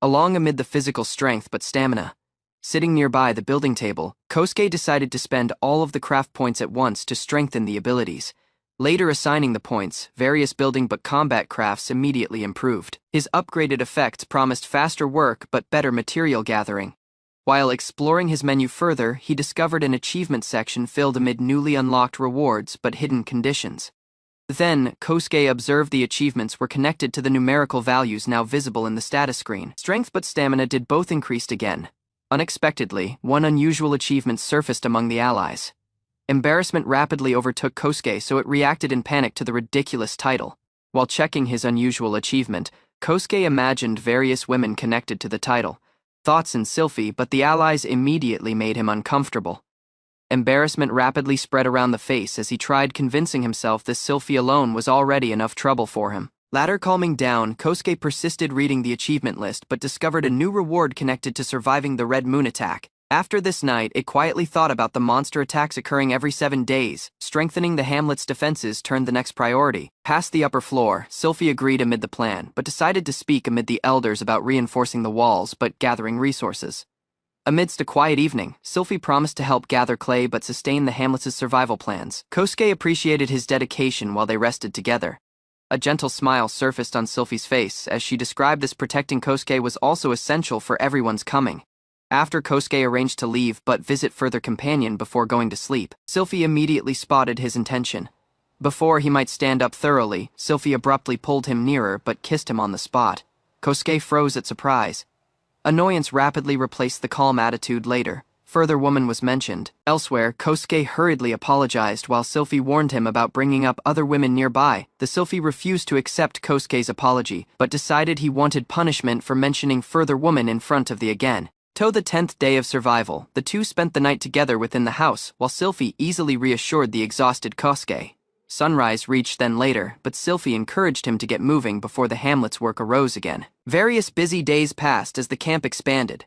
along amid the physical strength but stamina. Sitting nearby the building table, Kosuke decided to spend all of the craft points at once to strengthen the abilities. Later assigning the points, various building but combat crafts immediately improved. His upgraded effects promised faster work but better material gathering. While exploring his menu further, he discovered an achievement section filled amid newly unlocked rewards but hidden conditions. Then, Kosuke observed the achievements were connected to the numerical values now visible in the status screen. Strength but stamina did both increased again. Unexpectedly, one unusual achievement surfaced among the allies. Embarrassment rapidly overtook Kosuke, so it reacted in panic to the ridiculous title. While checking his unusual achievement, Kosuke imagined various women connected to the title, thoughts in Sylphie, but the allies immediately made him uncomfortable. Embarrassment rapidly spread around the face as he tried convincing himself this Sylphie alone was already enough trouble for him. Later calming down, Kosuke persisted reading the achievement list but discovered a new reward connected to surviving the Red Moon attack. After this night, it quietly thought about the monster attacks occurring every 7 days. Strengthening the hamlet's defenses turned the next priority. Past the upper floor, Sylphie agreed amid the plan, but decided to speak amid the elders about reinforcing the walls but gathering resources. Amidst a quiet evening, Sylphie promised to help gather clay but sustain the hamlet's survival plans. Kosuke appreciated his dedication while they rested together. A gentle smile surfaced on Sylphie's face as she described this protecting Kosuke was also essential for everyone's coming. After Kosuke arranged to leave but visit further companion before going to sleep, Sylphie immediately spotted his intention. Before he might stand up thoroughly, Sylphie abruptly pulled him nearer but kissed him on the spot. Kosuke froze at surprise. Annoyance rapidly replaced the calm attitude later. Further woman was mentioned. Elsewhere, Kosuke hurriedly apologized while Sylphie warned him about bringing up other women nearby. The Sylphie refused to accept Kosuke's apology, but decided he wanted punishment for mentioning further woman in front of the again. Till the 10th day of survival, the two spent the night together within the house, while Sylphie easily reassured the exhausted Kosuke. Sunrise reached then later, but Sylphie encouraged him to get moving before the hamlet's work arose again. Various busy days passed as the camp expanded.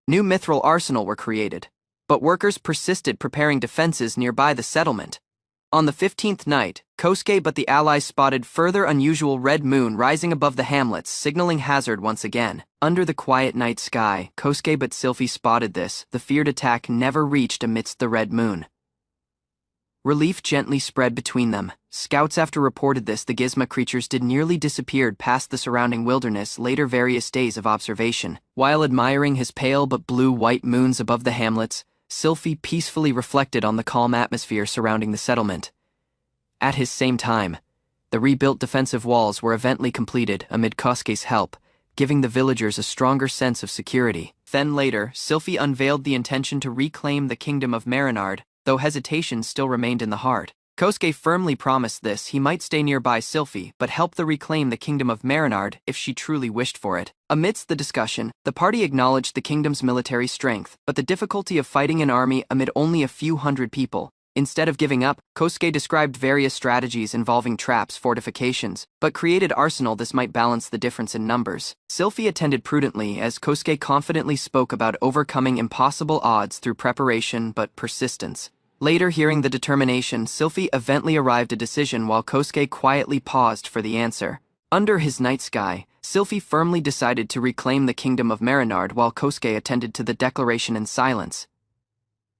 New mithril arsenal were created, but workers persisted preparing defenses nearby the settlement. On the 15th night, Kosuke but the allies spotted further unusual red moon rising above the hamlets, signaling hazard once again. Under the quiet night sky, Kosuke but Sylphie spotted this. The feared attack never reached amidst the red moon. Relief gently spread between them. Scouts after reported this, the Gizmo creatures did nearly disappeared past the surrounding wilderness. Later various days of observation. While admiring his pale but blue-white moons above the hamlets, Sylphie peacefully reflected on the calm atmosphere surrounding the settlement. At his same time, the rebuilt defensive walls were eventually completed amid Kosuke's help, giving the villagers a stronger sense of security. Then later, Sylphie unveiled the intention to reclaim the kingdom of Marinard, though hesitation still remained in the heart. Kosuke firmly promised this he might stay nearby Sylphie but help the reclaim the kingdom of Marinard if she truly wished for it. Amidst the discussion, the party acknowledged the kingdom's military strength, but the difficulty of fighting an army amid only a few hundred people. Instead of giving up, Kosuke described various strategies involving traps, fortifications, but created arsenal this might balance the difference in numbers. Sylphie attended prudently as Kosuke confidently spoke about overcoming impossible odds through preparation but persistence. Later, hearing the determination, Sylphie eventually arrived at a decision while Kosuke quietly paused for the answer. Under his night sky, Sylphie firmly decided to reclaim the kingdom of Marinard while Kosuke attended to the declaration in silence.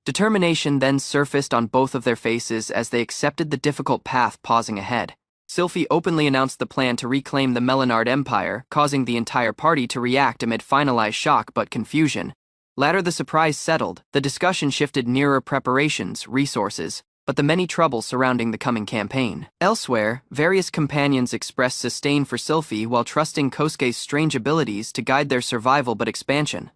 Determination then surfaced on both of their faces as they accepted the difficult path pausing ahead. Sylphie openly announced the plan to reclaim the Marinard Empire, causing the entire party to react amid finalized shock but confusion. Later the surprise settled, the discussion shifted nearer preparations, resources, but the many troubles surrounding the coming campaign. Elsewhere, various companions expressed disdain for Sylphie while trusting Kosuke's strange abilities to guide their survival but expansion.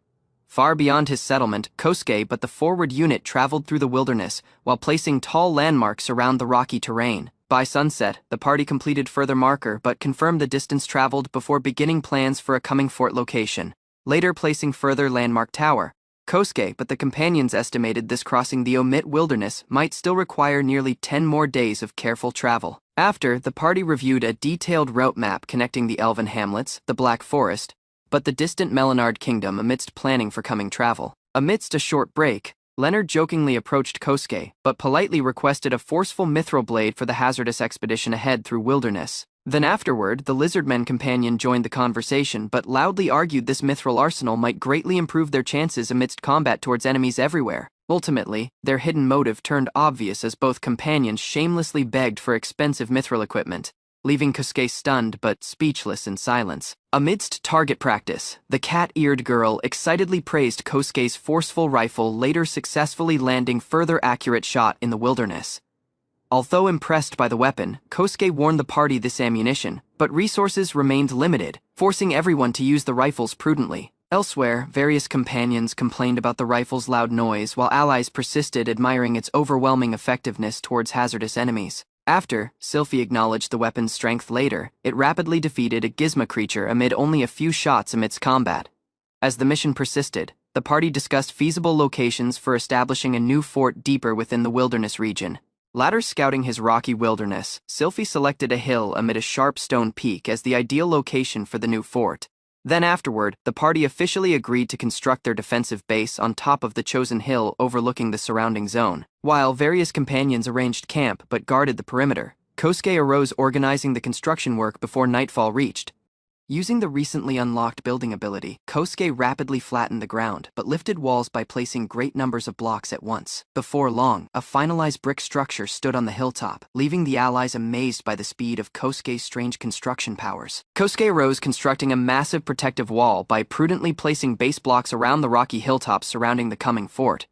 Far beyond his settlement, Kosuke but the forward unit traveled through the wilderness while placing tall landmarks around the rocky terrain. By sunset, the party completed further marker but confirmed the distance traveled before beginning plans for a coming fort location. Later placing further landmark tower. Kosuke but the companions estimated this crossing the Omit wilderness might still require nearly 10 more days of careful travel. After, the party reviewed a detailed route map connecting the elven hamlets, the Black Forest, but the distant Marinard kingdom amidst planning for coming travel. Amidst a short break, Leonard jokingly approached Kosuke, but politely requested a forceful mithril blade for the hazardous expedition ahead through wilderness. Then afterward, the lizardman companion joined the conversation but loudly argued this mithril arsenal might greatly improve their chances amidst combat towards enemies everywhere. Ultimately, their hidden motive turned obvious as both companions shamelessly begged for expensive mithril equipment, leaving Kosuke stunned but speechless in silence. Amidst target practice, the cat-eared girl excitedly praised Kosuke's forceful rifle, later successfully landing further accurate shot in the wilderness. Although impressed by the weapon, Kosuke warned the party this ammunition, but resources remained limited, forcing everyone to use the rifles prudently. Elsewhere, various companions complained about the rifle's loud noise while allies persisted admiring its overwhelming effectiveness towards hazardous enemies. After Sylphie acknowledged the weapon's strength later, it rapidly defeated a gizmo creature amid only a few shots amidst combat. As the mission persisted, the party discussed feasible locations for establishing a new fort deeper within the wilderness region. Later scouting his rocky wilderness, Sylphie selected a hill amid a sharp stone peak as the ideal location for the new fort. Then afterward, the party officially agreed to construct their defensive base on top of the chosen hill overlooking the surrounding zone. While various companions arranged camp but guarded the perimeter, Kosuke arose organizing the construction work before nightfall reached. Using the recently unlocked building ability, Kosuke rapidly flattened the ground but lifted walls by placing great numbers of blocks at once. Before long, a finalized brick structure stood on the hilltop, leaving the allies amazed by the speed of Kosuke's strange construction powers. Kosuke arose constructing a massive protective wall by prudently placing base blocks around the rocky hilltops surrounding the coming fort.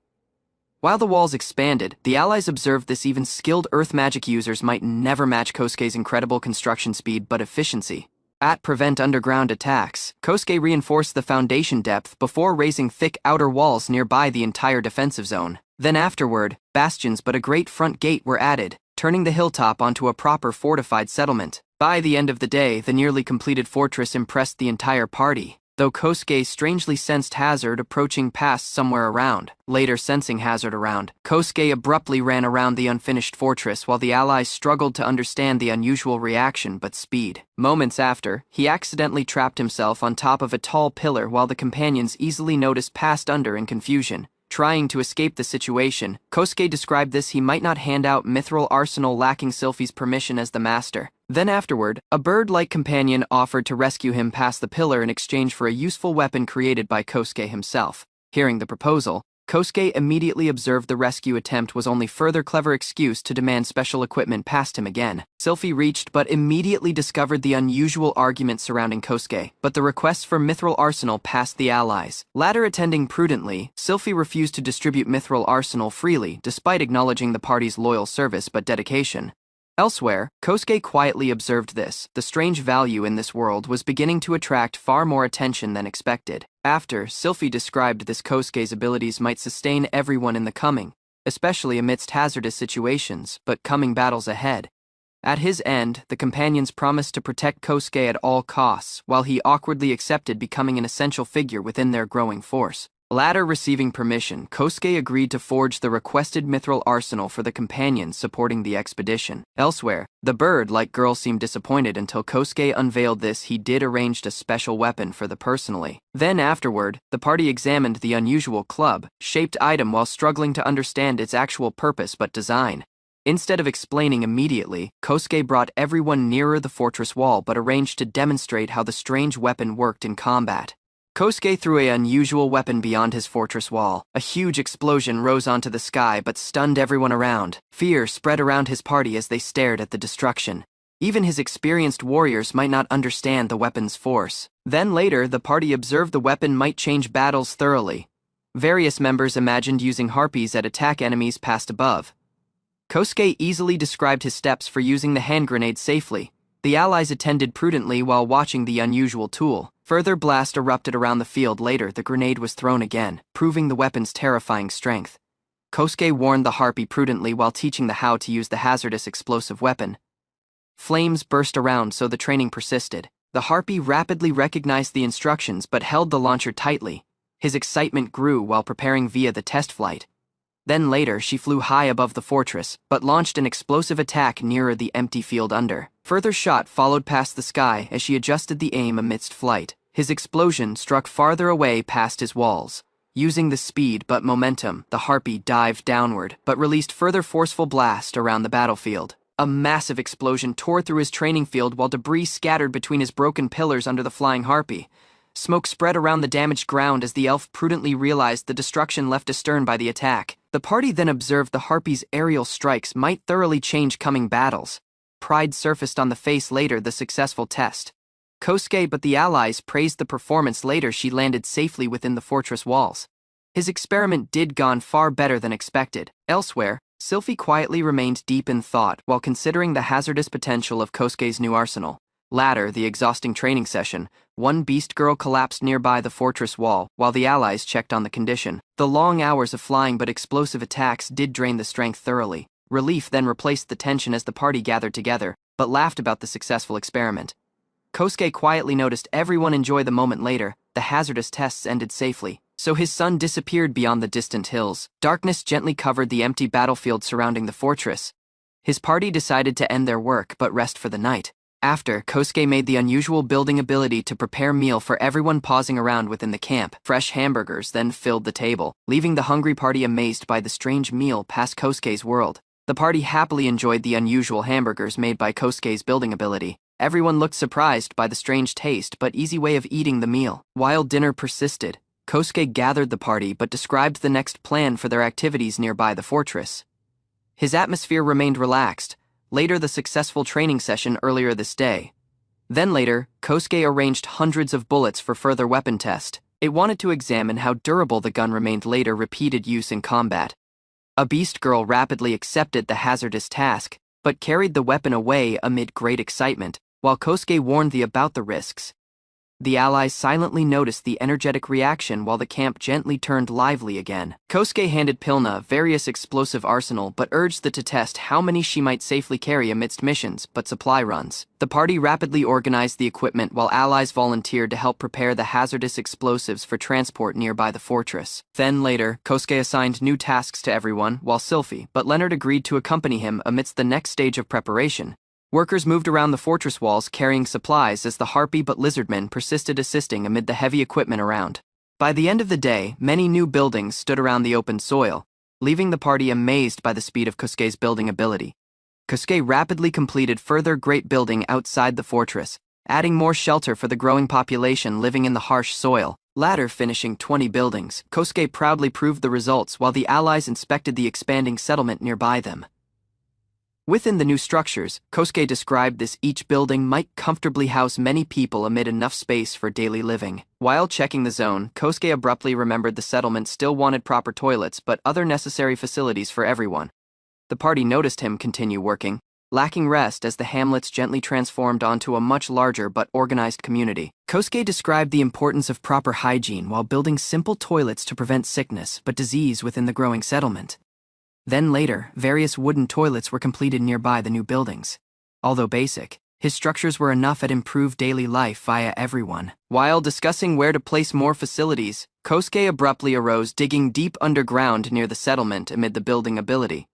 While the walls expanded, the allies observed this even skilled earth magic users might never match Kosuke's incredible construction speed but efficiency. At prevent underground attacks, Kosuke reinforced the foundation depth before raising thick outer walls nearby the entire defensive zone. Then afterward, bastions but a great front gate were added, turning the hilltop onto a proper fortified settlement. By the end of the day, the nearly completed fortress impressed the entire party, though Kosuke strangely sensed hazard approaching past somewhere around. Later sensing hazard around, Kosuke abruptly ran around the unfinished fortress while the allies struggled to understand the unusual reaction but speed. Moments after, he accidentally trapped himself on top of a tall pillar while the companions easily noticed passed under in confusion. Trying to escape the situation, Kosuke described this he might not hand out mithril arsenal lacking Sylphie's permission as the master. Then afterward, a bird-like companion offered to rescue him past the pillar in exchange for a useful weapon created by Kosuke himself. Hearing the proposal, Kosuke immediately observed the rescue attempt was only further clever excuse to demand special equipment past him again. Sylphie reached but immediately discovered the unusual argument surrounding Kosuke, but the requests for mithril arsenal passed the allies. Latter attending prudently, Sylphie refused to distribute mithril arsenal freely despite acknowledging the party's loyal service but dedication. Elsewhere, Kosuke quietly observed this. The strange value in this world was beginning to attract far more attention than expected. After, Sylphie described this Kosuke's abilities might sustain everyone in the coming, especially amidst hazardous situations, but coming battles ahead. At his end, the companions promised to protect Kosuke at all costs, while he awkwardly accepted becoming an essential figure within their growing force. Latter receiving permission, Kosuke agreed to forge the requested mithril arsenal for the companions supporting the expedition. Elsewhere, the bird-like girl seemed disappointed until Kosuke unveiled this he did arranged a special weapon for the personally. Then afterward, the party examined the unusual club-shaped item while struggling to understand its actual purpose but design. Instead of explaining immediately, Kosuke brought everyone nearer the fortress wall but arranged to demonstrate how the strange weapon worked in combat. Kosuke threw an unusual weapon beyond his fortress wall. A huge explosion rose onto the sky but stunned everyone around. Fear spread around his party as they stared at the destruction. Even his experienced warriors might not understand the weapon's force. Then later, the party observed the weapon might change battles thoroughly. Various members imagined using harpies at attack enemies passed above. Kosuke easily described his steps for using the hand grenade safely. The allies attended prudently while watching the unusual tool. Further blast erupted around the field. Later, the grenade was thrown again, proving the weapon's terrifying strength. Kosuke warned the harpy prudently while teaching the how to use the hazardous explosive weapon. Flames burst around so the training persisted. The harpy rapidly recognized the instructions but held the launcher tightly. His excitement grew while preparing via the test flight. Then later, she flew high above the fortress, but launched an explosive attack nearer the empty field under. Further shot followed past the sky as she adjusted the aim amidst flight. His explosion struck farther away past his walls. Using the speed but momentum, the harpy dived downward, but released further forceful blast around the battlefield. A massive explosion tore through his training field while debris scattered between his broken pillars under the flying harpy. Smoke spread around the damaged ground as the elf prudently realized the destruction left astern by the attack. The party then observed the harpy's aerial strikes might thoroughly change coming battles. Pride surfaced on the face later the successful test. Kosuke but the allies praised the performance later she landed safely within the fortress walls. His experiment did gone far better than expected. Elsewhere, Sylphie quietly remained deep in thought while considering the hazardous potential of Kosuke's new arsenal. Later, the exhausting training session, one beast girl collapsed nearby the fortress wall, while the allies checked on the condition. The long hours of flying but explosive attacks did drain the strength thoroughly. Relief then replaced the tension as the party gathered together, but laughed about the successful experiment. Kosuke quietly noticed everyone enjoy the moment later. The hazardous tests ended safely, so his son disappeared beyond the distant hills. Darkness gently covered the empty battlefield surrounding the fortress. His party decided to end their work but rest for the night. After, Kosuke made the unusual building ability to prepare meal for everyone pausing around within the camp. Fresh hamburgers then filled the table, leaving the hungry party amazed by the strange meal past Kosuke's world. The party happily enjoyed the unusual hamburgers made by Kosuke's building ability. Everyone looked surprised by the strange taste but easy way of eating the meal. While dinner persisted, Kosuke gathered the party but described the next plan for their activities nearby the fortress. His atmosphere remained relaxed. Later, the successful training session earlier this day. Then later, Kosuke arranged hundreds of bullets for further weapon test. It wanted to examine how durable the gun remained later repeated use in combat. A beast girl rapidly accepted the hazardous task, but carried the weapon away amid great excitement, while Kosuke warned about the risks. The allies silently noticed the energetic reaction while the camp gently turned lively again. Kosuke handed Pilna various explosive arsenal but urged to test how many she might safely carry amidst missions but supply runs. The party rapidly organized the equipment while allies volunteered to help prepare the hazardous explosives for transport nearby the fortress. Then later, Kosuke assigned new tasks to everyone while Sylphie but Leonard agreed to accompany him amidst the next stage of preparation. Workers moved around the fortress walls carrying supplies as the harpy but lizardmen persisted assisting amid the heavy equipment around. By the end of the day, many new buildings stood around the open soil, leaving the party amazed by the speed of Kosuke's building ability. Kosuke rapidly completed further great building outside the fortress, adding more shelter for the growing population living in the harsh soil. Later finishing 20 buildings, Kosuke proudly proved the results while the allies inspected the expanding settlement nearby them. Within the new structures, Kosuke described each building might comfortably house many people amid enough space for daily living. While checking the zone, Kosuke abruptly remembered the settlement still wanted proper toilets but other necessary facilities for everyone. The party noticed him continue working, lacking rest as the hamlets gently transformed onto a much larger but organized community. Kosuke described the importance of proper hygiene while building simple toilets to prevent sickness but disease within the growing settlement. Then later, various wooden toilets were completed nearby the new buildings. Although basic, his structures were enough at improved daily life via everyone. While discussing where to place more facilities, Kosuke abruptly arose digging deep underground near the settlement amid the building ability.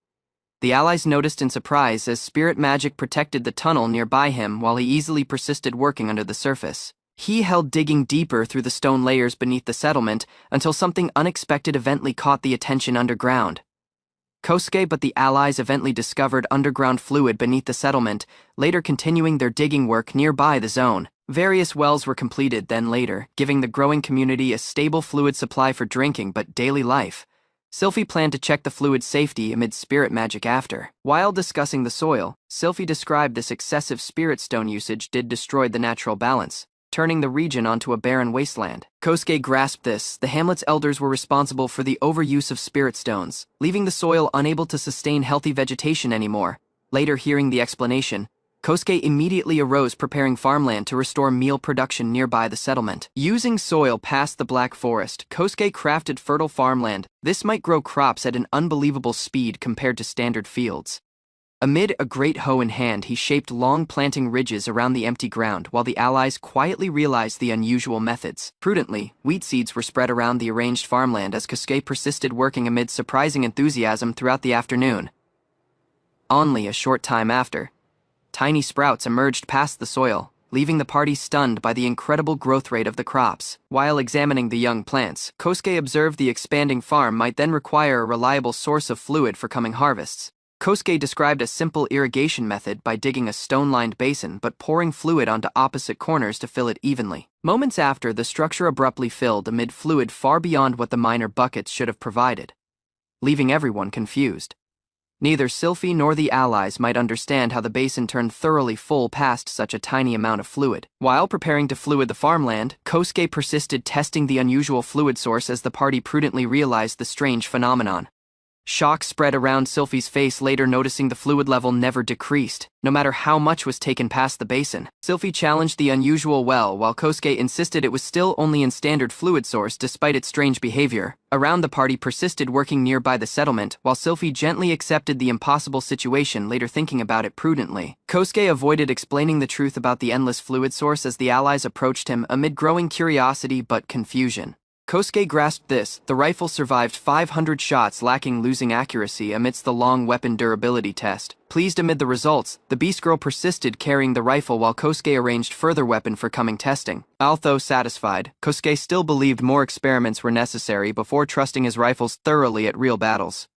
The allies noticed in surprise as spirit magic protected the tunnel nearby him while he easily persisted working under the surface. He held digging deeper through the stone layers beneath the settlement until something unexpected eventually caught the attention underground. Kosuke but the allies eventually discovered underground fluid beneath the settlement, later continuing their digging work nearby the zone. Various wells were completed then later, giving the growing community a stable fluid supply for drinking but daily life. Sylphie planned to check the fluid's safety amid spirit magic after. While discussing the soil, Sylphie described this excessive spirit stone usage did destroy the natural balance, turning the region onto a barren wasteland. Kosuke grasped this. The hamlet's elders were responsible for the overuse of spirit stones, leaving the soil unable to sustain healthy vegetation anymore. Later hearing the explanation, Kosuke immediately arose preparing farmland to restore meal production nearby the settlement. Using soil past the Black Forest, Kosuke crafted fertile farmland. This might grow crops at an unbelievable speed compared to standard fields. Amid a great hoe in hand, he shaped long planting ridges around the empty ground while the allies quietly realized the unusual methods. Prudently, wheat seeds were spread around the arranged farmland as Kosuke persisted working amid surprising enthusiasm throughout the afternoon. Only a short time after, tiny sprouts emerged past the soil, leaving the party stunned by the incredible growth rate of the crops. While examining the young plants, Kosuke observed the expanding farm might then require a reliable source of fluid for coming harvests. Kosuke described a simple irrigation method by digging a stone-lined basin but pouring fluid onto opposite corners to fill it evenly. Moments after, the structure abruptly filled amid fluid far beyond what the minor buckets should have provided, leaving everyone confused. Neither Sylphie nor the allies might understand how the basin turned thoroughly full past such a tiny amount of fluid. While preparing to fluid the farmland, Kosuke persisted testing the unusual fluid source as the party prudently realized the strange phenomenon. Shock spread around Sylphie's face, later noticing the fluid level never decreased, no matter how much was taken past the basin. Sylphie challenged the unusual well, while Kosuke insisted it was still only in standard fluid source despite its strange behavior. Around the party persisted working nearby the settlement, while Sylphie gently accepted the impossible situation, later thinking about it prudently. Kosuke avoided explaining the truth about the endless fluid source as the allies approached him amid growing curiosity but confusion. Kosuke grasped this. The rifle survived 500 shots, losing accuracy amidst the long weapon durability test. Pleased amid the results, the Beast Girl persisted carrying the rifle while Kosuke arranged further weapon for coming testing. Although satisfied, Kosuke still believed more experiments were necessary before trusting his rifles thoroughly at real battles.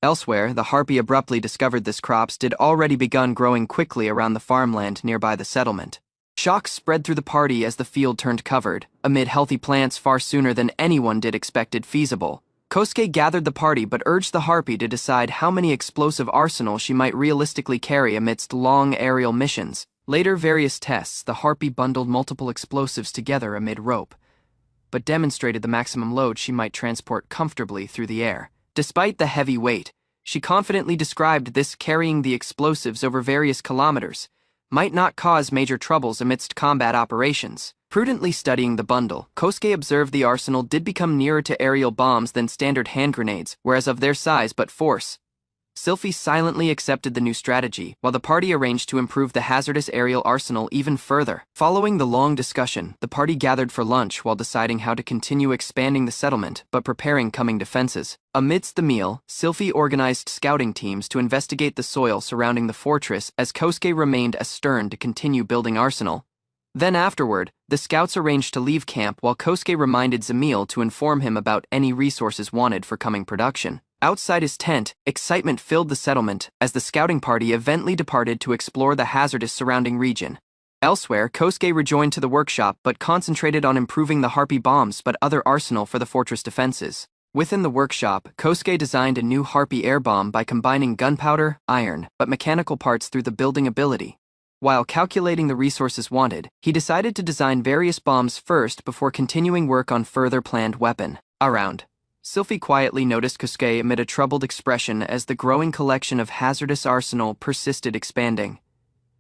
Elsewhere, the Harpy abruptly discovered this crops did already begun growing quickly around the farmland nearby the settlement. Shock spread through the party as the field turned covered, amid healthy plants far sooner than anyone did expected feasible. Kosuke gathered the party but urged the Harpy to decide how many explosive arsenal she might realistically carry amidst long aerial missions. Later various tests, the Harpy bundled multiple explosives together amid rope, but demonstrated the maximum load she might transport comfortably through the air. Despite the heavy weight, she confidently described this carrying the explosives over various kilometers might not cause major troubles amidst combat operations. Prudently studying the bundle, Kosuke observed the arsenal did become nearer to aerial bombs than standard hand grenades, whereas of their size but force. Sylphie silently accepted the new strategy, while the party arranged to improve the hazardous aerial arsenal even further. Following the long discussion, the party gathered for lunch while deciding how to continue expanding the settlement but preparing coming defenses. Amidst the meal, Sylphie organized scouting teams to investigate the soil surrounding the fortress as Kosuke remained astern to continue building arsenal. Then afterward, the scouts arranged to leave camp while Kosuke reminded Zamil to inform him about any resources wanted for coming production. Outside his tent, excitement filled the settlement as the scouting party eventually departed to explore the hazardous surrounding region. Elsewhere, Kosuke rejoined to the workshop but concentrated on improving the Harpy bombs but other arsenal for the fortress defenses. Within the workshop, Kosuke designed a new Harpy air bomb by combining gunpowder, iron, but mechanical parts through the building ability. While calculating the resources wanted, he decided to design various bombs first before continuing work on further planned weapon. Around, Sylphie quietly noticed Kosuke amid a troubled expression as the growing collection of hazardous arsenal persisted expanding.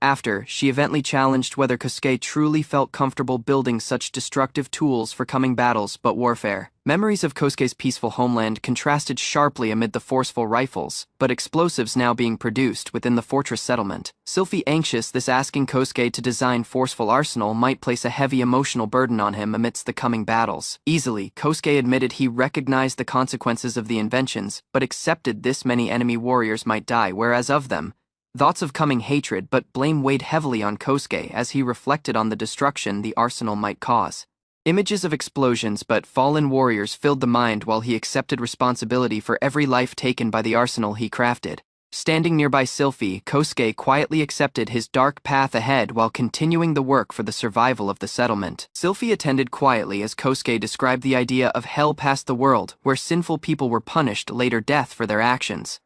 After, she eventually challenged whether Kosuke truly felt comfortable building such destructive tools for coming battles but warfare. Memories of Kosuke's peaceful homeland contrasted sharply amid the forceful rifles, but explosives now being produced within the fortress settlement. Sylphie anxious this asking Kosuke to design forceful arsenal might place a heavy emotional burden on him amidst the coming battles. Easily, Kosuke admitted he recognized the consequences of the inventions, but accepted this many enemy warriors might die, whereas of them, thoughts of coming hatred but blame weighed heavily on Kosuke as he reflected on the destruction the arsenal might cause. Images of explosions but fallen warriors filled the mind while he accepted responsibility for every life taken by the arsenal he crafted. Standing nearby Sylphie, Kosuke quietly accepted his dark path ahead while continuing the work for the survival of the settlement. Sylphie attended quietly as Kosuke described the idea of hell past the world, where sinful people were punished, later death for their actions.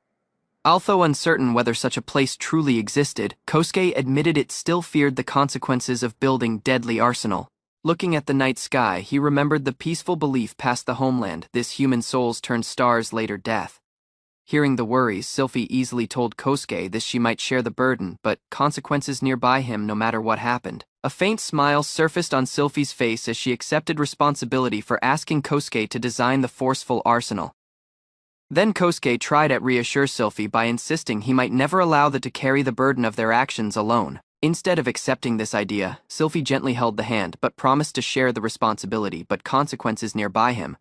Although uncertain whether such a place truly existed, Kosuke admitted it still feared the consequences of building deadly arsenal. Looking at the night sky, he remembered the peaceful belief past the homeland, this human souls turn stars, later death. Hearing the worries, Sylphie easily told Kosuke this she might share the burden, but consequences nearby him no matter what happened. A faint smile surfaced on Sylphie's face as she accepted responsibility for asking Kosuke to design the forceful arsenal. Then Kosuke tried to reassure Sylphie by insisting he might never allow them to carry the burden of their actions alone. Instead of accepting this idea, Sylphie gently held the hand but promised to share the responsibility but consequences nearby him.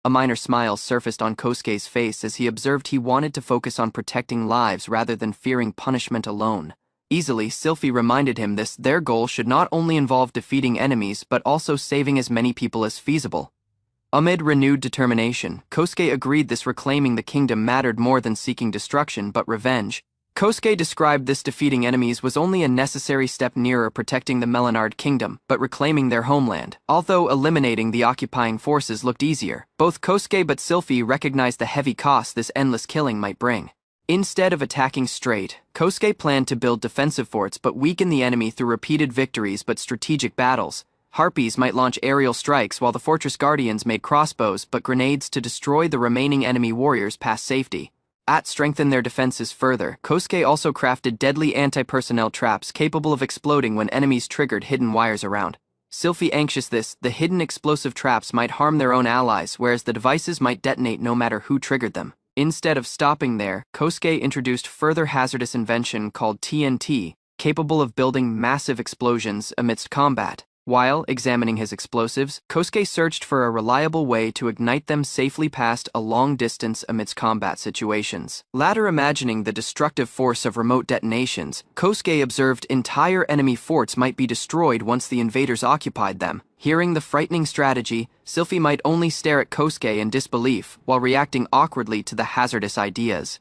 A minor smile surfaced on Kosuke's face as he observed he wanted to focus on protecting lives rather than fearing punishment alone. Easily, Sylphie reminded him their goal should not only involve defeating enemies but also saving as many people as feasible. Amid renewed determination, Kosuke agreed this reclaiming the kingdom mattered more than seeking destruction but revenge. Kosuke described this defeating enemies was only a necessary step nearer protecting the Melanard kingdom, but reclaiming their homeland. Although eliminating the occupying forces looked easier, both Kosuke but Sylphie recognized the heavy cost this endless killing might bring. Instead of attacking straight, Kosuke planned to build defensive forts but weaken the enemy through repeated victories but strategic battles. Harpies might launch aerial strikes while the fortress guardians made crossbows but grenades to destroy the remaining enemy warriors past safety. Strengthen their defenses further. Kosuke also crafted deadly anti-personnel traps capable of exploding when enemies triggered hidden wires around. Sylphie anxious the hidden explosive traps might harm their own allies, whereas the devices might detonate no matter who triggered them. Instead of stopping there, Kosuke introduced further hazardous invention called TNT, capable of building massive explosions amidst combat. While examining his explosives, Kosuke searched for a reliable way to ignite them safely past a long distance amidst combat situations. Later imagining the destructive force of remote detonations, Kosuke observed entire enemy forts might be destroyed once the invaders occupied them. Hearing the frightening strategy, Sylphie might only stare at Kosuke in disbelief while reacting awkwardly to the hazardous ideas.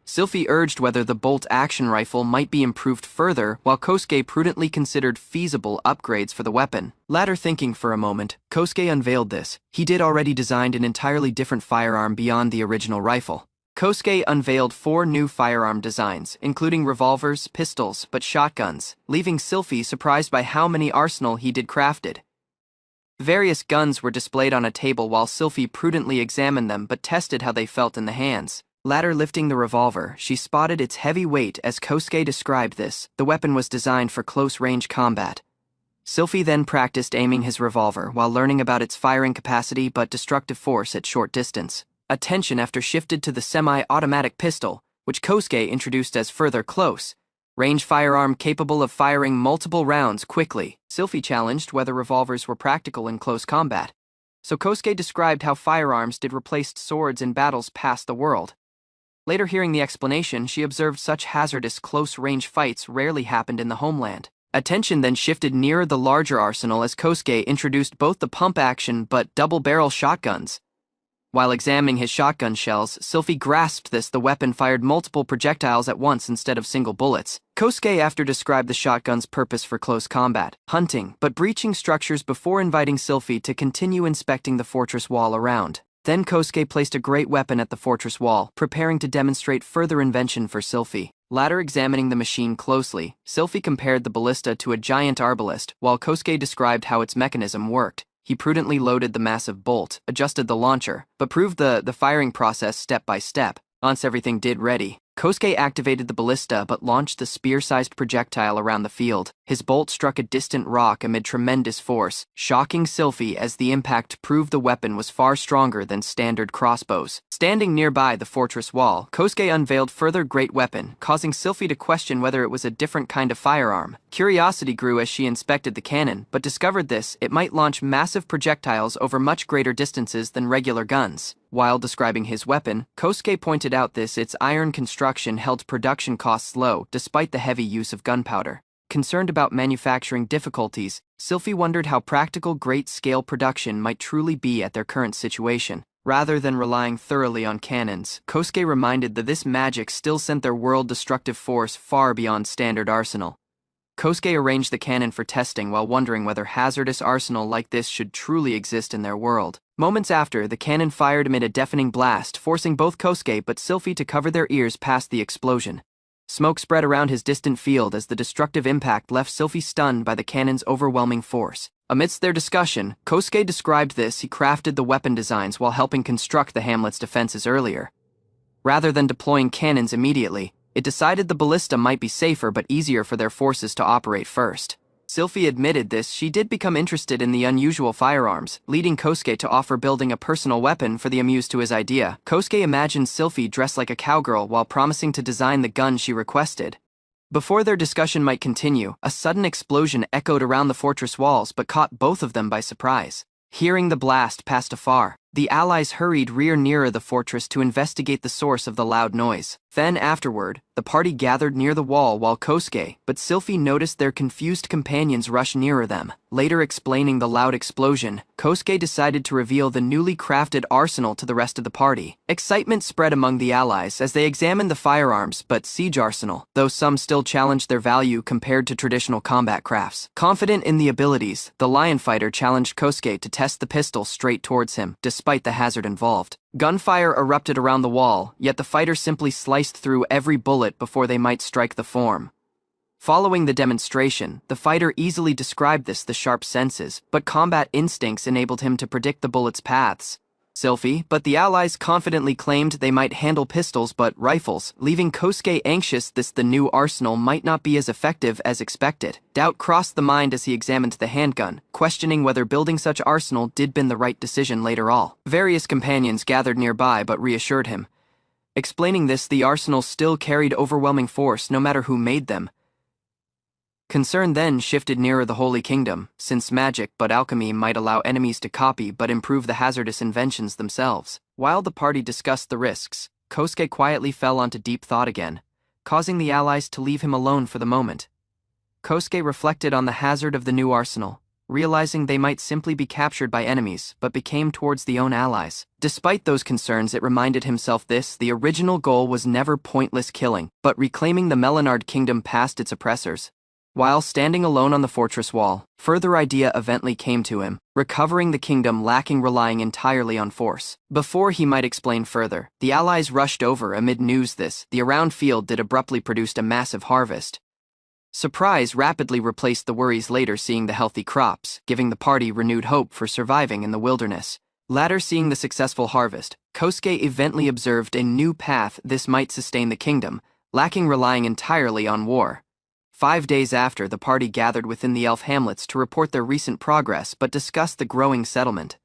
Sylphie urged whether the bolt-action rifle might be improved further, while Kosuke prudently considered feasible upgrades for the weapon. Later thinking for a moment, Kosuke unveiled this. He did already designed an entirely different firearm beyond the original rifle. Kosuke unveiled 4 new firearm designs, including revolvers, pistols, but shotguns, leaving Sylphie surprised by how many arsenal he did crafted. Various guns were displayed on a table while Sylphie prudently examined them but tested how they felt in the hands. Later lifting the revolver, she spotted its heavy weight. As Kosuke described this, the weapon was designed for close-range combat. Sylphie then practiced aiming his revolver while learning about its firing capacity but destructive force at short distance. Attention after shifted to the semi-automatic pistol, which Kosuke introduced as further close-range firearm capable of firing multiple rounds quickly. Sylphie challenged whether revolvers were practical in close combat. So Kosuke described how firearms did replace swords in battles past the world. Later hearing the explanation, she observed such hazardous close-range fights rarely happened in the homeland. Attention then shifted nearer the larger arsenal as Kosuke introduced both the pump-action but double-barrel shotguns. While examining his shotgun shells, Sylphie grasped the weapon fired multiple projectiles at once instead of single bullets. Kosuke after described the shotgun's purpose for close combat, hunting, but breaching structures before inviting Sylphie to continue inspecting the fortress wall around. Then Kosuke placed a great weapon at the fortress wall, preparing to demonstrate further invention for Sylphie. Later examining the machine closely, Sylphie compared the ballista to a giant arbalist, while Kosuke described how its mechanism worked. He prudently loaded the massive bolt, adjusted the launcher, but proved the firing process step by step. Once everything did ready, Kosuke activated the ballista but launched the spear-sized projectile around the field. His bolt struck a distant rock amid tremendous force, shocking Sylphie as the impact proved the weapon was far stronger than standard crossbows. Standing nearby the fortress wall, Kosuke unveiled further great weapon, causing Sylphie to question whether it was a different kind of firearm. Curiosity grew as she inspected the cannon, but discovered it might launch massive projectiles over much greater distances than regular guns. While describing his weapon, Kosuke pointed out its iron construction held production costs low despite the heavy use of gunpowder. Concerned about manufacturing difficulties, Sylphie wondered how practical great-scale production might truly be at their current situation. Rather than relying thoroughly on cannons, Kosuke reminded that this magic still sent their world-destructive force far beyond standard arsenal. Kosuke arranged the cannon for testing while wondering whether hazardous arsenal like this should truly exist in their world. Moments after, the cannon fired amid a deafening blast, forcing both Kosuke but Sylphie to cover their ears past the explosion. Smoke spread around his distant field as the destructive impact left Sylphie stunned by the cannon's overwhelming force. Amidst their discussion, Kosuke described he crafted the weapon designs while helping construct the hamlet's defenses earlier. Rather than deploying cannons immediately, it decided the ballista might be safer but easier for their forces to operate first. Sylphie admitted she did become interested in the unusual firearms, leading Kosuke to offer building a personal weapon for the amused to his idea. Kosuke imagined Sylphie dressed like a cowgirl while promising to design the gun she requested. Before their discussion might continue, a sudden explosion echoed around the fortress walls but caught both of them by surprise. Hearing the blast past afar, the allies hurried nearer the fortress to investigate the source of the loud noise. Then afterward, the party gathered near the wall while Kosuke but Sylphie noticed their confused companions rush nearer them. Later explaining the loud explosion, Kosuke decided to reveal the newly crafted arsenal to the rest of the party. Excitement spread among the allies as they examined the firearms but siege arsenal, though some still challenged their value compared to traditional combat crafts. Confident in the abilities, the lion fighter challenged Kosuke to test the pistol straight towards him, despite the hazard involved. Gunfire erupted around the wall, yet the fighter simply sliced through every bullet before they might strike the form. Following the demonstration, the fighter easily described the sharp senses, but combat instincts enabled him to predict the bullets' paths. Sylphie, but the allies confidently claimed they might handle pistols but rifles, leaving Kosuke anxious the new arsenal might not be as effective as expected. Doubt crossed the mind as he examined the handgun, questioning whether building such arsenal did been the right decision later all. Various companions gathered nearby but reassured him. Explaining this, the arsenal still carried overwhelming force no matter who made them. Concern then shifted nearer the Holy Kingdom, since magic but alchemy might allow enemies to copy but improve the hazardous inventions themselves. While the party discussed the risks, Kosuke quietly fell onto deep thought again, causing the allies to leave him alone for the moment. Kosuke reflected on the hazard of the new arsenal, realizing they might simply be captured by enemies but became towards the own allies. Despite those concerns, it reminded himself the original goal was never pointless killing, but reclaiming the Melanard Kingdom past its oppressors. While standing alone on the fortress wall, further idea eventually came to him, recovering the kingdom relying entirely on force. Before he might explain further, the allies rushed over amid news the around field did abruptly produced a massive harvest. Surprise rapidly replaced the worries later seeing the healthy crops, giving the party renewed hope for surviving in the wilderness. Later seeing the successful harvest, Kosuke eventually observed a new path this might sustain the kingdom, relying entirely on war. 5 days after, the party gathered within the elf hamlets to report their recent progress but discuss the growing settlement.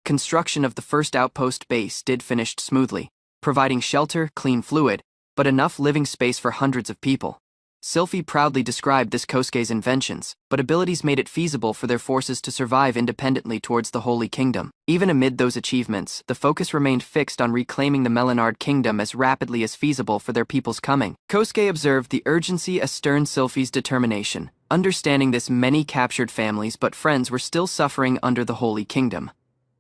Construction of the first outpost base did finished smoothly, providing shelter, clean fluid, but enough living space for hundreds of people. Sylphie proudly described this Kosuke's inventions, but abilities made it feasible for their forces to survive independently towards the Holy Kingdom. Even amid those achievements, the focus remained fixed on reclaiming the Melanard Kingdom as rapidly as feasible for their people's coming. Kosuke observed the urgency astern Sylphie's determination, understanding this many captured families but friends were still suffering under the Holy Kingdom.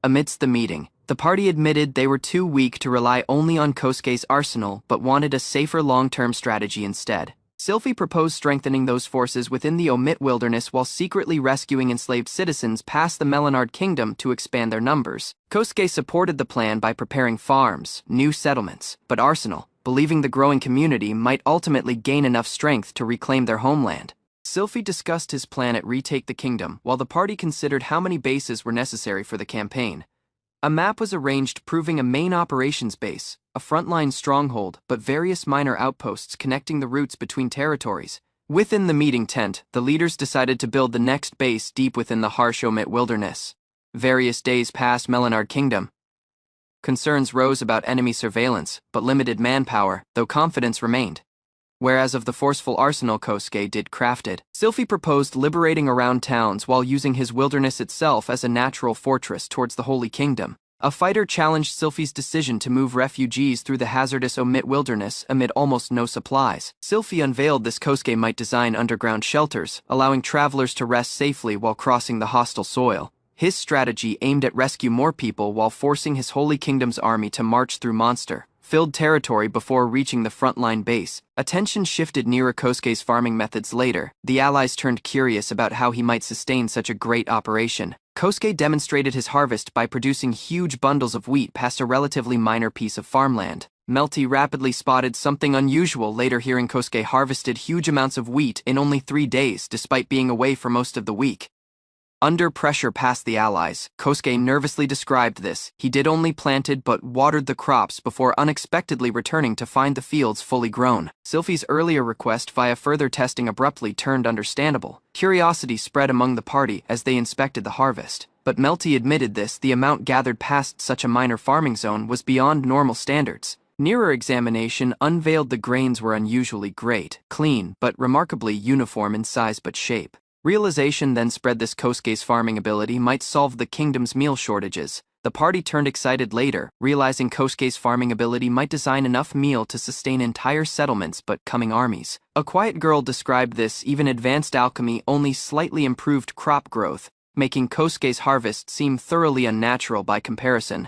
Amidst the meeting, the party admitted they were too weak to rely only on Kosuke's arsenal but wanted a safer long-term strategy instead. Sylphie proposed strengthening those forces within the Omit wilderness while secretly rescuing enslaved citizens past the Melanard Kingdom to expand their numbers. Kosuke supported the plan by preparing farms, new settlements, but arsenal, believing the growing community might ultimately gain enough strength to reclaim their homeland. Sylphie discussed his plan at Retake the Kingdom while the party considered how many bases were necessary for the campaign. A map was arranged proving a main operations base, a frontline stronghold, but various minor outposts connecting the routes between territories. Within the meeting tent, the leaders decided to build the next base deep within the harsh Omit wilderness. Various days passed Melanard Kingdom. Concerns rose about enemy surveillance, but limited manpower, though confidence remained. Whereas of the forceful arsenal Kosuke did crafted, Sylphie proposed liberating around towns while using his wilderness itself as a natural fortress towards the Holy Kingdom. A fighter challenged Sylphie's decision to move refugees through the hazardous Omit wilderness amid almost no supplies. Sylphie unveiled this Kosuke might design underground shelters, allowing travelers to rest safely while crossing the hostile soil. His strategy aimed at rescue more people while forcing his Holy Kingdom's army to march through monster-filled territory before reaching the frontline base. Attention shifted nearer Kosuke's farming methods later. The allies turned curious about how he might sustain such a great operation. Kosuke demonstrated his harvest by producing huge bundles of wheat past a relatively minor piece of farmland. Melty rapidly spotted something unusual later hearing Kosuke harvested huge amounts of wheat in only 3 days despite being away for most of the week. Under pressure past the allies, Kosuke nervously described this. He did only planted but watered the crops before unexpectedly returning to find the fields fully grown. Sylphie's earlier request via further testing abruptly turned understandable. Curiosity spread among the party as they inspected the harvest. But Melty admitted the amount gathered past such a minor farming zone was beyond normal standards. Nearer examination unveiled the grains were unusually great, clean, but remarkably uniform in size but shape. Realization then spread this Kosuke's farming ability might solve the kingdom's meal shortages. The party turned excited later, realizing Kosuke's farming ability might design enough meal to sustain entire settlements but coming armies. A quiet girl described this even advanced alchemy only slightly improved crop growth, making Kosuke's harvest seem thoroughly unnatural by comparison.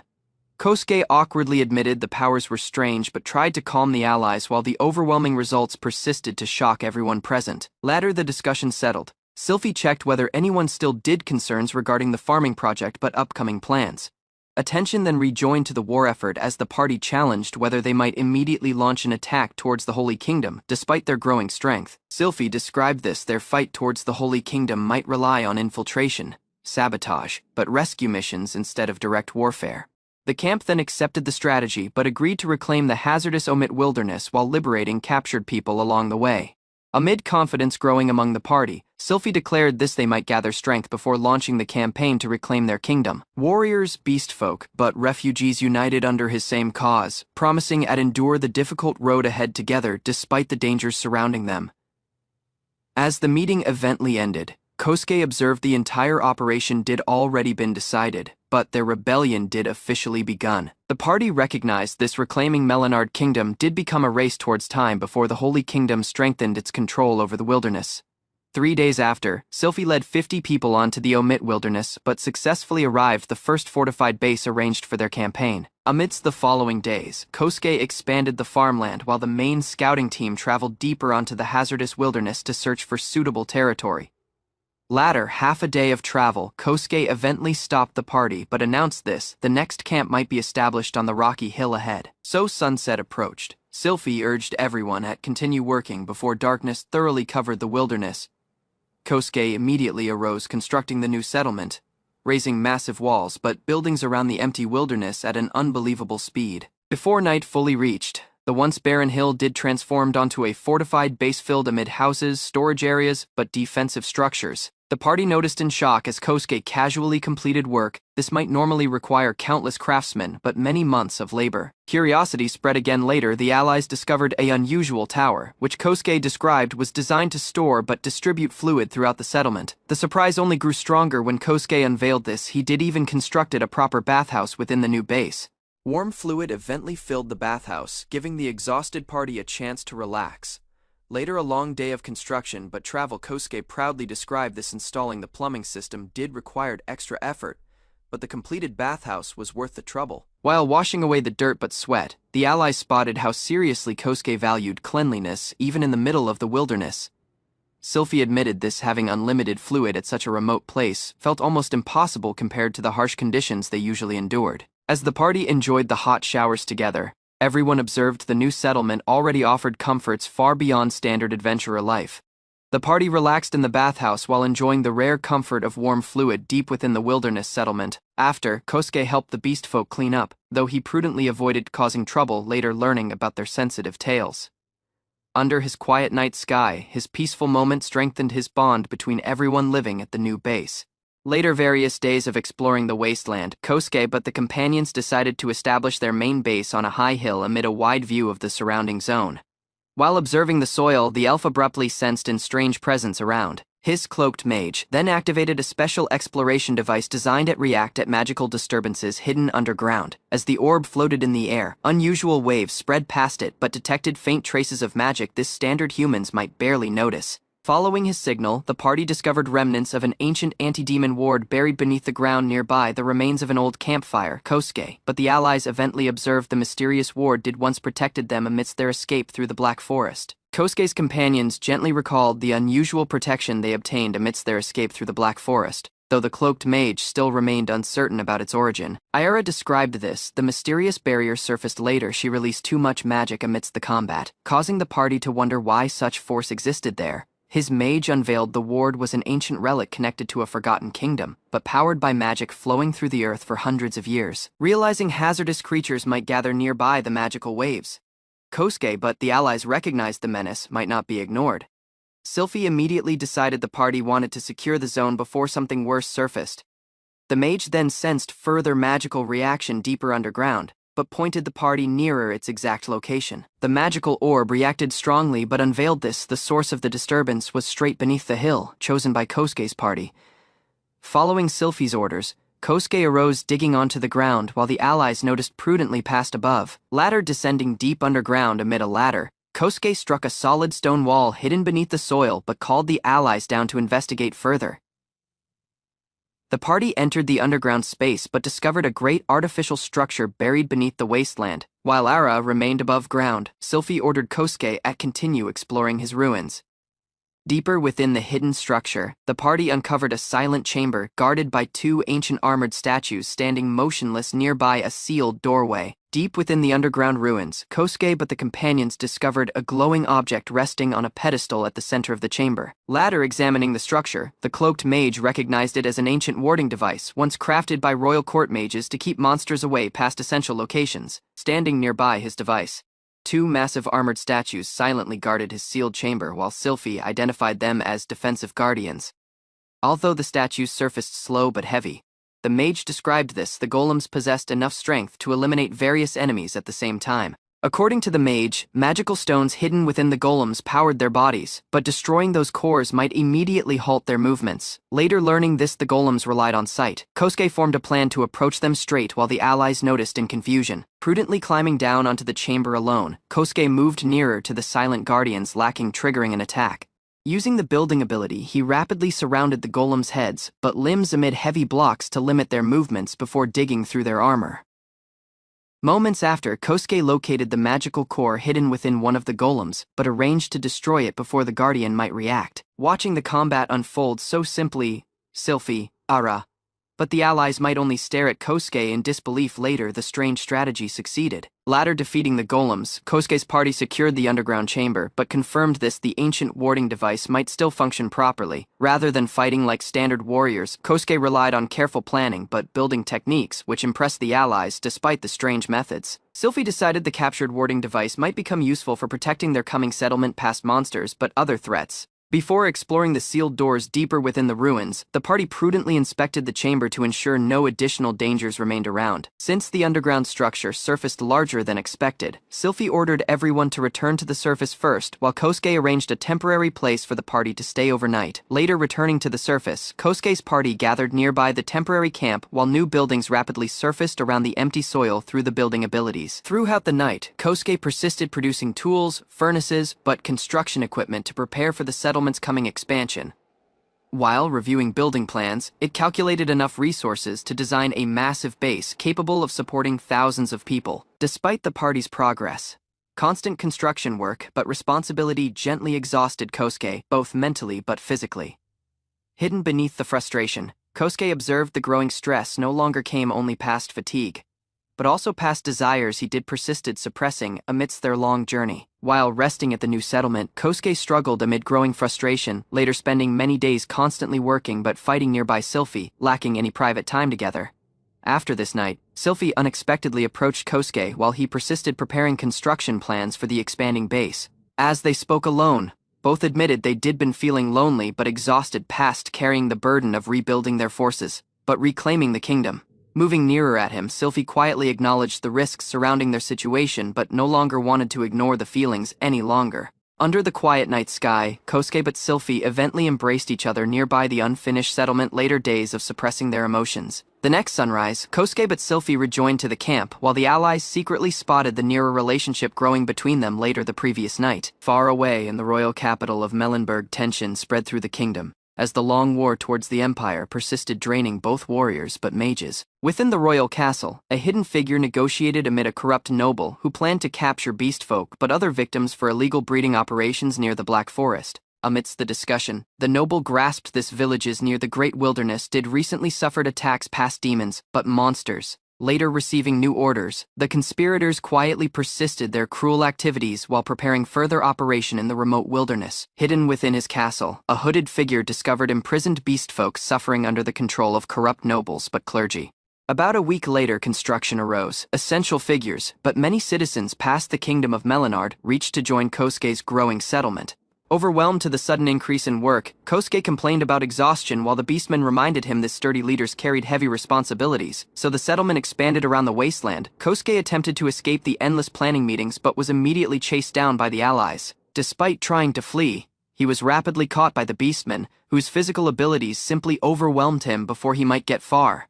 Kosuke awkwardly admitted the powers were strange but tried to calm the allies while the overwhelming results persisted to shock everyone present. Later the discussion settled. Sylphie checked whether anyone still did concerns regarding the farming project but upcoming plans. Attention then rejoined to the war effort as the party challenged whether they might immediately launch an attack towards the Holy Kingdom, despite their growing strength. Sylphie described their fight towards the Holy Kingdom might rely on infiltration. sabotage, but rescue missions instead of direct warfare. The camp then accepted the strategy but agreed to reclaim the hazardous Omit wilderness while liberating captured people along the way. Amid confidence growing among the party, Sylphie declared they might gather strength before launching the campaign to reclaim their kingdom. Warriors, beastfolk, but refugees united under his same cause, promising to endure the difficult road ahead together despite the dangers surrounding them. As the meeting eventually ended, Kosuke observed the entire operation did already been decided, but their rebellion did officially begun. The party recognized this reclaiming Melanard Kingdom did become a race towards time before the Holy Kingdom strengthened its control over the wilderness. 3 days after, Sylphie led 50 people onto the Omit wilderness but successfully arrived the first fortified base arranged for their campaign. Amidst the following days, Kosuke expanded the farmland while the main scouting team traveled deeper onto the hazardous wilderness to search for suitable territory. Later, half a day of travel, Kosuke eventually stopped the party but announced the next camp might be established on the rocky hill ahead. So sunset approached. Sylphie urged everyone to continue working before darkness thoroughly covered the wilderness. Kosuke immediately arose constructing the new settlement, raising massive walls but buildings around the empty wilderness at an unbelievable speed. Before night fully reached, the once barren hill did transformed onto a fortified base filled amid houses, storage areas, but defensive structures. The party noticed in shock as Kosuke casually completed work. This might normally require countless craftsmen, but many months of labor. Curiosity spread again later. The allies discovered an unusual tower, which Kosuke described was designed to store but distribute fluid throughout the settlement. The surprise only grew stronger when Kosuke unveiled this. He did even constructed a proper bathhouse within the new base. Warm fluid eventually filled the bathhouse, giving the exhausted party a chance to relax. Later a long day of construction but travel. Kosuke proudly described this. Installing the plumbing system did required extra effort, but the completed bathhouse was worth the trouble. While washing away the dirt but sweat, the allies spotted how seriously Kosuke valued cleanliness even in the middle of the wilderness. Sylphie admitted having unlimited fluid at such a remote place felt almost impossible compared to the harsh conditions they usually endured. As the party enjoyed the hot showers together, everyone observed the new settlement already offered comforts far beyond standard adventurer life. The party relaxed in the bathhouse while enjoying the rare comfort of warm fluid deep within the wilderness settlement. After, Kosuke helped the beastfolk clean up, though he prudently avoided causing trouble, later learning about their sensitive tales. Under his quiet night sky, his peaceful moment strengthened his bond between everyone living at the new base. Later various days of exploring the wasteland, Kosuke but the companions decided to establish their main base on a high hill amid a wide view of the surrounding zone. While observing the soil, the elf abruptly sensed a strange presence around. His cloaked mage then activated a special exploration device designed to react at magical disturbances hidden underground. As the orb floated in the air, unusual waves spread past it but detected faint traces of magic standard humans might barely notice. Following his signal, the party discovered remnants of an ancient anti-demon ward buried beneath the ground nearby, the remains of an old campfire. Kosuke but the allies eventually observed the mysterious ward did once protected them amidst their escape through the Black Forest. Kosuke's companions gently recalled the unusual protection they obtained amidst their escape through the Black Forest, though the cloaked mage still remained uncertain about its origin. Aira described the mysterious barrier surfaced later. She released too much magic amidst the combat, causing the party to wonder why such force existed there. His mage unveiled the ward was an ancient relic connected to a forgotten kingdom, but powered by magic flowing through the earth for hundreds of years. Realizing hazardous creatures might gather nearby the magical waves, Kosuke but the allies recognized the menace might not be ignored. Sylphie immediately decided the party wanted to secure the zone before something worse surfaced. The mage then sensed further magical reaction deeper underground, but pointed the party nearer its exact location. The magical orb reacted strongly but unveiled the source of the disturbance was straight beneath the hill, chosen by Kosuke's party. Following Sylphie's orders, Kosuke arose digging onto the ground while the allies noticed prudently passed above. Ladder descending deep underground amid a ladder, Kosuke struck a solid stone wall hidden beneath the soil but called the allies down to investigate further. The party entered the underground space but discovered a great artificial structure buried beneath the wasteland. While Aira remained above ground, Sylphie ordered Kosuke to continue exploring his ruins. Deeper within the hidden structure, the party uncovered a silent chamber guarded by two ancient armored statues standing motionless nearby a sealed doorway. Deep within the underground ruins, Kosuke but the companions discovered a glowing object resting on a pedestal at the center of the chamber. Later examining the structure, the cloaked mage recognized it as an ancient warding device once crafted by royal court mages to keep monsters away past essential locations. Standing nearby his device, two massive armored statues silently guarded his sealed chamber while Sylphie identified them as defensive guardians. Although the statues surfaced slow but heavy, the mage described this: the golems possessed enough strength to eliminate various enemies at the same time. According to the mage, magical stones hidden within the golems powered their bodies, but destroying those cores might immediately halt their movements. Later learning this, the golems relied on sight. Kosuke formed a plan to approach them straight while the allies noticed in confusion. Prudently climbing down onto the chamber alone, Kosuke moved nearer to the silent guardians, lacking triggering an attack. Using the building ability, he rapidly surrounded the golems' heads, but limbs amid heavy blocks to limit their movements before digging through their armor. Moments after, Kosuke located the magical core hidden within one of the golems, but arranged to destroy it before the guardian might react. Watching the combat unfold so simply, Sylphie, Ara. But the allies might only stare at Kosuke in disbelief. Later, the strange strategy succeeded. Later defeating the golems, Kosuke's party secured the underground chamber, but confirmed the ancient warding device might still function properly. Rather than fighting like standard warriors, Kosuke relied on careful planning but building techniques, which impressed the allies despite the strange methods. Sylphie decided the captured warding device might become useful for protecting their coming settlement past monsters but other threats. Before exploring the sealed doors deeper within the ruins, the party prudently inspected the chamber to ensure no additional dangers remained around. Since the underground structure surfaced larger than expected, Sylphie ordered everyone to return to the surface first, while Kosuke arranged a temporary place for the party to stay overnight. Later returning to the surface, Kosuke's party gathered nearby the temporary camp while new buildings rapidly surfaced around the empty soil through the building abilities. Throughout the night, Kosuke persisted producing tools, furnaces, but construction equipment to prepare for the settlement's coming expansion. While reviewing building plans, it calculated enough resources to design a massive base capable of supporting thousands of people. Despite the party's progress, constant construction work but responsibility gently exhausted Kosuke, both mentally but physically. Hidden beneath the frustration, Kosuke observed the growing stress no longer came only past fatigue, but also past desires he persisted suppressing amidst their long journey. While resting at the new settlement, Kosuke struggled amid growing frustration, later spending many days constantly working but fighting nearby Sylphie, lacking any private time together. After this night, Sylphie unexpectedly approached Kosuke while he persisted preparing construction plans for the expanding base. As they spoke alone, both admitted they'd been feeling lonely but exhausted past carrying the burden of rebuilding their forces, but reclaiming the kingdom. Moving nearer at him, Sylphie quietly acknowledged the risks surrounding their situation but no longer wanted to ignore the feelings any longer. Under the quiet night sky, Kosuke but Sylphie eventually embraced each other nearby the unfinished settlement. Later days of suppressing their emotions. The next sunrise, Kosuke but Sylphie rejoined to the camp while the allies secretly spotted the nearer relationship growing between them later the previous night. Far away in the royal capital of Mellenberg, tension spread through the kingdom, as the long war towards the empire persisted, draining both warriors but mages. Within the royal castle, a hidden figure negotiated amid a corrupt noble who planned to capture beastfolk but other victims for illegal breeding operations near the Black Forest. Amidst the discussion, the noble grasped this villages near the Great Wilderness recently suffered attacks past demons, but monsters. Later receiving new orders, the conspirators quietly persisted their cruel activities while preparing further operation in the remote wilderness. Hidden within his castle, a hooded figure discovered imprisoned beastfolk suffering under the control of corrupt nobles but clergy. About a week later, construction arose. Essential figures, but many citizens past the kingdom of Melinard reached to join Kosuke's growing settlement. Overwhelmed to the sudden increase in work, Kosuke complained about exhaustion while the beastmen reminded him that sturdy leaders carried heavy responsibilities, so the settlement expanded around the wasteland. Kosuke attempted to escape the endless planning meetings but was immediately chased down by the allies. Despite trying to flee, he was rapidly caught by the beastmen, whose physical abilities simply overwhelmed him before he might get far.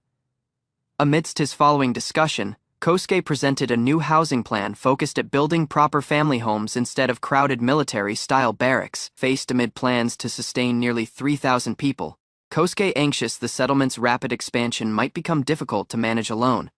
Amidst his following discussion, Kosuke presented a new housing plan focused at building proper family homes instead of crowded military-style barracks. Faced amid plans to sustain nearly 3,000 people, Kosuke anxious the settlement's rapid expansion might become difficult to manage alone.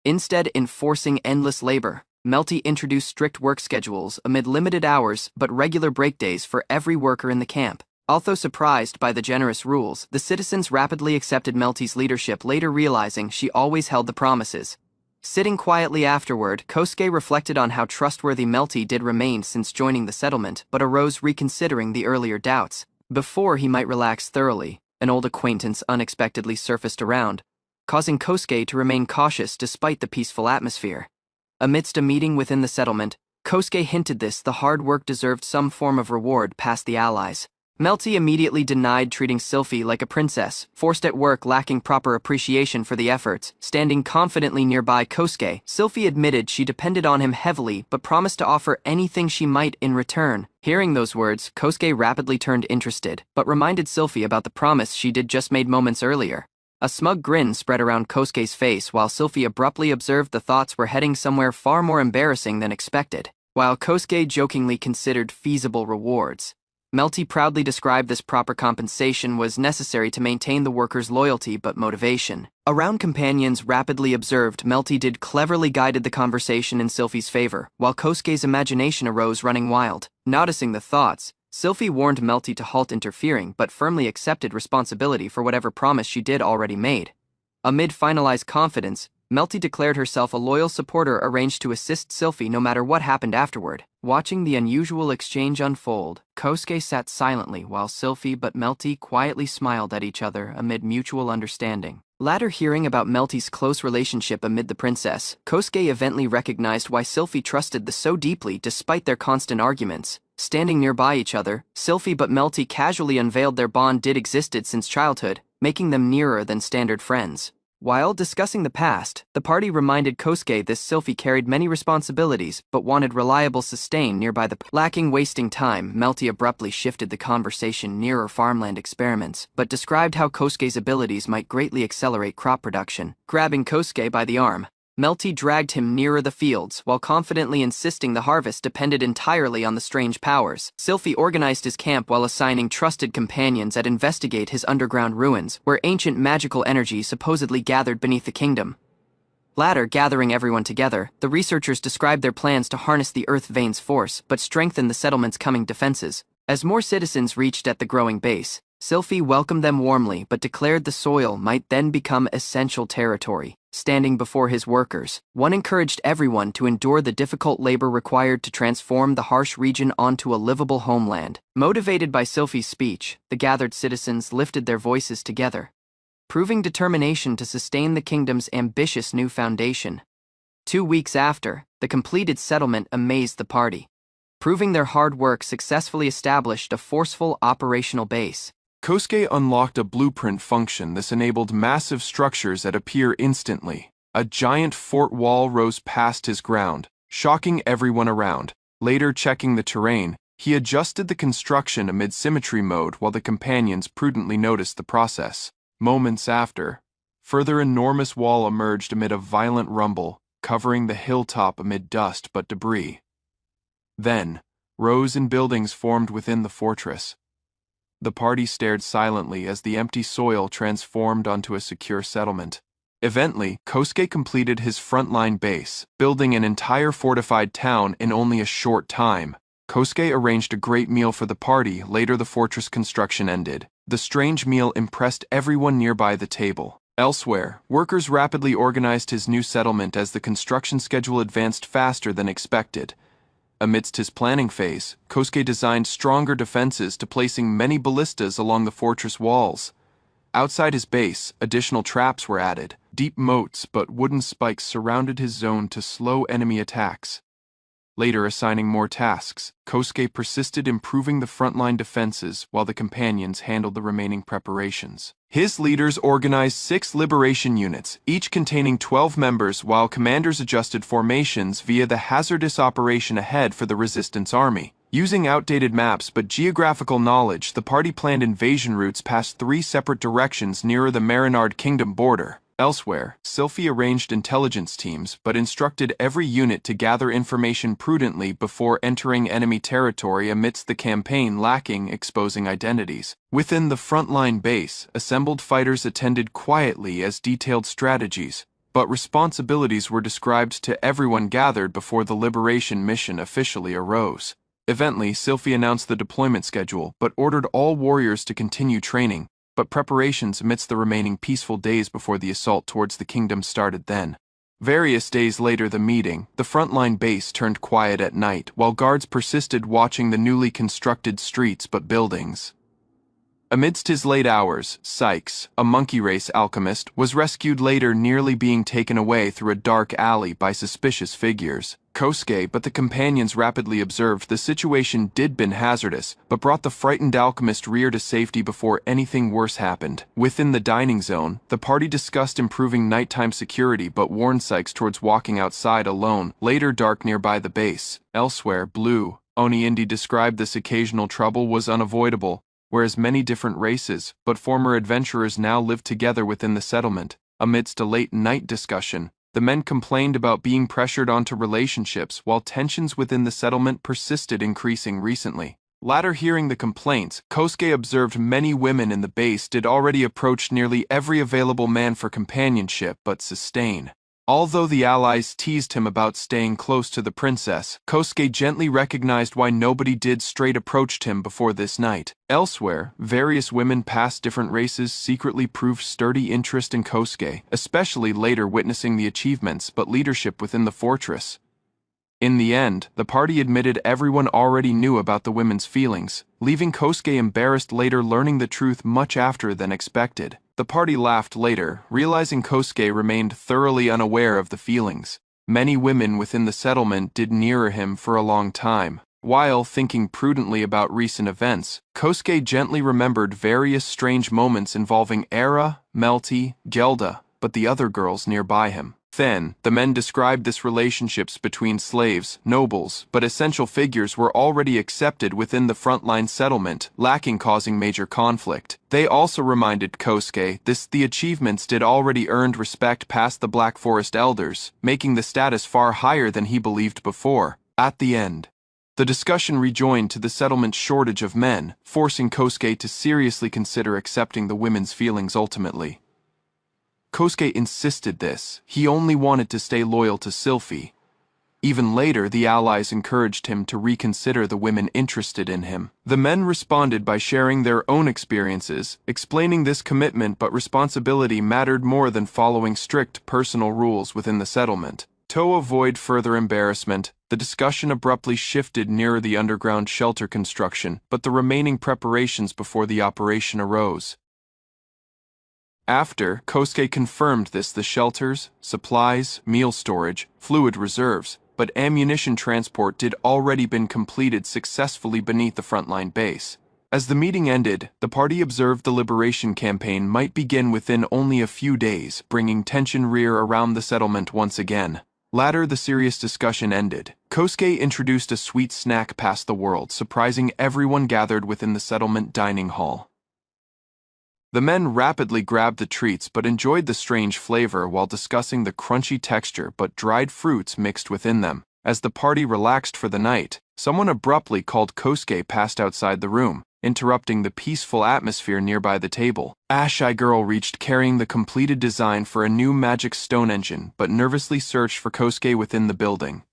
Instead enforcing endless labor, Melty introduced strict work schedules amid limited hours but regular break days for every worker in the camp. Although surprised by the generous rules, the citizens rapidly accepted Melty's leadership, later realizing she always held the promises. Sitting quietly afterward, Kosuke reflected on how trustworthy Melty did remain since joining the settlement, but arose reconsidering the earlier doubts. Before he might relax thoroughly, an old acquaintance unexpectedly surfaced around, causing Kosuke to remain cautious despite the peaceful atmosphere. Amidst a meeting within the settlement, Kosuke hinted the hard work deserved some form of reward past the allies. Melty immediately denied, treating Sylphie like a princess, forced at work lacking proper appreciation for the efforts. Standing confidently nearby Kosuke, Sylphie admitted she depended on him heavily but promised to offer anything she might in return. Hearing those words, Kosuke rapidly turned interested, but reminded Sylphie about the promise she did just made moments earlier. A smug grin spread around Kosuke's face while Sylphie abruptly observed the thoughts were heading somewhere far more embarrassing than expected. While Kosuke jokingly considered feasible rewards, Melty proudly described this proper compensation was necessary to maintain the workers' loyalty but motivation. Around companions rapidly observed Melty did cleverly guided the conversation in Sylphie's favor, while Kosuke's imagination arose running wild. Noticing the thoughts, Sylphie warned Melty to halt interfering but firmly accepted responsibility for whatever promise she did already made. Amid finalized confidence, Melty declared herself a loyal supporter, arranged to assist Sylphie no matter what happened afterward. Watching the unusual exchange unfold, Kosuke sat silently while Sylphie but Melty quietly smiled at each other amid mutual understanding. Later, hearing about Melty's close relationship amid the princess, Kosuke eventually recognized why Sylphie trusted so deeply despite their constant arguments. Standing nearby each other, Sylphie but Melty casually unveiled their bond did existed since childhood, making them nearer than standard friends. While discussing the past, the party reminded Kosuke Sylphie carried many responsibilities but wanted reliable sustain nearby the lacking wasting time. Melty abruptly shifted the conversation nearer farmland experiments, but described how Kosuke's abilities might greatly accelerate crop production. Grabbing Kosuke by the arm, Melty dragged him nearer the fields while confidently insisting the harvest depended entirely on the strange powers. Sylphie organized his camp while assigning trusted companions to investigate his underground ruins, where ancient magical energy supposedly gathered beneath the kingdom. Later, gathering everyone together, the researchers described their plans to harness the Earth Vein's force but strengthen the settlement's coming defenses. As more citizens reached at the growing base, Sylphie welcomed them warmly but declared the soil might then become essential territory. Standing before his workers, one encouraged everyone to endure the difficult labor required to transform the harsh region onto a livable homeland. Motivated by Sylphie's speech, the gathered citizens lifted their voices together, proving determination to sustain the kingdom's ambitious new foundation. 2 weeks after, the completed settlement amazed the party, proving their hard work successfully established a forceful operational base. Kosuke unlocked a blueprint function that enabled massive structures that appear instantly. A giant fort wall rose past his ground, shocking everyone around. Later, checking the terrain, he adjusted the construction amid symmetry mode while the companions prudently noticed the process. Moments after, further enormous wall emerged amid a violent rumble, covering the hilltop amid dust but debris. Then, rows and buildings formed within the fortress. The party stared silently as the empty soil transformed onto a secure settlement. Eventually, Kosuke completed his frontline base, building an entire fortified town in only a short time. Kosuke arranged a great meal for the party. Later, the fortress construction ended. The strange meal impressed everyone nearby the table. Elsewhere, workers rapidly organized his new settlement as the construction schedule advanced faster than expected. Amidst his planning phase, Kosuke designed stronger defenses to placing many ballistas along the fortress walls. Outside his base, additional traps were added. Deep moats but wooden spikes surrounded his zone to slow enemy attacks. Later, assigning more tasks, Kosuke persisted improving the frontline defenses while the companions handled the remaining preparations. His leaders organized 6 liberation units, each containing 12 members, while commanders adjusted formations via the hazardous operation ahead for the resistance army. Using outdated maps but geographical knowledge, the party planned invasion routes past 3 separate directions nearer the Marinard Kingdom border. Elsewhere, Sylphie arranged intelligence teams but instructed every unit to gather information prudently before entering enemy territory amidst the campaign lacking exposing identities. Within the frontline base, assembled fighters attended quietly as detailed strategies, but responsibilities were described to everyone gathered before the liberation mission officially arose. Eventually, Sylphie announced the deployment schedule, but ordered all warriors to continue training, but preparations amidst the remaining peaceful days before the assault towards the kingdom started then. Various days later the frontline base turned quiet at night while guards persisted watching the newly constructed streets but buildings. Amidst his late hours, Sykes, a monkey race alchemist, was rescued later, nearly being taken away through a dark alley by suspicious figures. Kosuke, but the companions rapidly observed the situation did been hazardous, but brought the frightened alchemist rear to safety before anything worse happened. Within the dining zone, the party discussed improving nighttime security but warned Sykes towards walking outside alone, later dark nearby the base. Elsewhere, Blue, Oni-Indi described this occasional trouble was unavoidable, whereas many different races, but former adventurers now lived together within the settlement. Amidst a late-night discussion, the men complained about being pressured onto relationships while tensions within the settlement persisted, increasing recently. Later hearing the complaints, Kosuke observed many women in the base did already approach nearly every available man for companionship but sustain. Although the allies teased him about staying close to the princess, Kosuke gently recognized why nobody did straight approached him before this night. Elsewhere, various women past different races secretly proved sturdy interest in Kosuke, especially later witnessing the achievements but leadership within the fortress. In the end, the party admitted everyone already knew about the women's feelings, leaving Kosuke embarrassed later, learning the truth much after than expected. The party laughed later, realizing Kosuke remained thoroughly unaware of the feelings. Many women within the settlement did nearer him for a long time. While thinking prudently about recent events, Kosuke gently remembered various strange moments involving Era, Melty, Gelda, but the other girls nearby him. Then, the men described this relationships between slaves, nobles, but essential figures were already accepted within the frontline settlement, lacking causing major conflict. They also reminded Kosuke the achievements did already earned respect past the Black Forest elders, making the status far higher than he believed before. At the end, the discussion rejoined to the settlement's shortage of men, forcing Kosuke to seriously consider accepting the women's feelings ultimately. Kosuke insisted this. He only wanted to stay loyal to Sylphie. Even later, the allies encouraged him to reconsider the women interested in him. The men responded by sharing their own experiences, explaining this commitment but responsibility mattered more than following strict personal rules within the settlement. To avoid further embarrassment, the discussion abruptly shifted nearer the underground shelter construction, but the remaining preparations before the operation arose. After Kosuke confirmed the shelters, supplies, meal storage, fluid reserves, but ammunition transport did already been completed successfully beneath the frontline base. As the meeting ended, the party observed the liberation campaign might begin within only a few days, bringing tension rear around the settlement once again. Later, the serious discussion ended. Kosuke introduced a sweet snack past the world, surprising everyone gathered within the settlement dining hall. The men rapidly grabbed the treats but enjoyed the strange flavor while discussing the crunchy texture but dried fruits mixed within them. As the party relaxed for the night, someone abruptly called Kosuke past outside the room, interrupting the peaceful atmosphere nearby the table. A shy girl reached carrying the completed design for a new magic stone engine but nervously searched for Kosuke within the building.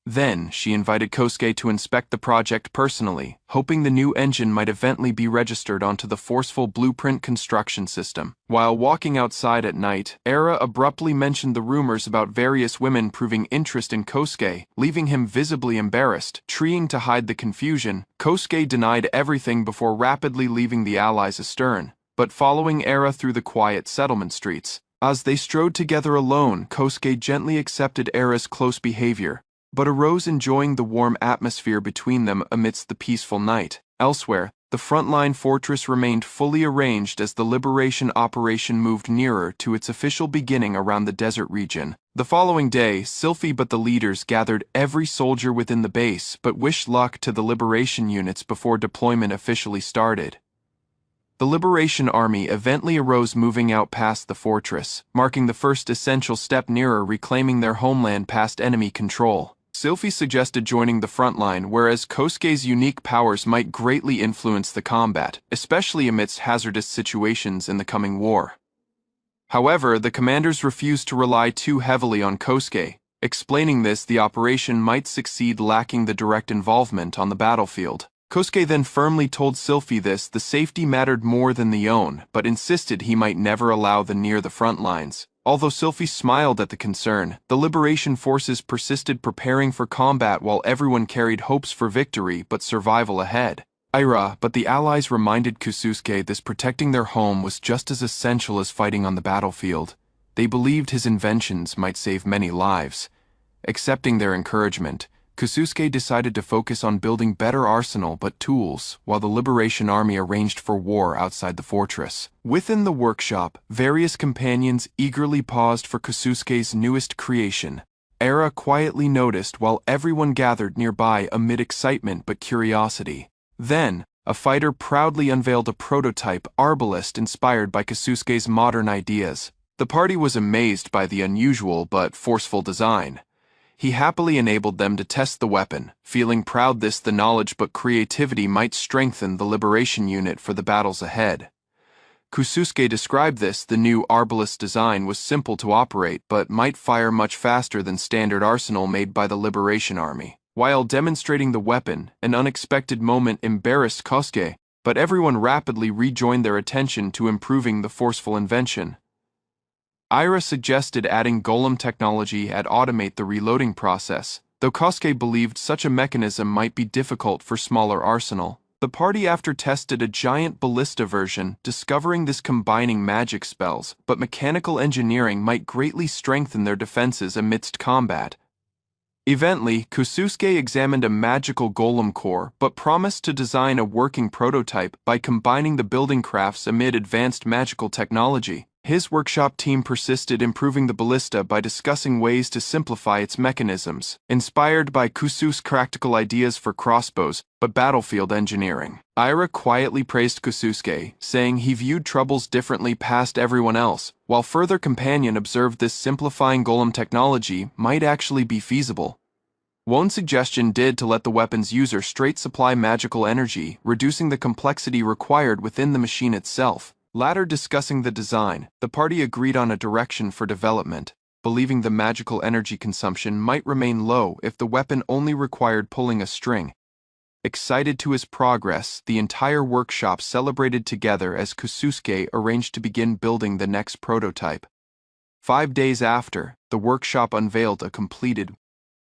Then, she invited Kosuke to inspect the project personally, hoping the new engine might eventually be registered onto the forceful blueprint construction system. While walking outside at night, Era abruptly mentioned the rumors about various women proving interest in Kosuke, leaving him visibly embarrassed. Trying to hide the confusion, Kosuke denied everything before rapidly leaving the allies astern, but following Era through the quiet settlement streets. As they strode together alone, Kosuke gently accepted Era's close behavior, but arose enjoying the warm atmosphere between them amidst the peaceful night. Elsewhere, the frontline fortress remained fully arranged as the liberation operation moved nearer to its official beginning around the desert region. The following day, Sylphie but the leaders gathered every soldier within the base but wished luck to the liberation units before deployment officially started. The Liberation Army eventually arose, moving out past the fortress, marking the first essential step nearer reclaiming their homeland past enemy control. Sylphie suggested joining the front line, whereas Kosuke's unique powers might greatly influence the combat, especially amidst hazardous situations in the coming war. However, the commanders refused to rely too heavily on Kosuke, explaining this the operation might succeed lacking the direct involvement on the battlefield. Kosuke then firmly told Sylphie the safety mattered more than the own, but insisted he might never allow the near the front lines. Although Sylphie smiled at the concern, the liberation forces persisted preparing for combat while everyone carried hopes for victory but survival ahead. But the allies reminded Kosuke this protecting their home was just as essential as fighting on the battlefield. They believed his inventions might save many lives. Accepting their encouragement, Kosuke decided to focus on building better arsenal but tools, while the Liberation Army arranged for war outside the fortress. Within the workshop, various companions eagerly paused for Kosuke's newest creation. Era quietly noticed while everyone gathered nearby amid excitement but curiosity. Then, a fighter proudly unveiled a prototype arbalist inspired by Kosuke's modern ideas. The party was amazed by the unusual but forceful design. He happily enabled them to test the weapon, feeling proud the knowledge but creativity might strengthen the liberation unit for the battles ahead. Kosuke described the new arbalist design was simple to operate but might fire much faster than standard arsenal made by the Liberation Army. While demonstrating the weapon, an unexpected moment embarrassed Kosuke, but everyone rapidly rejoined their attention to improving the forceful invention. Ira suggested adding golem technology to automate the reloading process, though Kosuke believed such a mechanism might be difficult for smaller arsenal. The party after tested a giant ballista version, discovering this combining magic spells, but mechanical engineering might greatly strengthen their defenses amidst combat. Eventually, Kosuke examined a magical golem core, but promised to design a working prototype by combining the building crafts amid advanced magical technology. His workshop team persisted improving the ballista by discussing ways to simplify its mechanisms, inspired by Kosuke's practical ideas for crossbows, but battlefield engineering. Ira quietly praised Kosuke, saying he viewed troubles differently past everyone else, while further companion observed this simplifying golem technology might actually be feasible. One suggestion did to let the weapon's user straight supply magical energy, reducing the complexity required within the machine itself. Later discussing the design, the party agreed on a direction for development, believing the magical energy consumption might remain low if the weapon only required pulling a string. Excited to his progress, the entire workshop celebrated together as Kosuke arranged to begin building the next prototype. 5 days after, the workshop unveiled a completed,